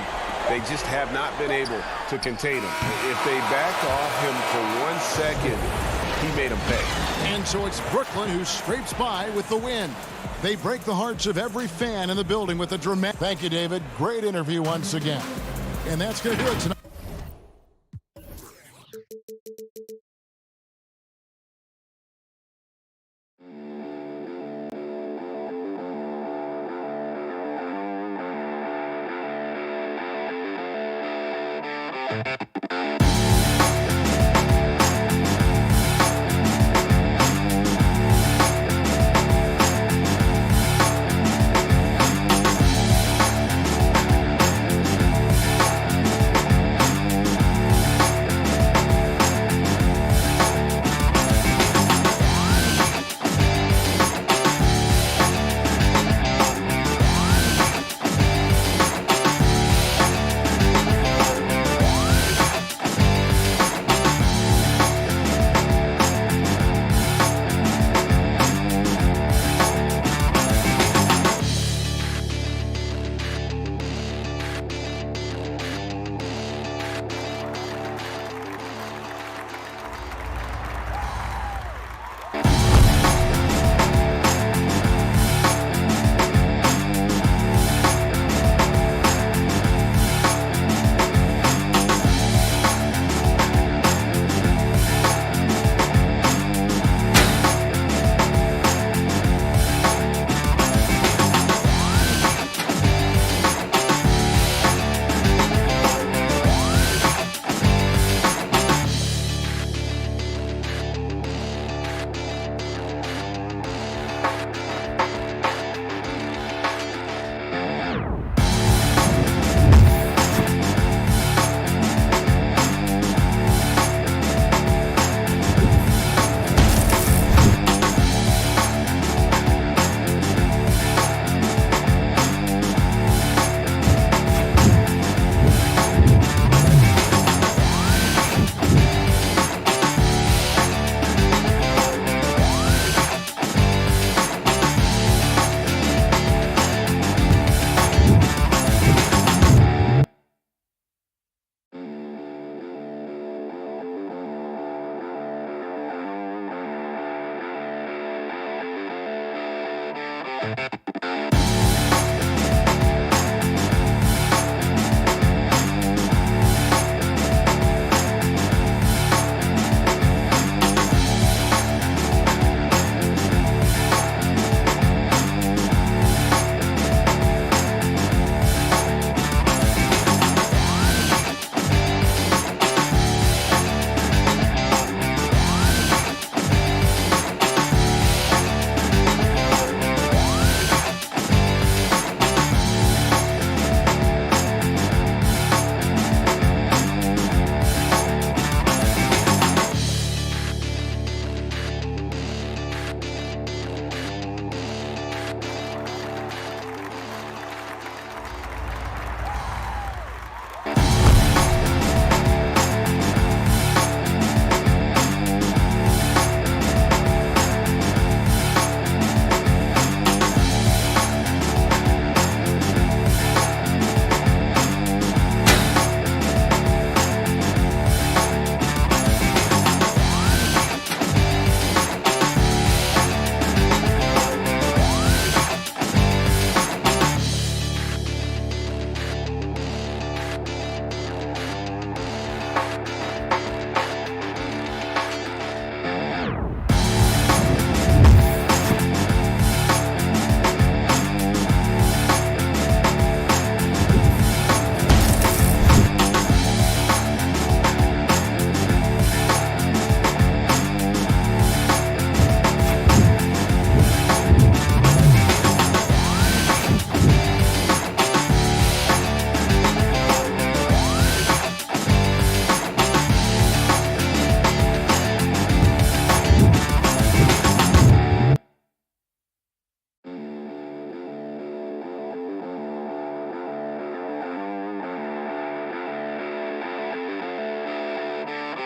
they just have not been able to contain him. If they backed off him for 1 second, he made them pay. And so it's Brooklyn who scrapes by with the win. They break the hearts of every fan in the building with a dramatic... Thank you, David. Great interview once again. And that's going to do it tonight.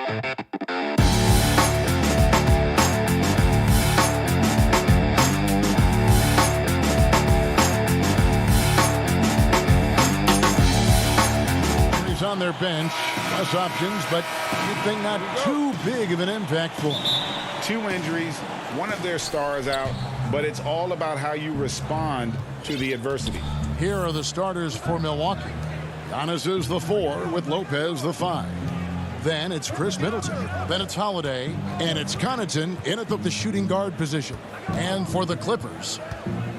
On their bench, less options, but you'd think not too big of an impact for them. 2 injuries, one of their stars out, but it's all about how you respond to the adversity. Here are the starters for Milwaukee. Giannis is the 4 with Lopez the 5. Then it's Chris Middleton. Then it's Holiday, and it's Connaughton in at the shooting guard position. And for the Clippers,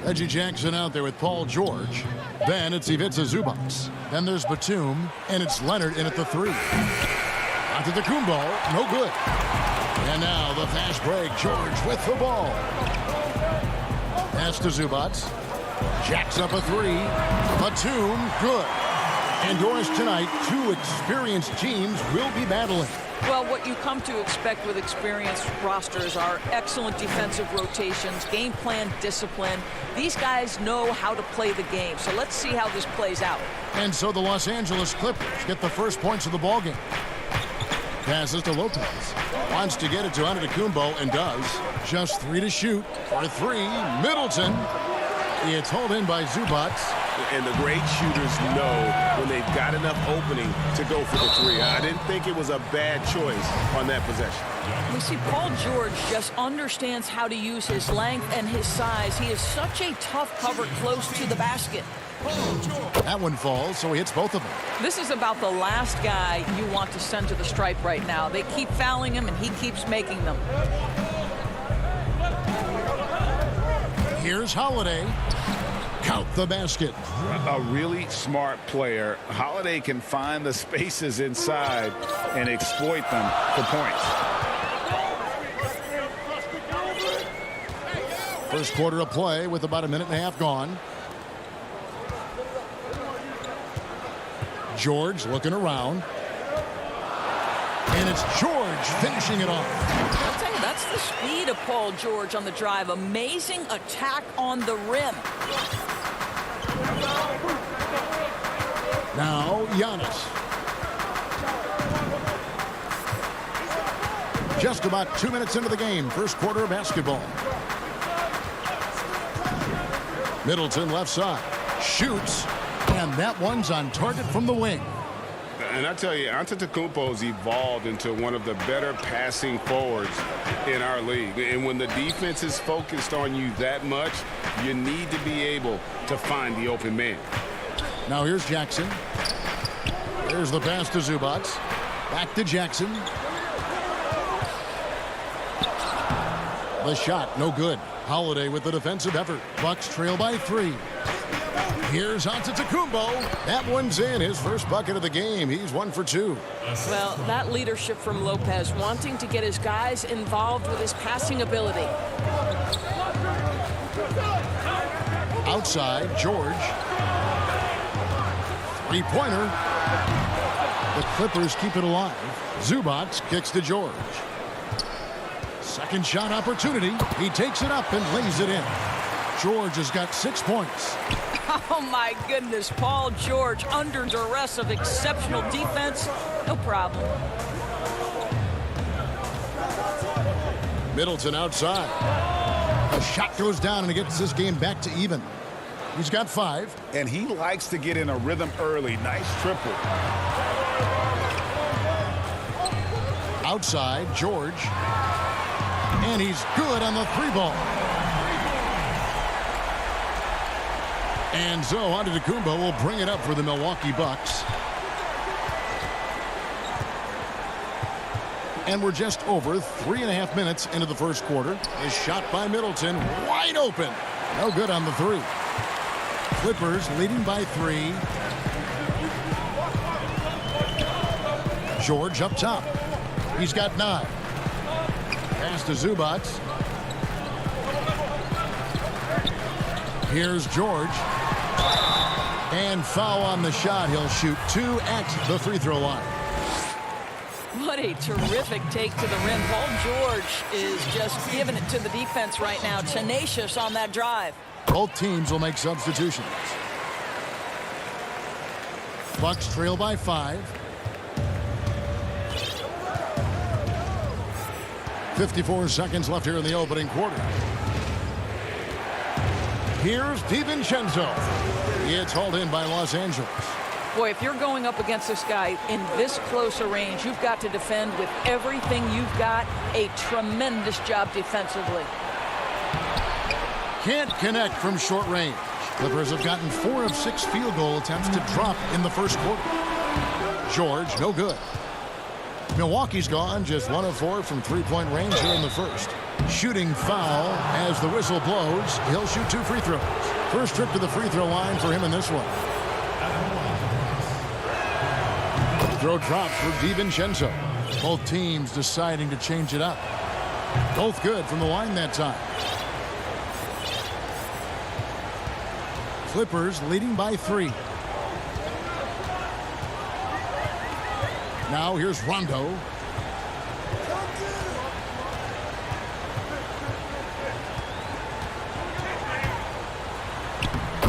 Reggie Jackson out there with Paul George. Then it's Ivica Zubac. Then there's Batum, and it's Leonard in at the 3. Antetokounmpo, no good. And now the fast break. George with the ball. Pass to Zubac. Jacks up a 3. Batum, good. Indoors tonight, 2 experienced teams will be battling. Well, what you come to expect with experienced rosters are excellent defensive rotations, game plan discipline. These guys know how to play the game. So let's see how this plays out. And so the Los Angeles Clippers get the first points of the ballgame. Passes to Lopez. Wants to get it to Antetokounmpo and does. Just 3 to shoot. For 3, Middleton. It's hauled in by Zubac. And the great shooters know when they've got enough opening to go for the 3. I didn't think it was a bad choice on that possession. We see Paul George just understands how to use his length and his size. He is such a tough cover close to the basket. That one falls, so he hits both of them. This is about the last guy you want to send to the stripe right now. They keep fouling him, and he keeps making them. Here's Holiday. Count the basket. A really smart player. Holiday can find the spaces inside and exploit them for points. First quarter of play with about a minute and a half gone. George looking around. And it's George finishing it off. I'll tell you, that's the speed of Paul George on the drive. Amazing attack on the rim. Now Giannis. Just about 2 minutes into the game. First quarter of basketball. Middleton left side. Shoots. And that one's on target from the wing. And I tell you, Antetokounmpo's evolved into one of the better passing forwards in our league. And when the defense is focused on you that much, you need to be able to find the open man. Now here's Jackson. There's the pass to Zubac. Back to Jackson. The shot, no good. Holiday with the defensive effort. Bucks trail by 3. Here's Antetokounmpo. That one's in. His first bucket of the game. He's 1 for 2. Well, that leadership from Lopez, wanting to get his guys involved with his passing ability. Outside, George. 3-pointer. The Clippers keep it alive. Zubac kicks to George. Second shot opportunity. He takes it up and lays it in. George has got 6 points. Oh, my goodness. Paul George under duress of exceptional defense. No problem. Middleton outside. The shot goes down and it gets this game back to even. He's got 5. And he likes to get in a rhythm early. Nice triple. Outside, George. And he's good on the 3-ball. And so Antetokounmpo will bring it up for the Milwaukee Bucks. And we're just over 3.5 minutes into the first quarter. A shot by Middleton, wide open. No good on the 3. Clippers leading by 3. George up top. He's got 9. Pass to Zubac. Here's George. And foul on the shot. He'll shoot 2 at the free throw line. What a terrific take to the rim. Paul George is just giving it to the defense right now. Tenacious on that drive. Both teams will make substitutions. Bucks trail by 5. 54 seconds left here in the opening quarter. Here's DiVincenzo. It's hauled in by Los Angeles. Boy, if you're going up against this guy in this close a range, you've got to defend with everything you've got. A tremendous job defensively. Can't connect from short range. Clippers have gotten 4 of 6 field goal attempts to drop in the first quarter. George, no good. Milwaukee's gone just 1 of 4 from three-point range here in the first. Shooting foul as the whistle blows. He'll shoot 2 free throws. First trip to the free throw line for him in this one. Throw drops for DiVincenzo. Both teams deciding to change it up. Both good from the line that time. Clippers leading by 3. Now here's Rondo.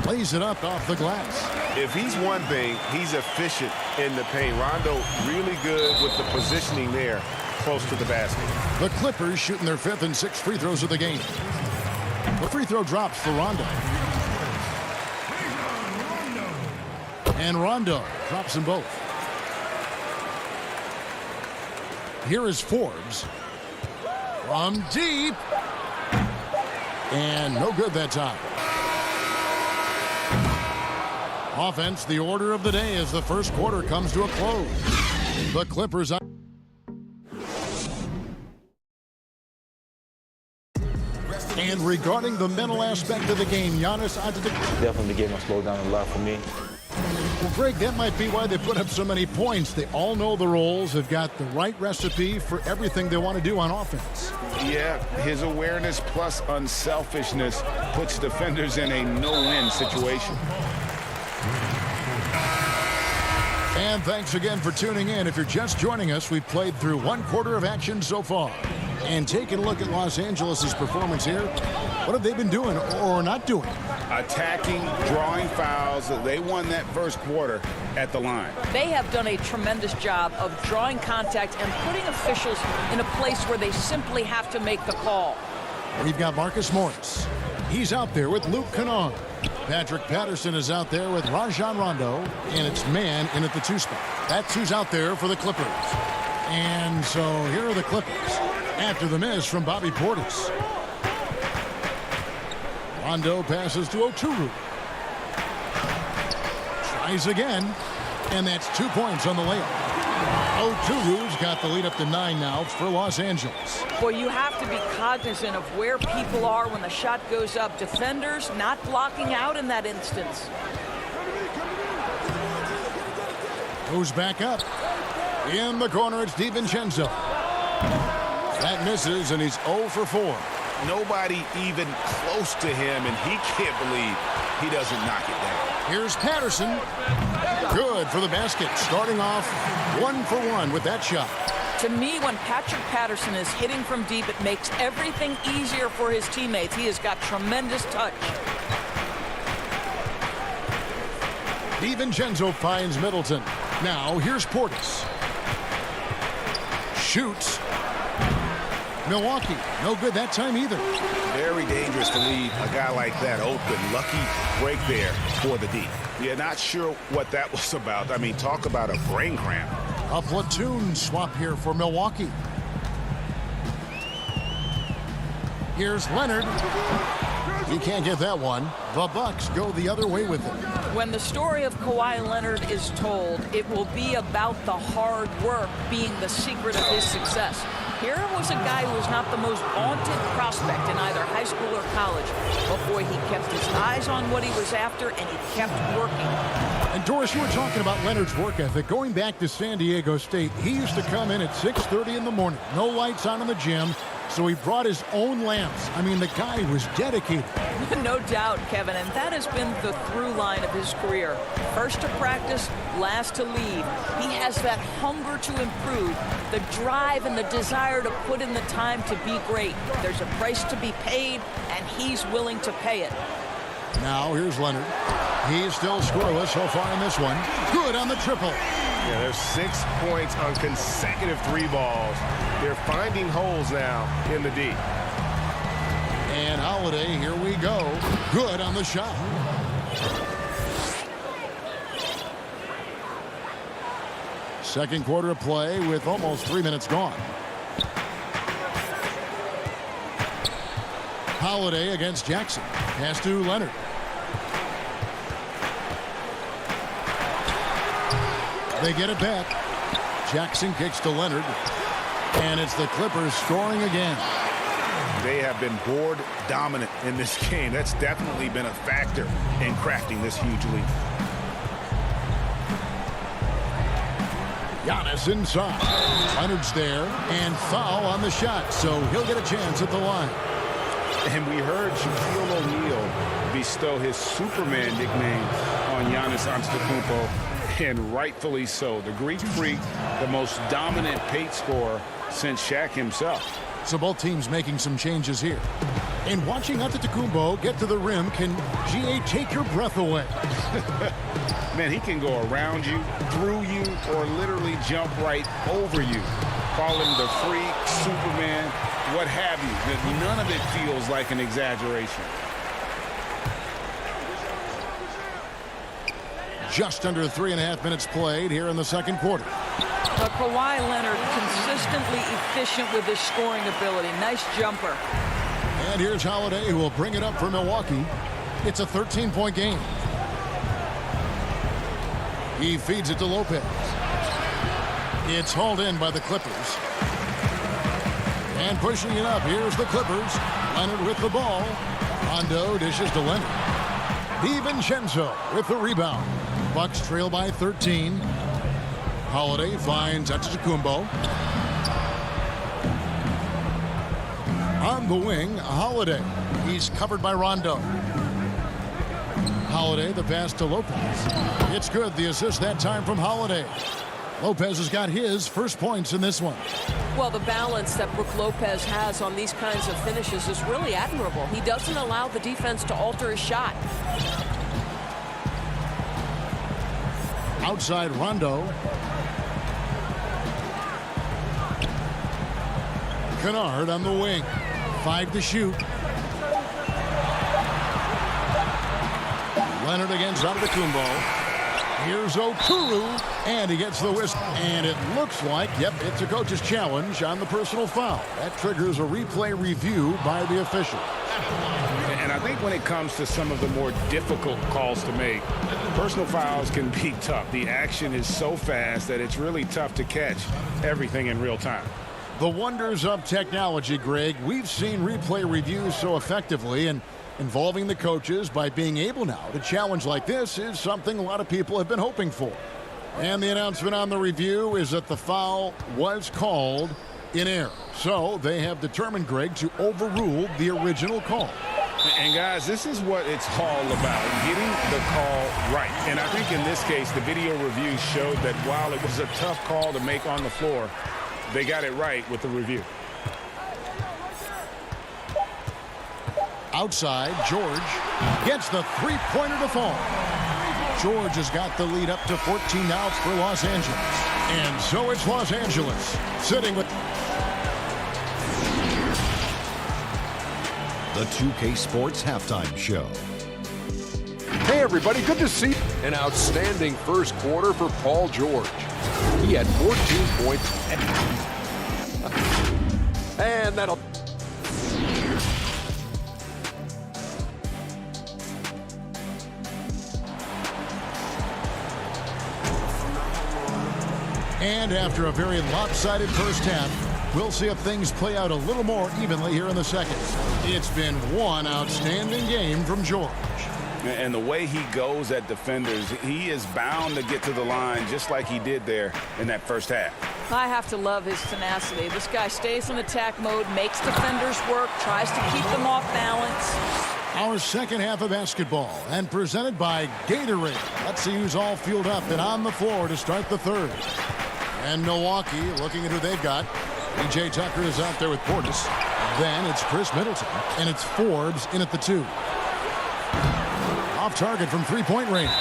Lays it up off the glass. If he's one thing, he's efficient in the paint. Rondo really good with the positioning there close to the basket. The Clippers shooting their 5th and 6th free throws of the game. The free throw drops for Rondo. And Rondo drops them both. Here is Forbes. From deep. And no good that time. Offense, the order of the day as the first quarter comes to a close. The Clippers. And regarding the mental aspect of the game, Giannis Antetokounmpo. Definitely the game will slow down a lot for me. Well, Greg, that might be why they put up so many points. They all know the roles, have got the right recipe for everything they want to do on offense. Yeah, his awareness plus unselfishness puts defenders in a no-win situation. And thanks again for tuning in. If you're just joining us, we've played through 1 quarter of action so far. And taking a look at Los Angeles' performance here, what have they been doing or not doing? Attacking, drawing fouls. They won that first quarter at the line. They have done a tremendous job of drawing contact and putting officials in a place where they simply have to make the call. We've got Marcus Morris. He's out there with Luke Kennard. Patrick Patterson is out there with Rajon Rondo, and it's man in at the 2 spot. That's who's out there for the Clippers. And so here are the Clippers after the miss from Bobby Portis. Rondo passes to Oturu. Tries again, and that's 2 points on the layup. Oturu's got the lead up to 9 now for Los Angeles. Boy, you have to be cognizant of where people are when the shot goes up. Defenders not blocking out in that instance. Goes back up. In the corner, it's DiVincenzo. That misses, and he's 0 for 4. Nobody even close to him, and he can't believe he doesn't knock it down. Here's Patterson. Good for the basket. Starting off 1 for 1 with that shot. To me, when Patrick Patterson is hitting from deep, it makes everything easier for his teammates. He has got tremendous touch. DiVincenzo finds Middleton. Now here's Portis. Shoots. Milwaukee, no good that time either. Very dangerous to leave a guy like that open. Lucky break there for the D. Yeah, not sure what that was about. I mean, talk about a brain cramp. A platoon swap here for Milwaukee. Here's Leonard. He can't get that one. The Bucks go the other way with it. When the story of Kawhi Leonard is told, it will be about the hard work being the secret of his success. Here was a guy who was not the most vaunted prospect in either high school or college. But boy, he kept his eyes on what he was after, and he kept working. And Doris, you were talking about Leonard's work ethic. Going back to San Diego State, he used to come in at 6:30 in the morning. No lights on in the gym, so he brought his own lamps. I mean, the guy was dedicated. No doubt, Kevin, and that has been the through line of his career. First to practice, last to leave. He has that hunger to improve, the drive and the desire to put in the time to be great. There's a price to be paid, and he's willing to pay it. Now here's Leonard. He's still scoreless so far in this one. Good on the triple. Yeah, there's 6 points on consecutive 3 balls. They're finding holes now in the D. And Holiday, here we go. Good on the shot. Second quarter of play with almost 3 minutes gone. Holiday against Jackson. Pass to Leonard. They get it back. Jackson kicks to Leonard. And it's the Clippers scoring again. They have been board dominant in this game. That's definitely been a factor in crafting this huge lead. Giannis inside. Leonard's there. And foul on the shot. So he'll get a chance at the line. And we heard Shaquille O'Neal bestow his Superman nickname on Giannis Antetokounmpo, and rightfully so. The Greek freak, the most dominant paint scorer since Shaq himself. So both teams making some changes here. And watching Antetokounmpo get to the rim can, GA, take your breath away. Man, he can go around you, through you, or literally jump right over you. Call him the freak, Superman, what have you. None of it feels like an exaggeration. Just under 3.5 minutes played here in the second quarter. But Kawhi Leonard consistently efficient with his scoring ability. Nice jumper. And here's Holiday, who will bring it up for Milwaukee. It's a 13-point game. He feeds it to Lopez. It's hauled in by the Clippers. And pushing it up, here's the Clippers. Leonard with the ball. Rondo dishes to Leonard. DiVincenzo with the rebound. Bucks trail by 13. Holiday finds Antetokounmpo. On the wing, Holiday. He's covered by Rondo. Holiday, the pass to Lopez. It's good, the assist that time from Holiday. Lopez has got his first points in this one. Well, the balance that Brook Lopez has on these kinds of finishes is really admirable. He doesn't allow the defense to alter his shot. Outside Rondo. Kennard on the wing. 5 to shoot. Leonard against Antetokounmpo. Here's Okuru, and he gets the whistle. And it looks like, yep, it's a coach's challenge on the personal foul. That triggers a replay review by the official. And I think when it comes to some of the more difficult calls to make, personal fouls can be tough. The action is so fast that it's really tough to catch everything in real time. The wonders of technology, Greg. We've seen replay reviews so effectively, and involving the coaches by being able now to challenge like this is something a lot of people have been hoping for. And the announcement on the review is that the foul was called in error. So they have determined, Greg, to overrule the original call. And guys, this is what it's all about, getting the call right. And I think in this case, the video review showed that while it was a tough call to make on the floor, they got it right with the review. Outside, George gets the three-pointer to fall. George has got the lead up to 14 now for Los Angeles. And so it's Los Angeles sitting with the 2K Sports Halftime Show. Hey everybody, good to see an outstanding first quarter for Paul George. He had 14 points. And that'll... And after a very lopsided first half, we'll see if things play out a little more evenly here in the second. It's been one outstanding game from George. And the way he goes at defenders, he is bound to get to the line just like he did there in that first half. I have to love his tenacity. This guy stays in attack mode, makes defenders work, tries to keep them off balance. Our second half of basketball, and presented by Gatorade. Let's see who's all fueled up and on the floor to start the third. And Milwaukee, looking at who they've got. P.J. Tucker is out there with Portis. Then it's Chris Middleton, and it's Forbes in at the 2. Off target from three-point range.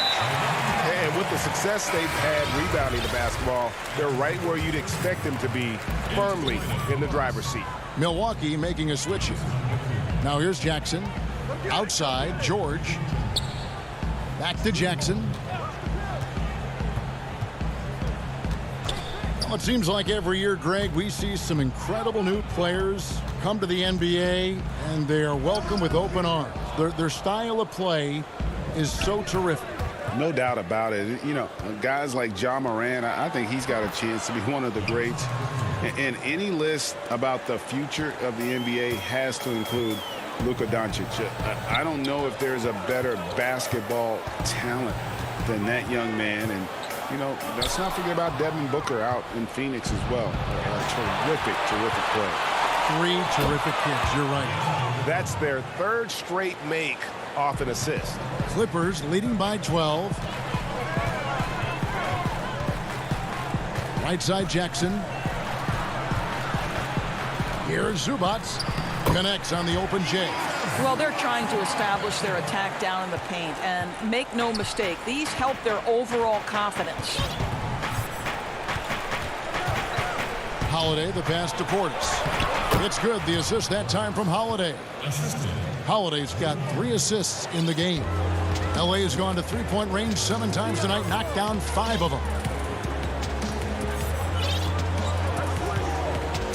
And with the success they've had rebounding the basketball, they're right where you'd expect them to be, firmly in the driver's seat. Milwaukee making a switch here. Now here's Jackson. Outside, George. Back to Jackson. Well, it seems like every year, Greg, we see some incredible new players come to the NBA, and they are welcome with open arms. Their style of play is so terrific. No doubt about it. You know, guys like Ja Morant, I think he's got a chance to be one of the greats. And any list about the future of the NBA has to include Luka Doncic. I don't know if there's a better basketball talent than that young man. And, you know, let's not forget about Devin Booker out in Phoenix as well. A terrific, terrific play. 3 terrific kids, you're right. That's their 3rd straight make off an assist. Clippers leading by 12. Right side Jackson. Here's Zubac. Connects on the open J. Well, they're trying to establish their attack down in the paint. And make no mistake, these help their overall confidence. Holiday, the pass to Portis. It's good. The assist that time from Holiday. Holiday's got 3 assists in the game. LA has gone to three-point range 7 times tonight, knocked down 5 of them.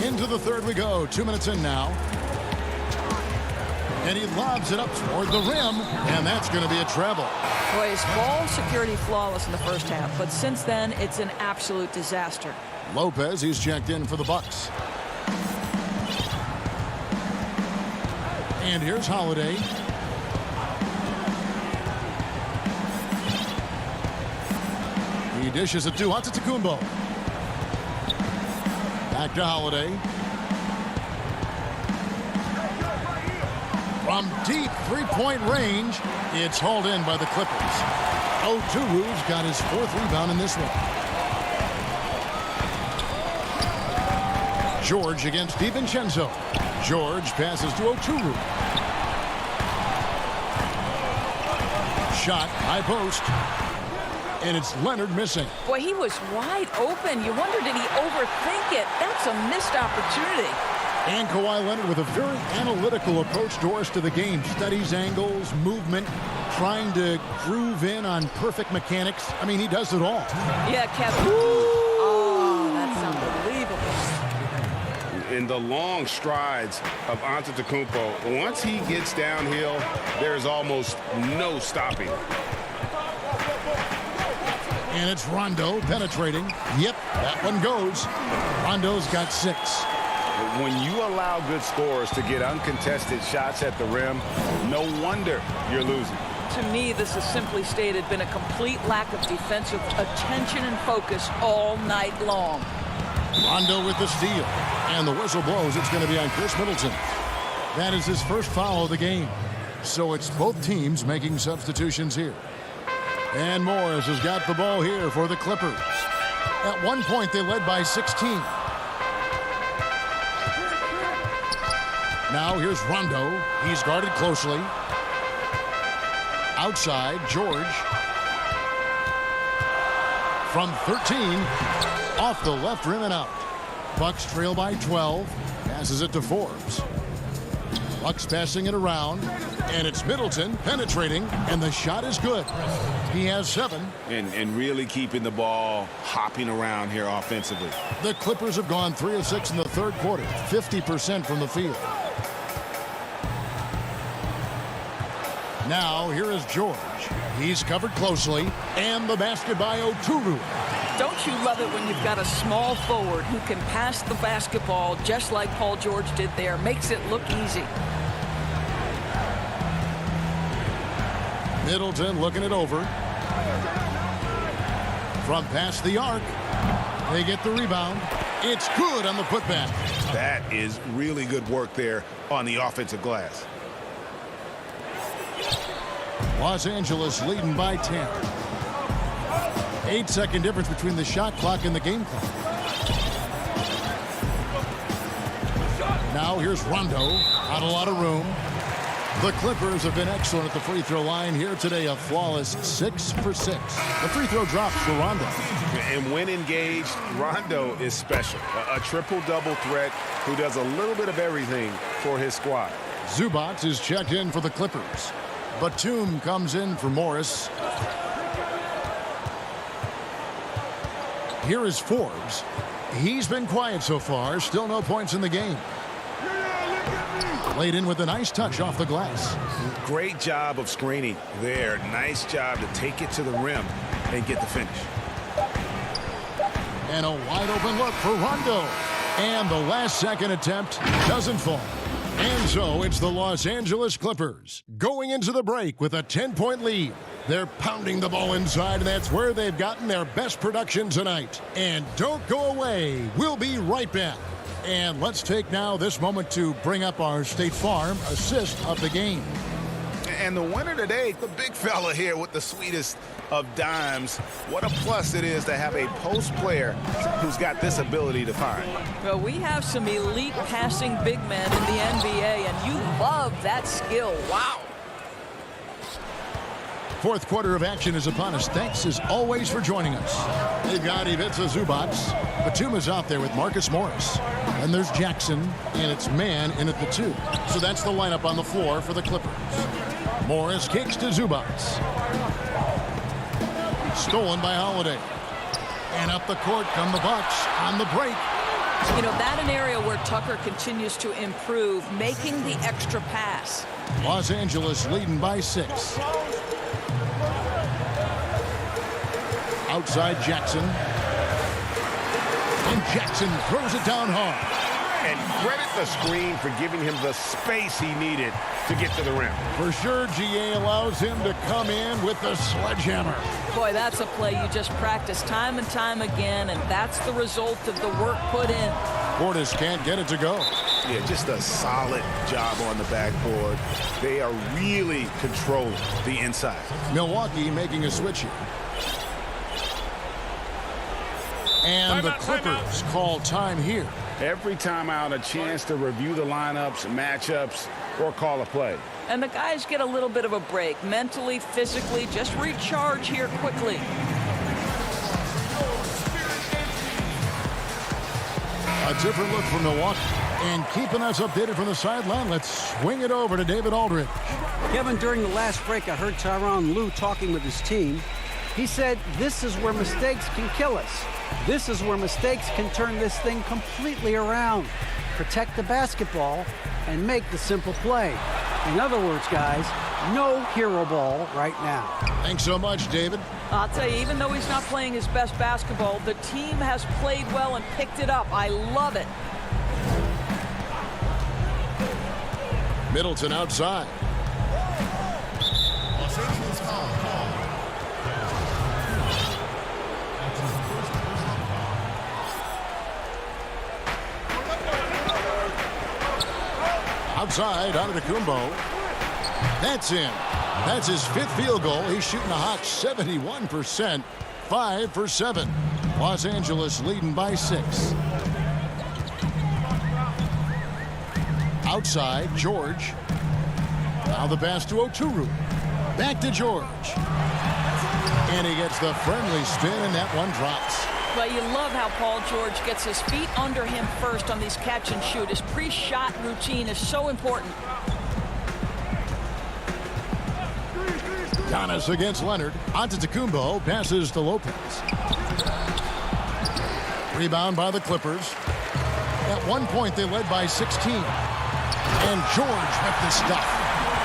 Into the third we go. 2 minutes in now. And he lobs it up toward the rim, and that's going to be a treble. Boy, his ball security flawless in the first half, but since then, it's an absolute disaster. Lopez, he's checked in for the Bucks. And here's Holiday. He dishes it to Antetokounmpo. Back to Holiday. From deep three-point range, it's hauled in by the Clippers. Oturu's got his 4th rebound in this one. George against DiVincenzo. George passes to Oturu. Shot, high post. And it's Leonard missing. Boy, he was wide open. You wonder, did he overthink it? That's a missed opportunity. And Kawhi Leonard with a very analytical approach to the game. Studies angles, movement, trying to groove in on perfect mechanics. I mean, he does it all. Yeah, Kevin. Oh, that's unbelievable. In the long strides of Antetokounmpo, once he gets downhill, there's almost no stopping. And it's Rondo penetrating. Yep, that one goes. Rondo's got 6. When you allow good scorers to get uncontested shots at the rim, no wonder you're losing. To me, this has simply stated been a complete lack of defensive attention and focus all night long. Rondo with the steal. And the whistle blows. It's going to be on Chris Middleton. That is his first foul of the game. So it's both teams making substitutions here. And Morris has got the ball here for the Clippers. At one point, they led by 16. Now here's Rondo. He's guarded closely. Outside, George. From 13. Off the left rim and out. Bucks trail by 12. Passes it to Forbes. Bucks passing it around. And it's Middleton penetrating. And the shot is good. He has 7. And really keeping the ball hopping around here offensively. The Clippers have gone 3 of 6 in the third quarter. 50% from the field. Now here is George. He's covered closely. And the basket by Oturu. Don't you love it when you've got a small forward who can pass the basketball just like Paul George did there? Makes it look easy. Middleton looking it over. From past the arc. They get the rebound. It's good on the putback. That is really good work there on the offensive glass. Los Angeles leading by 10. 8-second difference between the shot clock and the game clock. Now here's Rondo. Not a lot of room. The Clippers have been excellent at the free throw line here today, a flawless 6 for 6. The free throw drops for Rondo. And when engaged, Rondo is special. A triple-double threat who does a little bit of everything for his squad. Zubac is checked in for the Clippers. Batum comes in for Morris. Here is Forbes. He's been quiet so far. Still no points in the game. Laid in with a nice touch off the glass. Great job of screening there. Nice job to take it to the rim and get the finish. And a wide open look for Rondo. And the last second attempt doesn't fall. And so it's the Los Angeles Clippers going into the break with a 10-point lead. They're pounding the ball inside, and that's where they've gotten their best production tonight. And don't go away. We'll be right back. And let's take now this moment to bring up our State Farm assist of the game. And the winner today, the big fella here with the sweetest of dimes. What a plus it is to have a post player who's got this ability to find. Well, we have some elite passing big men in the NBA, and you love that skill. Wow. Fourth quarter of action is upon us. Thanks as always for joining us. They've got Ivica Zubac. Batum is out there with Marcus Morris. And there's Jackson, and it's man in at the 2. So that's the lineup on the floor for the Clippers. Morris kicks to Zubac. Stolen by Holiday. And up the court come the Bucks on the break. You know, that an area where Tucker continues to improve, making the extra pass. Los Angeles leading by 6. Outside Jackson. And Jackson throws it down hard. And credit the screen for giving him the space he needed to get to the rim. For sure, GA allows him to come in with the sledgehammer. Boy, that's a play you just practice time and time again, and that's the result of the work put in. Portis can't get it to go. Yeah, just a solid job on the backboard. They are really controlling the inside. Milwaukee making a switch here. And the Clippers call time here. Every time out, a chance to review the lineups, matchups, or call a play. And the guys get a little bit of a break, mentally, physically, just recharge here quickly. A different look from Milwaukee. And keeping us updated from the sideline, let's swing it over to David Aldridge. Kevin, during the last break, I heard Tyronn Lue talking with his team. He said, this is where mistakes can kill us. This is where mistakes can turn this thing completely around. Protect the basketball and make the simple play. In other words, guys, no hero ball right now. Thanks so much, David. I'll tell you, even though he's not playing his best basketball, the team has played well and picked it up. I love it. Middleton outside. Outside, Antetokounmpo. That's in. That's his 5th field goal. He's shooting a hot 71%. 5 for 7. Los Angeles leading by 6. Outside, George. Now the pass to Oturu. Back to George. And he gets the friendly spin, and that one drops. Well, you love how Paul George gets his feet under him first on these catch and shoot. His pre-shot routine is so important. Giannis against Leonard. Antetokounmpo passes to Lopez. Rebound by the Clippers. At one point, they led by 16. And George with the stuff.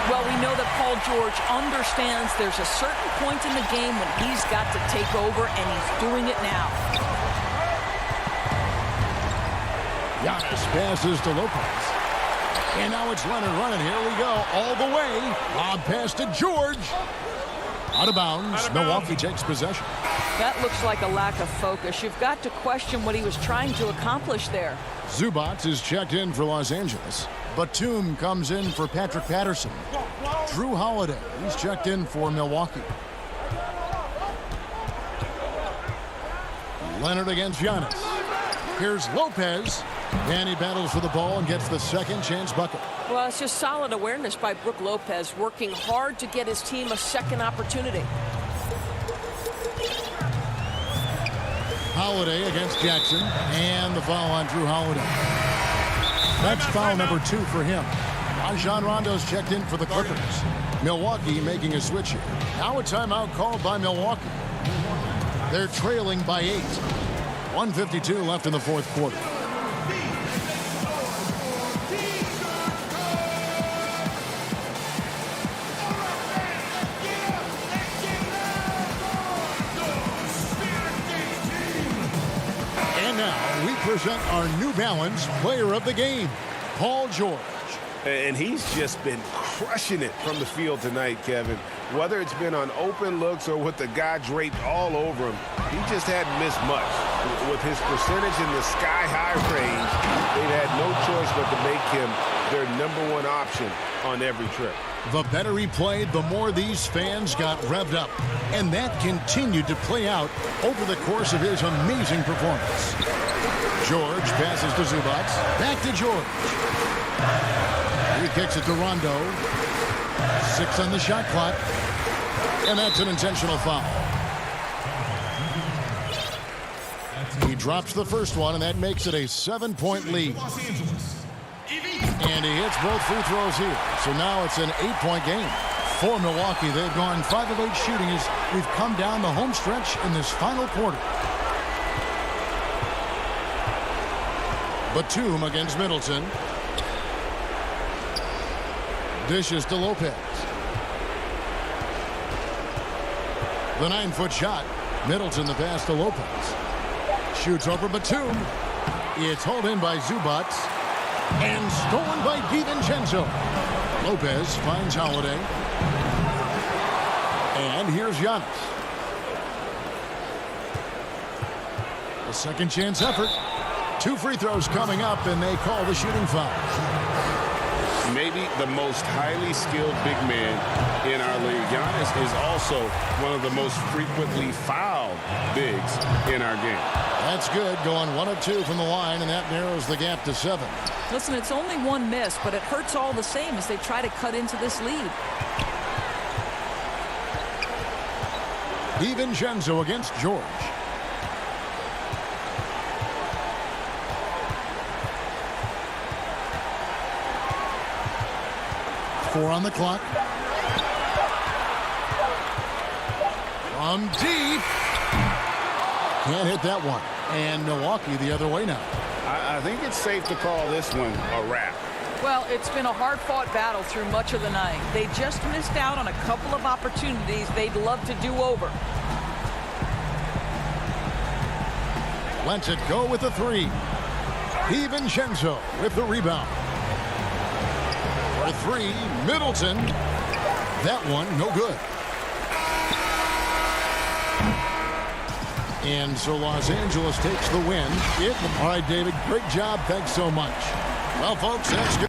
Well, we know that Paul George understands there's a certain point in the game when he's got to take over, and he's doing it now. Giannis passes to Lopez. And now it's Leonard running. Here we go. All the way. Lob pass to George. Out of bounds. Milwaukee takes possession. That looks like a lack of focus. You've got to question what he was trying to accomplish there. Zubac is checked in for Los Angeles. Batum comes in for Patrick Patterson. Drew Holiday, he's checked in for Milwaukee. Leonard against Giannis. Here's Lopez. And he battles for the ball and gets the second chance bucket. Well, it's just solid awareness by Brook Lopez, working hard to get his team a second opportunity. Holiday against Jackson. And the foul on Drew Holiday. That's foul number 2 for him. Rajon Rondo's checked in for the Clippers. Milwaukee making a switch here. Now a timeout called by Milwaukee. They're trailing by 8. 1:52 left in the fourth quarter. And now we present our New Balance player of the game, Paul George. And he's just been crushing it from the field tonight, Kevin. Whether it's been on open looks or with the guy draped all over him, he just hadn't missed much. With his percentage in the sky-high range, they've had no choice but to make him their #1 option on every trip. The better he played, the more these fans got revved up. And that continued to play out over the course of his amazing performance. George passes to Zubac. Back to George. He kicks it to Rondo. 6 on the shot clock. And that's an intentional foul. He drops the first one, and that makes it a 7-point lead. And he hits both free throws here. So now it's an 8-point game. For Milwaukee, they've gone 5 of 8 shooting as we've come down the home stretch in this final quarter. Batum against Middleton. Dishes to Lopez. The 9-foot shot. Middleton the pass to Lopez. Shoots over Batum. It's hauled in by Zubac. And stolen by DiVincenzo. Lopez finds Holiday. And here's Giannis. A second chance effort. 2 free throws coming up, and they call the shooting foul. Maybe the most highly skilled big man in our league. Giannis is also one of the most frequently fouled bigs in our game. That's good, going 1 of 2 from the line, and that narrows the gap to 7. Listen, it's only 1 miss, but it hurts all the same as they try to cut into this lead. DiVincenzo against George. Four on the clock. From deep. Can't hit that one. And Milwaukee the other way now. I think it's safe to call this one a wrap. Well, it's been a hard-fought battle through much of the night. They just missed out on a couple of opportunities they'd love to do over. Lets it go with the 3. DiVincenzo with the rebound. For 3, Middleton. That one, no good. And so Los Angeles takes the win. All right, David, great job. Thanks so much. Well, folks, that's good.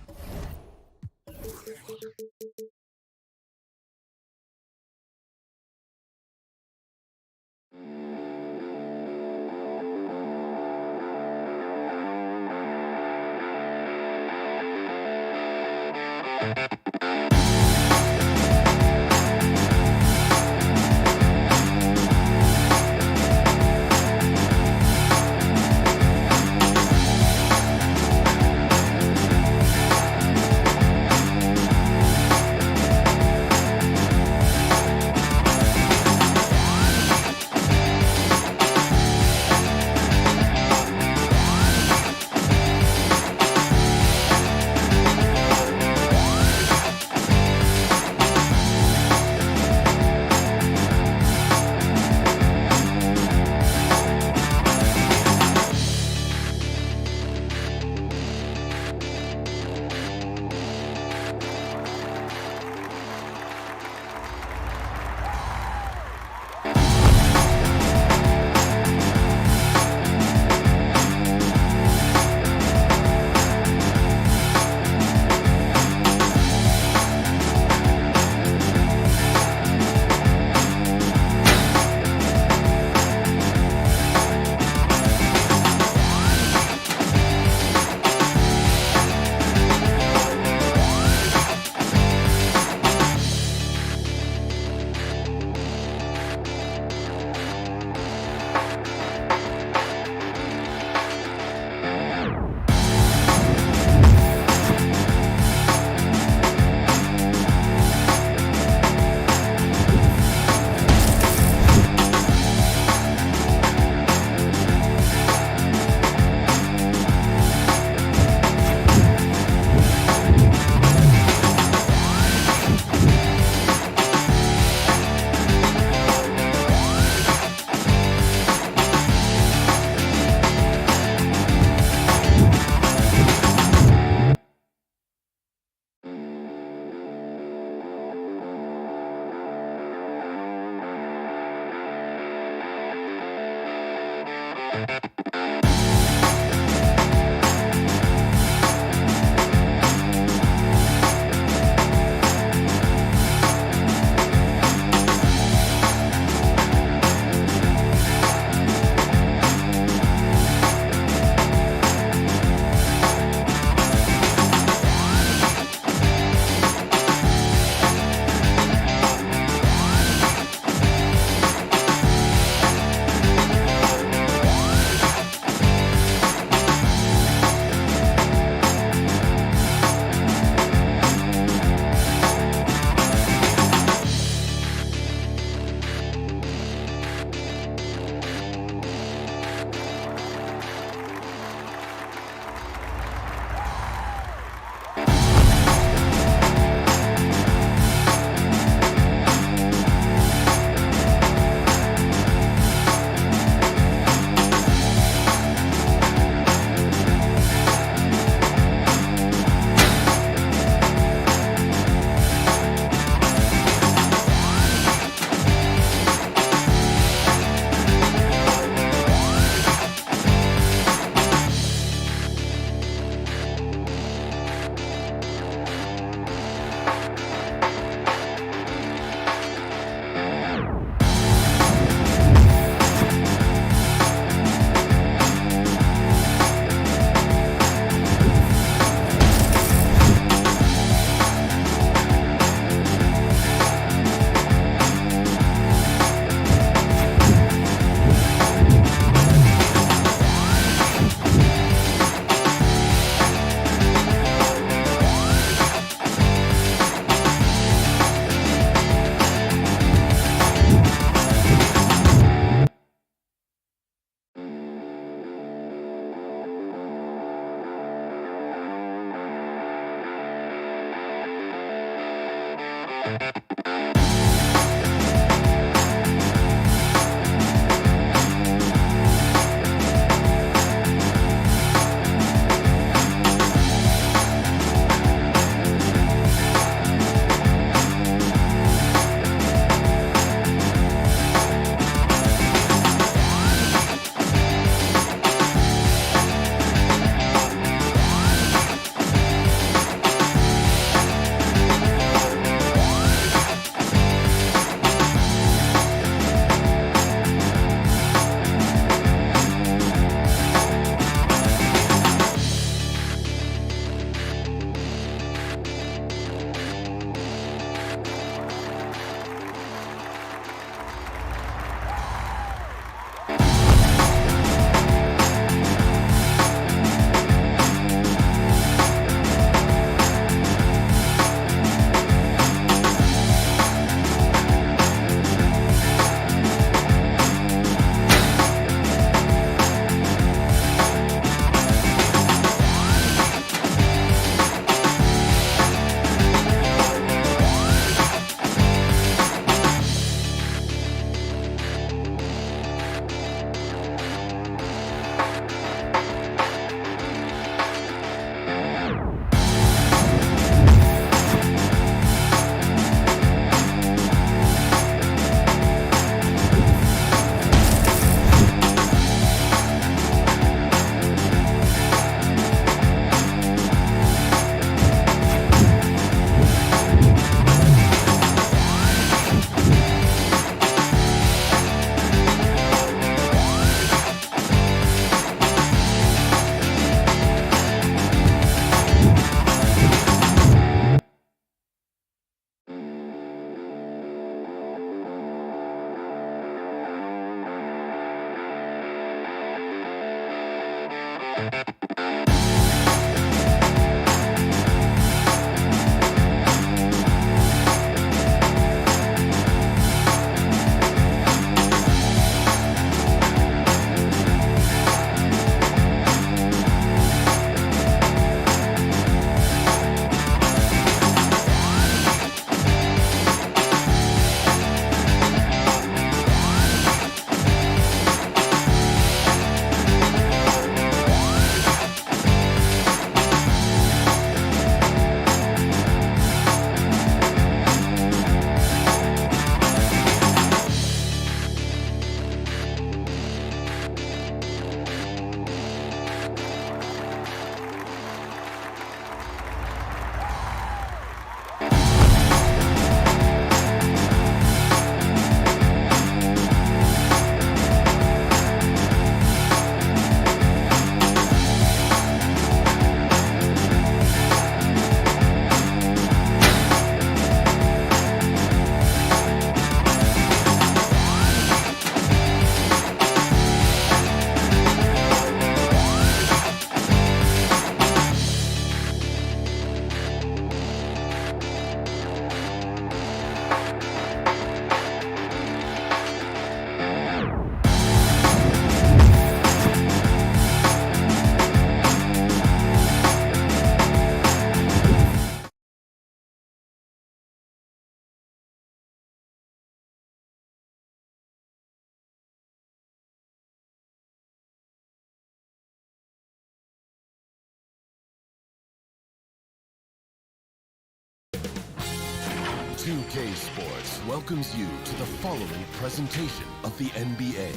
2K Sports welcomes you to the following presentation of the NBA.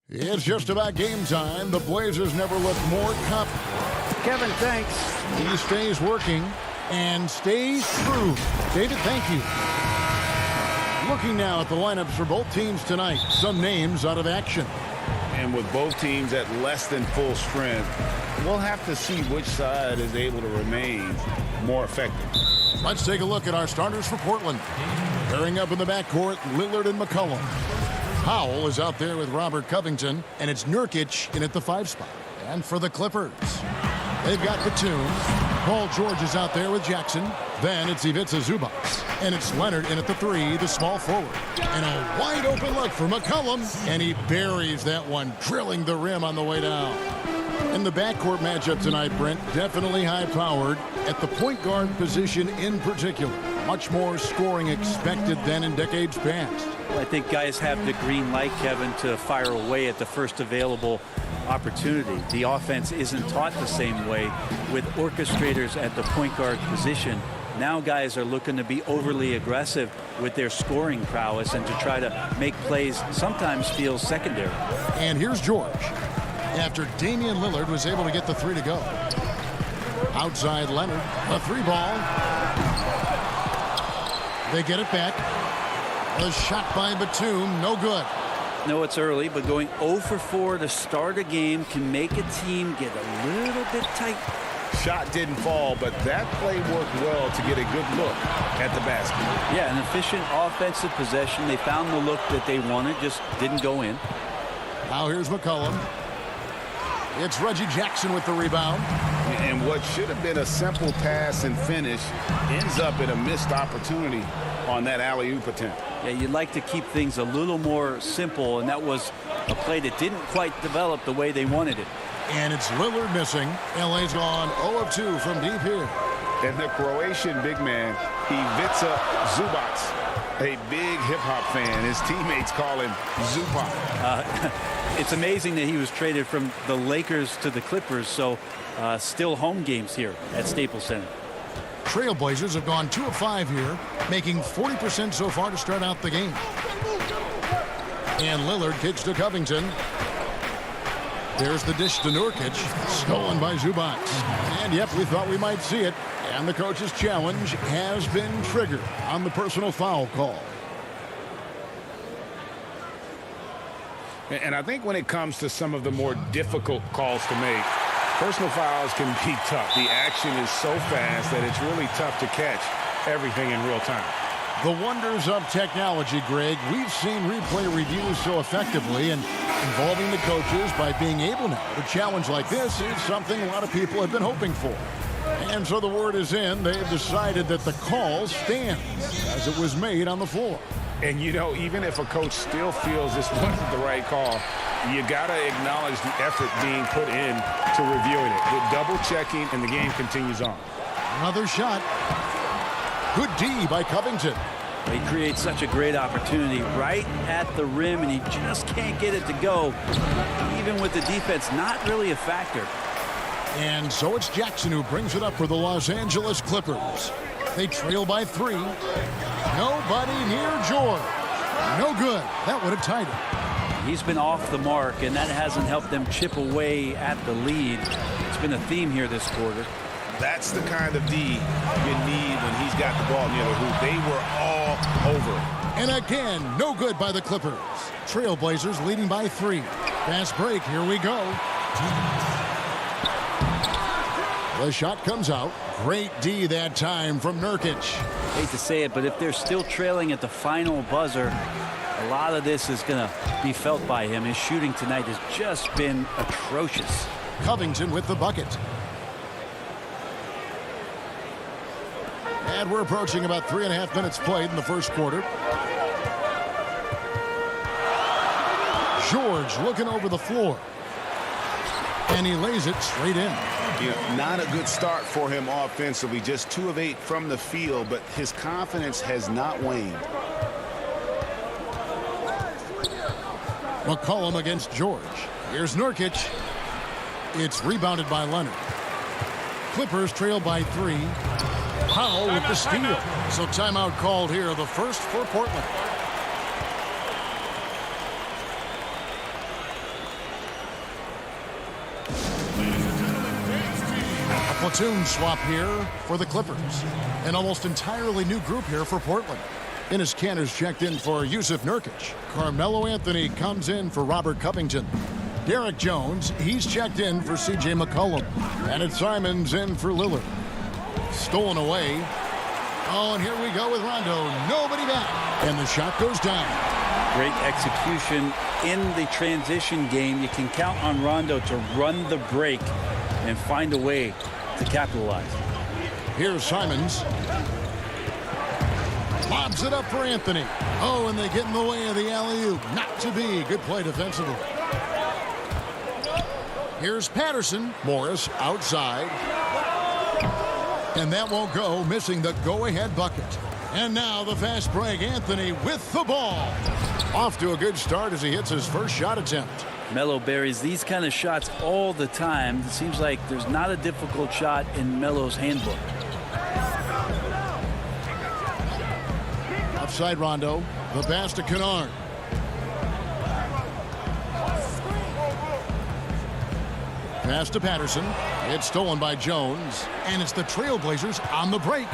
It's just about game time. The Blazers never looked more confident. Kevin, thanks. He stays working and stays true. David, thank you. Looking now at the lineups for both teams tonight. Some names out of action. And with both teams at less than full strength, we'll have to see which side is able to remain more effective. Let's take a look at our starters for Portland. Pairing up in the backcourt, Lillard and McCollum. Powell is out there with Robert Covington, and it's Nurkic in at the 5 spot. And for the Clippers, they've got Batum. Paul George is out there with Jackson. Then it's Ivica Zubac. And it's Leonard in at the 3, the small forward. And a wide open look for McCollum. And he buries that one, drilling the rim on the way down. In the backcourt matchup tonight, Brent, definitely high-powered at the point guard position in particular. Much more scoring expected than in decades past. I think guys have the green light, Kevin, to fire away at the first available opportunity. The offense isn't taught the same way with orchestrators at the point guard position. Now guys are looking to be overly aggressive with their scoring prowess and to try to make plays sometimes feel secondary. And here's George. After Damian Lillard was able to get the three to go. Outside Leonard, a three ball. They get it back. A shot by Batum, no good. No, it's early, but going 0 for 4 to start a game can make a team get a little bit tight. Shot didn't fall, but that play worked well to get a good look at the basket. Yeah, an efficient offensive possession. They found the look that they wanted, just didn't go in. Now here's McCollum. It's Reggie Jackson with the rebound. And what should have been a simple pass and finish ends up in a missed opportunity on that alley-oop attempt. Yeah, you'd like to keep things a little more simple, and that was a play that didn't quite develop the way they wanted it. And it's Lillard missing. LA's gone 0 of 2 from deep here. And the Croatian big man, Ivica Zubac, a big hip-hop fan. His teammates call him Zupac. It's amazing that he was traded from the Lakers to the Clippers, so still home games here at Staples Center. Trailblazers have gone 2 of 5 here, making 40% so far to start out the game. And Lillard kicks to Covington. There's the dish to Nurkic, stolen by Zubac. And yep, we thought we might see it. And the coach's challenge has been triggered on the personal foul call. And I think when it comes to some of the more difficult calls to make, personal fouls can be tough. The action is so fast that it's really tough to catch everything in real time. The wonders of technology, Greg. We've seen replay reviews so effectively, and involving the coaches by being able now to challenge like this is something a lot of people have been hoping for. And so the word is in. They've decided that the call stands as it was made on the floor. And, you know, even if a coach still feels this wasn't the right call, you got to acknowledge the effort being put in to reviewing it. The double-checking, and the game continues on. Another shot. Good D by Covington. He creates such a great opportunity right at the rim, and he just can't get it to go. Even with the defense not really a factor. And so it's Jackson who brings it up for the Los Angeles Clippers. They trail by 3. Nobody near George. No good. That would have tied it. He's been off the mark, and that hasn't helped them chip away at the lead. It's been a theme here this quarter. That's the kind of D you need when he's got the ball near the hoop. They were all over it. And again, no good by the Clippers. Trailblazers leading by 3. Fast break. Here we go. The shot comes out. Great D that time from Nurkic. Hate to say it, but if they're still trailing at the final buzzer, a lot of this is going to be felt by him. His shooting tonight has just been atrocious. Covington with the bucket. And we're approaching about 3.5 minutes played in the first quarter. George looking over the floor. And he lays it straight in. You know, not a good start for him offensively. Just 2 of 8 from the field, but his confidence has not waned. McCollum against George. Here's Nurkic. It's rebounded by Leonard. Clippers trail by 3. Powell with the steal. So timeout called here, the first for Portland. A platoon swap here for the Clippers. An almost entirely new group here for Portland. Enes Kanter's checked in for Yusuf Nurkic. Carmelo Anthony comes in for Robert Covington. Derek Jones, he's checked in for C.J. McCollum. And it's Simons in for Lillard. Stolen away. Oh, and here we go with Rondo. Nobody back. And the shot goes down. Great execution in the transition game. You can count on Rondo to run the break and find a way to capitalize. Here's Simons. Lobs it up for Anthony. Oh, and they get in the way of the alley-oop. Not to be. Good play defensively. Here's Patterson. Morris outside. And that won't go, missing the go-ahead bucket. And now the fast break. Anthony with the ball. Off to a good start as he hits his first shot attempt. Melo buries these kind of shots all the time. It seems like there's not a difficult shot in Melo's handbook. Outside Rondo. The pass to Kennard. Pass to Patterson. It's stolen by Jones. And it's the Trailblazers on the break.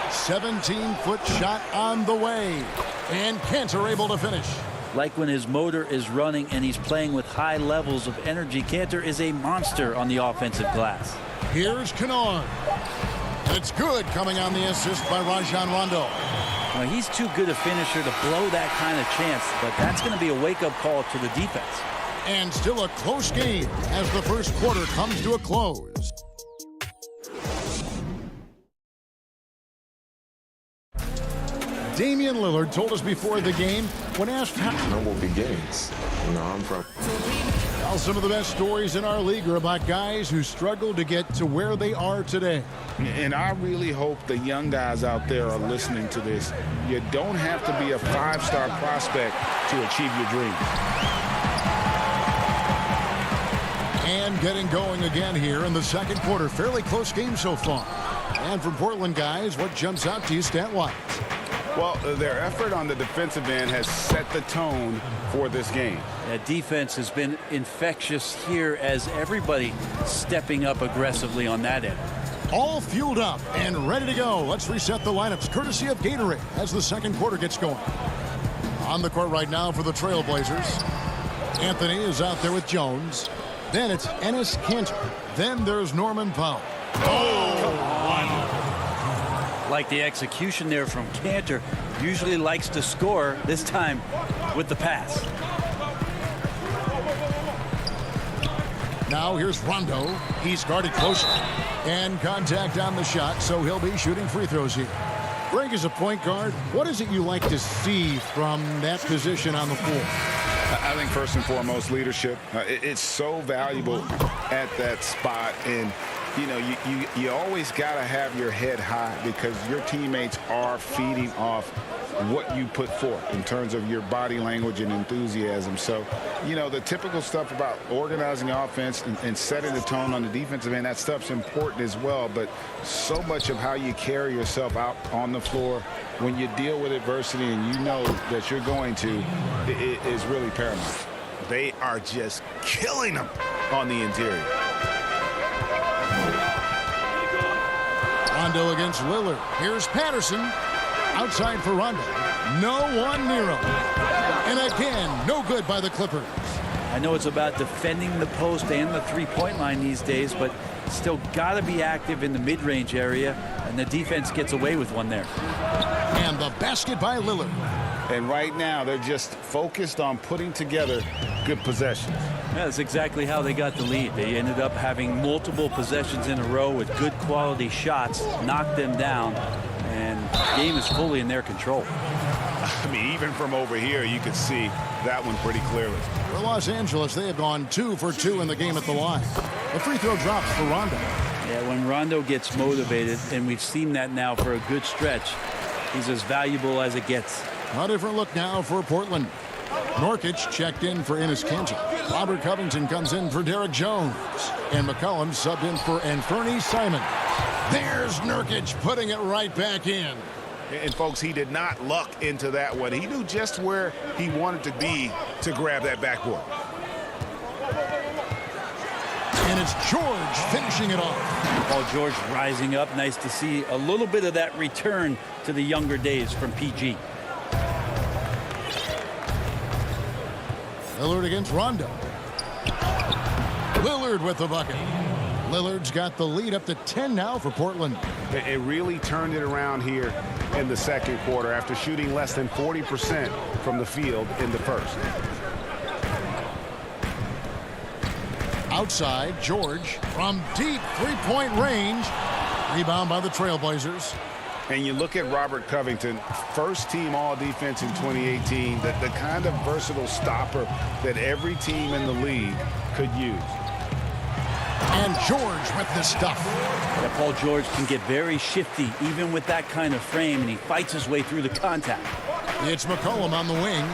17-foot shot on the way. And Cantor able to finish. Like when his motor is running and he's playing with high levels of energy, Cantor is a monster on the offensive glass. Here's Kennard. It's good, coming on the assist by Rajon Rondo. Well, he's too good a finisher to blow that kind of chance, but that's going to be a wake-up call to the defense. And still a close game as the first quarter comes to a close. Damian Lillard told us before the game when asked how humble beginnings. You know, I'm from. Well, some of the best stories in our league are about guys who struggled to get to where they are today. And I really hope the young guys out there are listening to this. You don't have to be a five-star prospect to achieve your dreams. And getting going again here in the second quarter. Fairly close game so far. And from Portland, guys, what jumps out to you stat-wise? Well, their effort on the defensive end has set the tone for this game. That defense has been infectious here as everybody stepping up aggressively on that end. All fueled up and ready to go. Let's reset the lineups courtesy of Gatorade as the second quarter gets going. On the court right now for the Trailblazers. Anthony is out there with Jones. Then it's Enes Kanter. Then there's Norman Powell. Like the execution there from Kanter. Usually likes to score, this time with the pass. Now here's Rondo. He's guarded closely. And contact on the shot, so he'll be shooting free throws here. Greg, as a point guard, what is it you like to see from that position on the floor? I think first and foremost, leadership. It's so valuable at that spot. And you know, you always got to have your head high because your teammates are feeding off what you put forth in terms of your body language and enthusiasm. So, you know, the typical stuff about organizing offense and setting the tone on the defensive end, that stuff's important as well. But so much of how you carry yourself out on the floor when you deal with adversity and you know that you're going to, it is really paramount. They are just killing them on the interior. Rondo against Lillard. Here's Patterson. Outside for Rondo. No one near him. And again, no good by the Clippers. I know it's about defending the post and the three-point line these days, but still got to be active in the mid-range area, and the defense gets away with one there. And the basket by Lillard. And right now, they're just focused on putting together good possessions. Yeah, that's exactly how they got the lead. They ended up having multiple possessions in a row with good quality shots, knocked them down, and the game is fully in their control. I mean, even from over here, you could see that one pretty clearly. For Los Angeles, they have gone 2 for 2 in the game at the line. The free throw drops for Rondo. Yeah, when Rondo gets motivated, and we've seen that now for a good stretch, he's as valuable as it gets. A different look now for Portland. Nurkic checked in for Enes Kanter. Robert Covington comes in for Derek Jones. And McCollum subbed in for Anthony Simons. There's Nurkic putting it right back in. And folks, he did not luck into that one. He knew just where he wanted to be to grab that backboard. And it's George finishing it off. Paul George rising up. Nice to see a little bit of that return to the younger days from PG. Lillard against Rondo. Lillard with the bucket. Lillard's got the lead up to 10 now for Portland. It really turned it around here in the second quarter after shooting less than 40% from the field in the first. Outside, George from deep three-point range. Rebound by the Trailblazers. And you look at Robert Covington, first team all-defense in 2018, the kind of versatile stopper that every team in the league could use. And George with the stuff. Yeah, Paul George can get very shifty, even with that kind of frame, and he fights his way through the contact. It's McCollum on the wing.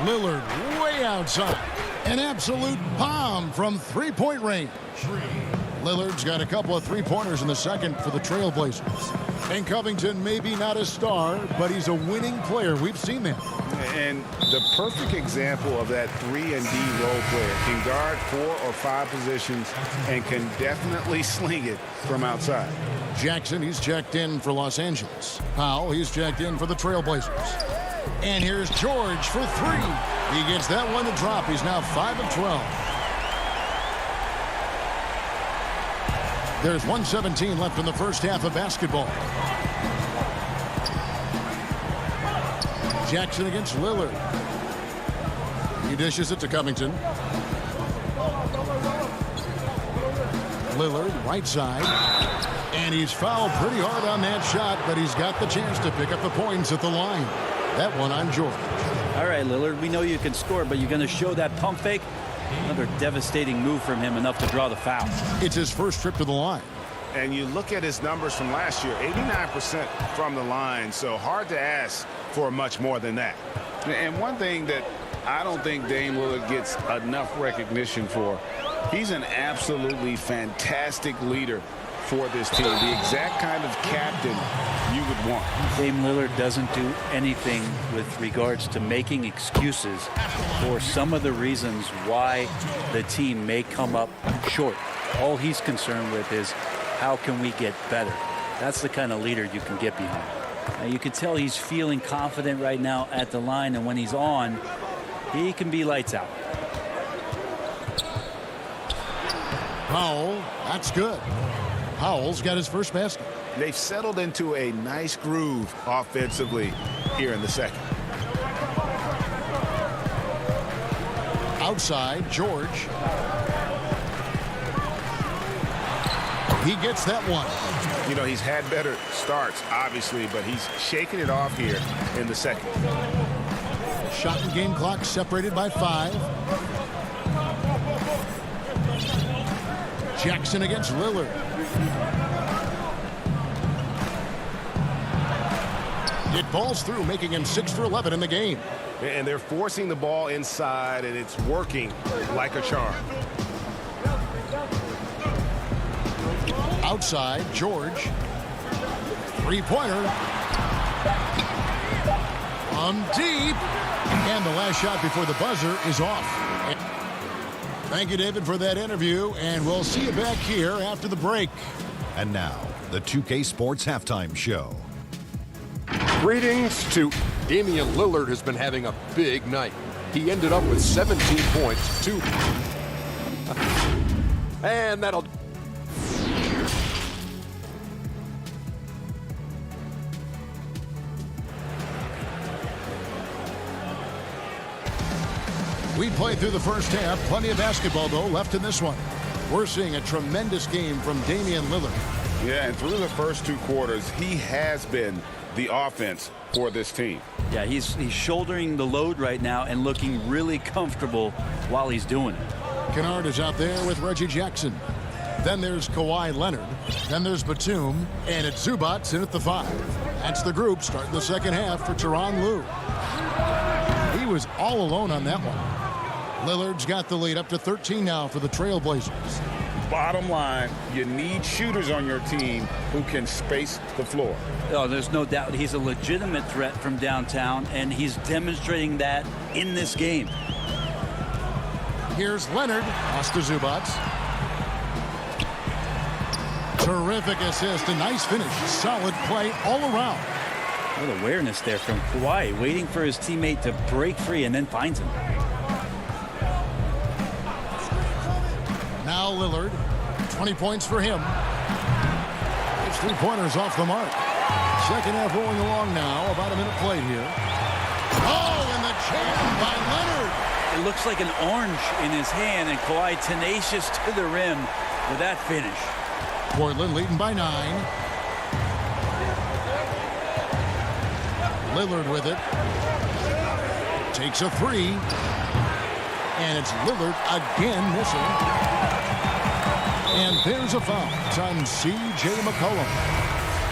Lillard way outside. An absolute bomb from three-point range. Lillard's got a couple of three-pointers in the second for the Trailblazers. And Covington maybe not a star, but he's a winning player. We've seen that. And the perfect example of that 3 and D role player. Can guard 4 or 5 positions and can definitely sling it from outside. Jackson, he's checked in for Los Angeles. Powell, he's checked in for the Trailblazers. And here's George for 3. He gets that one to drop. He's now 5 of 12. There's 1:17 left in the first half of basketball. Jackson against Lillard. He dishes it to Covington. Lillard, right side. And he's fouled pretty hard on that shot, but he's got the chance to pick up the points at the line. That one on George. All right, Lillard, we know you can score, but you're going to show that pump fake? Another devastating move from him, enough to draw the foul. It's his first trip to the line. And you look at his numbers from last year, 89% from the line, so hard to ask for much more than that. And one thing that I don't think Dame Lillard gets enough recognition for, he's an absolutely fantastic leader for this team, the exact kind of captain you would want. Dame Lillard doesn't do anything with regards to making excuses for some of the reasons why the team may come up short. All he's concerned with is how can we get better. That's the kind of leader you can get behind. Now, you can tell he's feeling confident right now at the line, and when he's on, he can be lights out. Powell, that's good. Powell's got his first basket. They've settled into a nice groove offensively here in the second. Outside, George. He gets that one. You know, he's had better starts, obviously, but he's shaking it off here in the second. Shot and game clock separated by 5. Jackson against Lillard. It balls through, making him 6 for 11 in the game. And they're forcing the ball inside, and it's working like a charm. Outside, George. Three-pointer. From deep. And the last shot before the buzzer is off. Thank you, David, for that interview, and we'll see you back here after the break. And now, the 2K Sports Halftime Show. Greetings to Damian Lillard has been having a big night. He ended up with 17 points, 2. And that'll... We played through the first half. Plenty of basketball, though, left in this one. We're seeing a tremendous game from Damian Lillard. Yeah, and through the first 2 quarters, he has been the offense for this team. Yeah, he's shouldering the load right now and looking really comfortable while he's doing it. Kennard is out there with Reggie Jackson. Then there's Kawhi Leonard. Then there's Batum. And it's Zubac in at the 5. That's the group starting the second half for Tyronn Lue. He was all alone on that one. Lillard's got the lead up to 13 now for the Trailblazers. Bottom line, you need shooters on your team who can space the floor. Oh, there's no doubt he's a legitimate threat from downtown, and he's demonstrating that in this game. Here's Leonard. Pass to Zubac. Terrific assist. A nice finish. Solid play all around. What awareness there from Kawhi, waiting for his teammate to break free and then finds him. Now Lillard, 20 points for him. It's 3-pointers off the mark. Second half rolling along now. About a minute played here. Oh, and the jam by Leonard. It looks like an orange in his hand, and Kawhi tenacious to the rim with that finish. Portland leading by 9. Lillard with it. Takes a 3. And it's Lillard again missing. And there's a foul. It's on C.J. McCollum.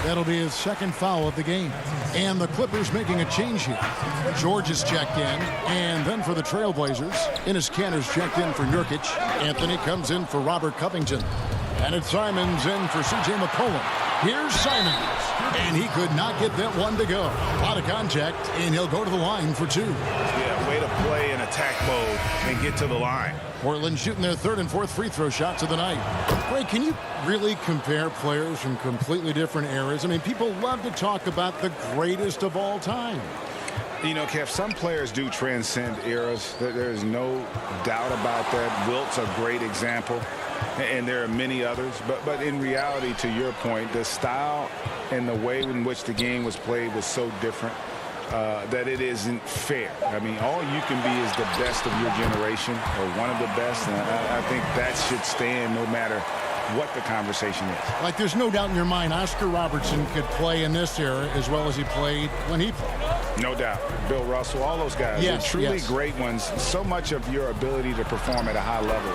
That'll be his second foul of the game. And the Clippers making a change here. George is checked in. And then for the Trailblazers, Enes Kanter's checked in for Nurkic. Anthony comes in for Robert Covington. And it's Simons in for C.J. McCollum. Here's Simons. And he could not get that one to go. Out of contact, and he'll go to the line for two. Yeah, way to play in attack mode and get to the line. Portland shooting their third and fourth free throw shots of the night. Greg, can you really compare players from completely different eras? I mean, people love to talk about the greatest of all time. You know, Kev, some players do transcend eras. There's no doubt about that. Wilt's a great example, and there are many others. But in reality, to your point, the style and the way in which the game was played was so different that it isn't fair. I mean, all you can be is the best of your generation or one of the best, and I think that should stand no matter what the conversation is. Like, there's no doubt in your mind Oscar Robertson could play in this era as well as he played when he played. No doubt. Bill Russell, all those guys. Yes, They're truly yes. great ones. So much of your ability to perform at a high level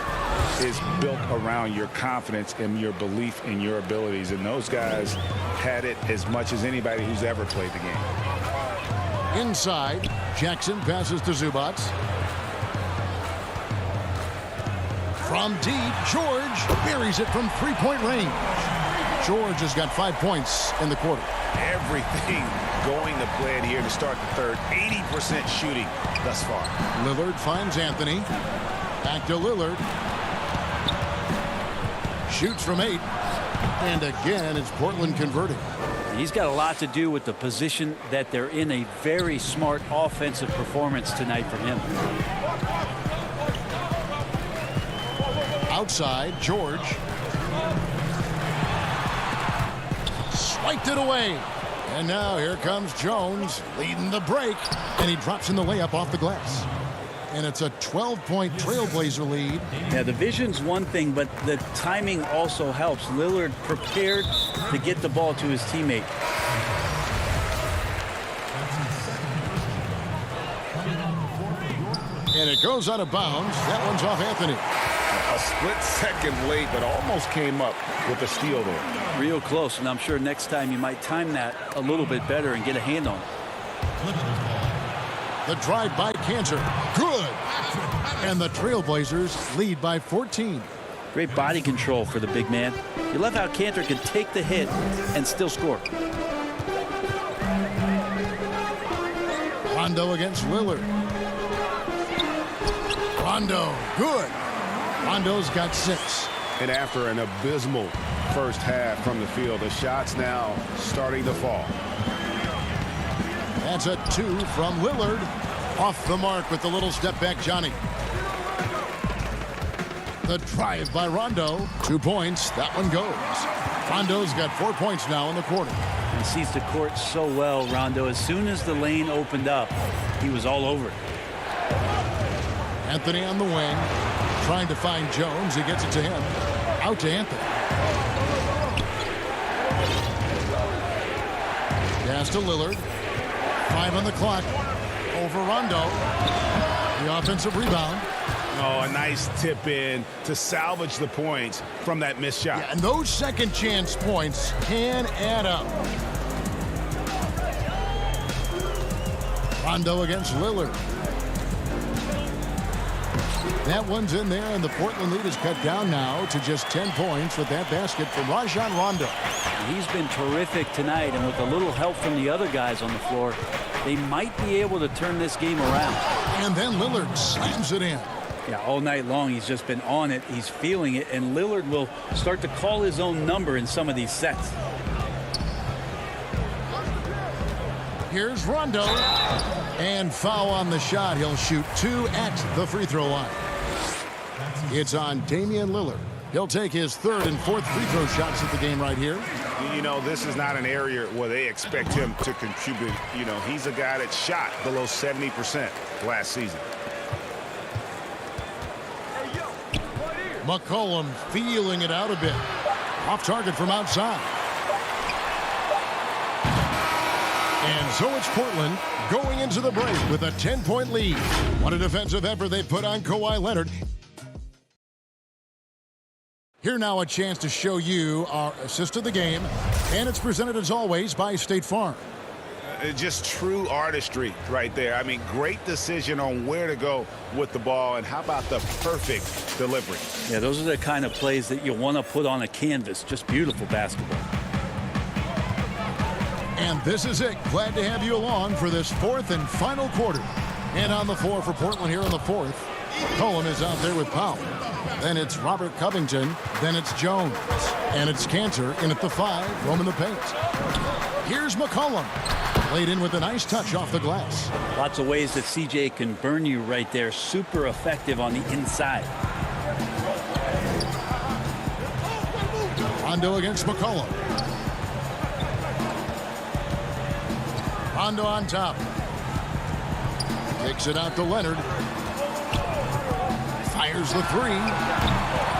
is built around your confidence and your belief in your abilities. And those guys had it as much as anybody who's ever played the game. Inside, Jackson passes to Zubac. From deep, George buries it from three-point range. George has got 5 points in the quarter. Everything going to plan here to start the third. 80% shooting thus far. Lillard finds Anthony. Back to Lillard. Shoots from 8. And again, it's Portland converting. He's got a lot to do with the position that they're in. A very smart offensive performance tonight from him. Outside, George. Swiped it away. And now here comes Jones leading the break. And he drops in the layup off the glass. And it's a 12-point Trailblazer lead. Yeah, the vision's one thing, but the timing also helps. Lillard prepared to get the ball to his teammate. And it goes out of bounds. That one's off Anthony. A split second late, but almost came up with a steal there. Real close, and I'm sure next time you might time that a little bit better and get a hand on it. The drive by Kanter. Good. And the Trailblazers lead by 14. Great body control for the big man. You love how Kanter can take the hit and still score. Rondo against Lillard. Rondo. Good. Rondo's got 6. And after an abysmal first half from the field, the shots now starting to fall. That's a 2 from Lillard. Off the mark with the little step back, Johnny. The drive by Rondo. 2 points. That one goes. Rondo's got 4 points now in the quarter. He sees the court so well, Rondo. As soon as the lane opened up, he was all over it. Anthony on the wing. Trying to find Jones. He gets it to him. Out to Anthony. Pass to Lillard. 5 on the clock. Over Rondo. The offensive rebound. Oh, a nice tip in to salvage the points from that missed shot. Yeah, and those second chance points can add up. Rondo against Lillard. That one's in there, and the Portland lead is cut down now to just 10 points with that basket from Rajon Rondo. He's been terrific tonight, and with a little help from the other guys on the floor, they might be able to turn this game around. And then Lillard slams it in. Yeah, all night long he's just been on it. He's feeling it, and Lillard will start to call his own number in some of these sets. Here's Rondo. And foul on the shot. He'll shoot 2 at the free throw line. It's on Damian Lillard. He'll take his 3rd and 4th free throw shots at the game right here. You know, this is not an area where they expect him to contribute. You know, he's a guy that shot below 70% last season. McCollum feeling it out a bit. Off target from outside. And so it's Portland going into the break with a 10-point lead. What a defensive effort they put on Kawhi Leonard. Here now a chance to show you our assist of the game. And it's presented as always by State Farm. Just true artistry right there. I mean, great decision on where to go with the ball, and how about the perfect delivery? Yeah, those are the kind of plays that you want to put on a canvas. Just beautiful basketball. And this is it. Glad to have you along for this fourth and final quarter. And on the floor for Portland here in the fourth, Cohen is out there with Powell. Then it's Robert Covington. Then it's Jones. And it's Cantor in at the 5, roaming the paint. Here's McCollum. Laid in with a nice touch off the glass. Lots of ways that CJ can burn you right there. Super effective on the inside. Rondo against McCollum. Rondo on top. Takes it out to Leonard. Fires the 3.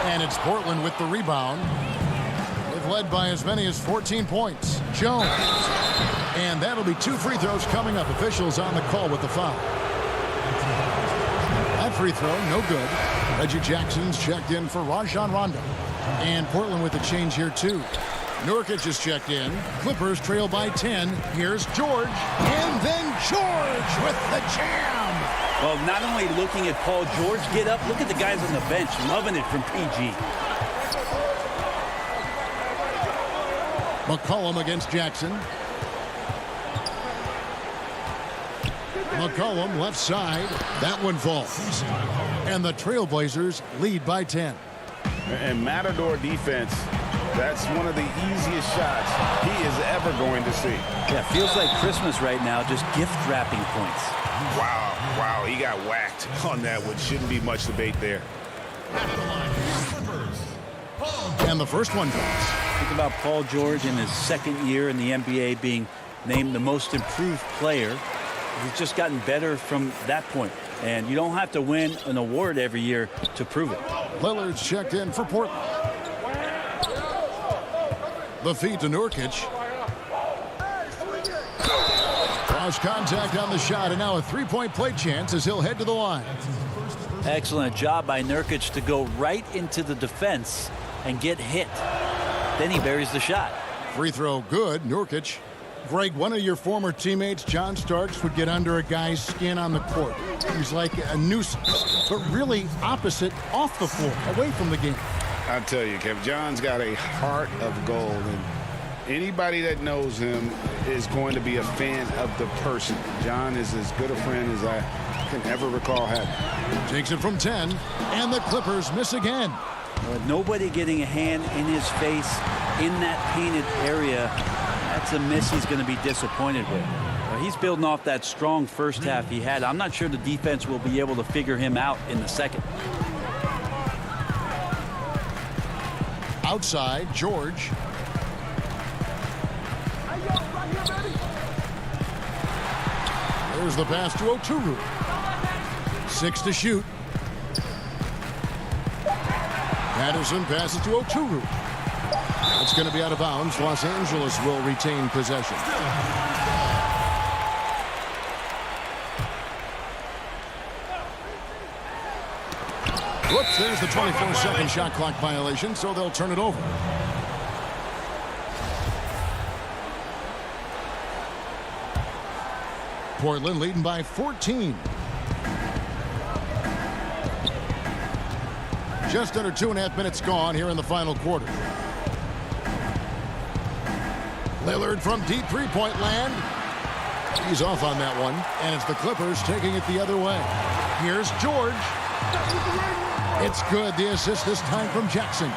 And it's Portland with the rebound. They've led by as many as 14 points. Jones. And that'll be 2 free throws coming up. Officials on the call with the foul. That free throw, no good. Reggie Jackson's checked in for Rajon Rondo. And Portland with a change here, too. Nurkic is checked in. Clippers trail by 10. Here's George. And then George with the jam. Well, not only looking at Paul George get up, look at the guys on the bench. Loving it from PG. McCollum against Jackson. McCollum left side. That one falls. And the Trailblazers lead by 10. And Matador defense, that's one of the easiest shots he is ever going to see. Yeah, feels like Christmas right now, just gift wrapping points. Wow, he got whacked on that one. Shouldn't be much debate there. And the first one falls. Think about Paul George in his second year in the NBA being named the most improved player. He's just gotten better from that point. And you don't have to win an award every year to prove it. Lillard's checked in for Portland. The feed to Nurkic. Cross contact on the shot, and now a 3-point play chance as he'll head to the line. Excellent job by Nurkic to go right into the defense and get hit. Then he buries the shot. Free throw good. Nurkic. Greg, one of your former teammates, John Starks, would get under a guy's skin on the court. He's like a nuisance, but really opposite off the floor, away from the game. I tell you, Kev, John's got a heart of gold, and anybody that knows him is going to be a fan of the person. John is as good a friend as I can ever recall having. Takes it from 10, and the Clippers miss again. Nobody getting a hand in his face in that painted area. That's a miss he's going to be disappointed with. He's building off that strong first half he had. I'm not sure the defense will be able to figure him out in the second. Outside, George. There's the pass to Oturu. 6 to shoot. Patterson passes to Oturu. It's going to be out of bounds. Los Angeles will retain possession. Whoops, there's the 24-second shot clock violation, so they'll turn it over. Portland leading by 14. Just under 2.5 minutes gone here in the final quarter. Lillard from deep three-point land. He's off on that one, and it's the Clippers taking it the other way. Here's George. It's good. The assist this time from Jackson.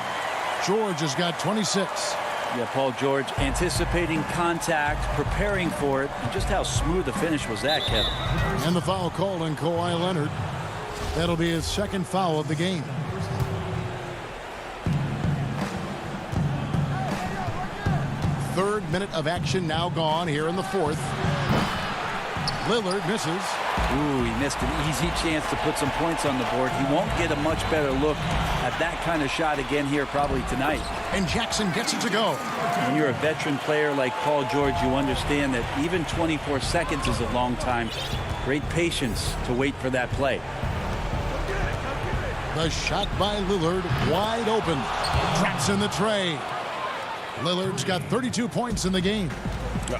George has got 26. Yeah, Paul George anticipating contact, preparing for it, and just how smooth the finish was that, Kevin. And the foul called on Kawhi Leonard. That'll be his second foul of the game. Third minute of action now gone here in the fourth. Lillard misses. Ooh, he missed an easy chance to put some points on the board. He won't get a much better look at that kind of shot again here probably tonight. And Jackson gets it to go. When you're a veteran player like Paul George, you understand that even 24 seconds is a long time. Great patience to wait for that play. The shot by Lillard, wide open. Traps in the tray. Lillard's got 32 points in the game.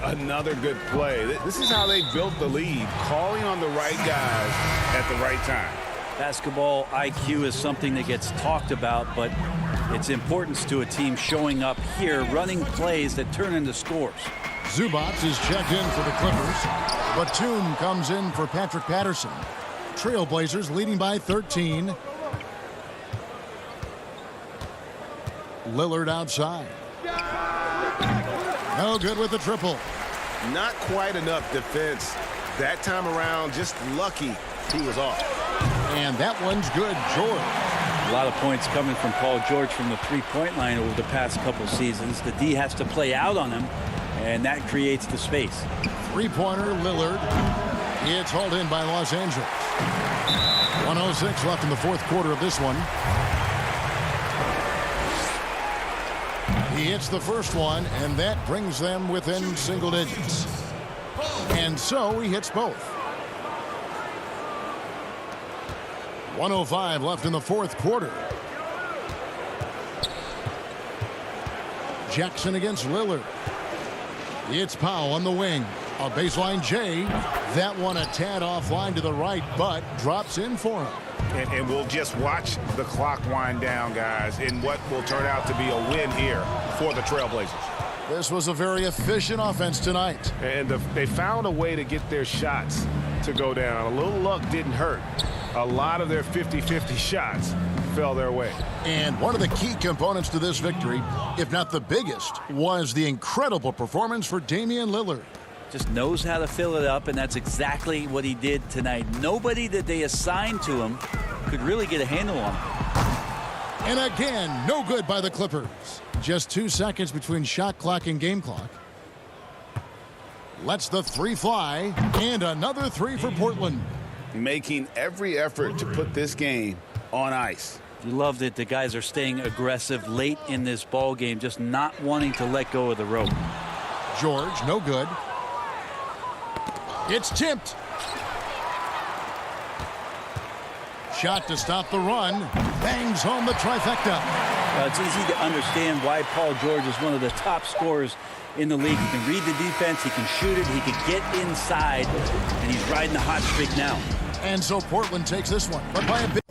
Another good play. This is how they built the lead, calling on the right guys at the right time. Basketball IQ is something that gets talked about, but its importance to a team showing up here, running plays that turn into scores. Zubac is checked in for the Clippers. Batum comes in for Patrick Patterson. Trailblazers leading by 13. Lillard outside. No good with the triple. Not quite enough defense. That time around, just lucky he was off. And that one's good. George. A lot of points coming from Paul George from the three-point line over the past couple seasons. The D has to play out on him, and that creates the space. Three-pointer, Lillard. It's hauled in by Los Angeles. 1:06 left in the fourth quarter of this one. He hits the first one, and that brings them within single digits. And so he hits both. 1:05 left in the fourth quarter. Jackson against Lillard. It's Powell on the wing. A baseline J. That one a tad offline to the right, but drops in for him. And we'll just watch the clock wind down, guys, in what will turn out to be a win here for the Trailblazers. This was a very efficient offense tonight. And they found a way to get their shots to go down. A little luck didn't hurt. A lot of their 50-50 shots fell their way. And one of the key components to this victory, if not the biggest, was the incredible performance for Damian Lillard. Just knows how to fill it up, and that's exactly what he did tonight. Nobody that they assigned to him could really get a handle on him. And again, no good by the Clippers. Just 2 seconds between shot clock and game clock. Lets the three fly, and another three for Portland. Making every effort to put this game on ice. You love that the guys are staying aggressive late in this ball game, just not wanting to let go of the rope. George, no good. It's tipped. Shot to stop the run. Bangs home the trifecta. It's easy to understand why Paul George is one of the top scorers in the league. He can read the defense, he can shoot it, he can get inside, and he's riding the hot streak now. And so Portland takes this one, but by a bit.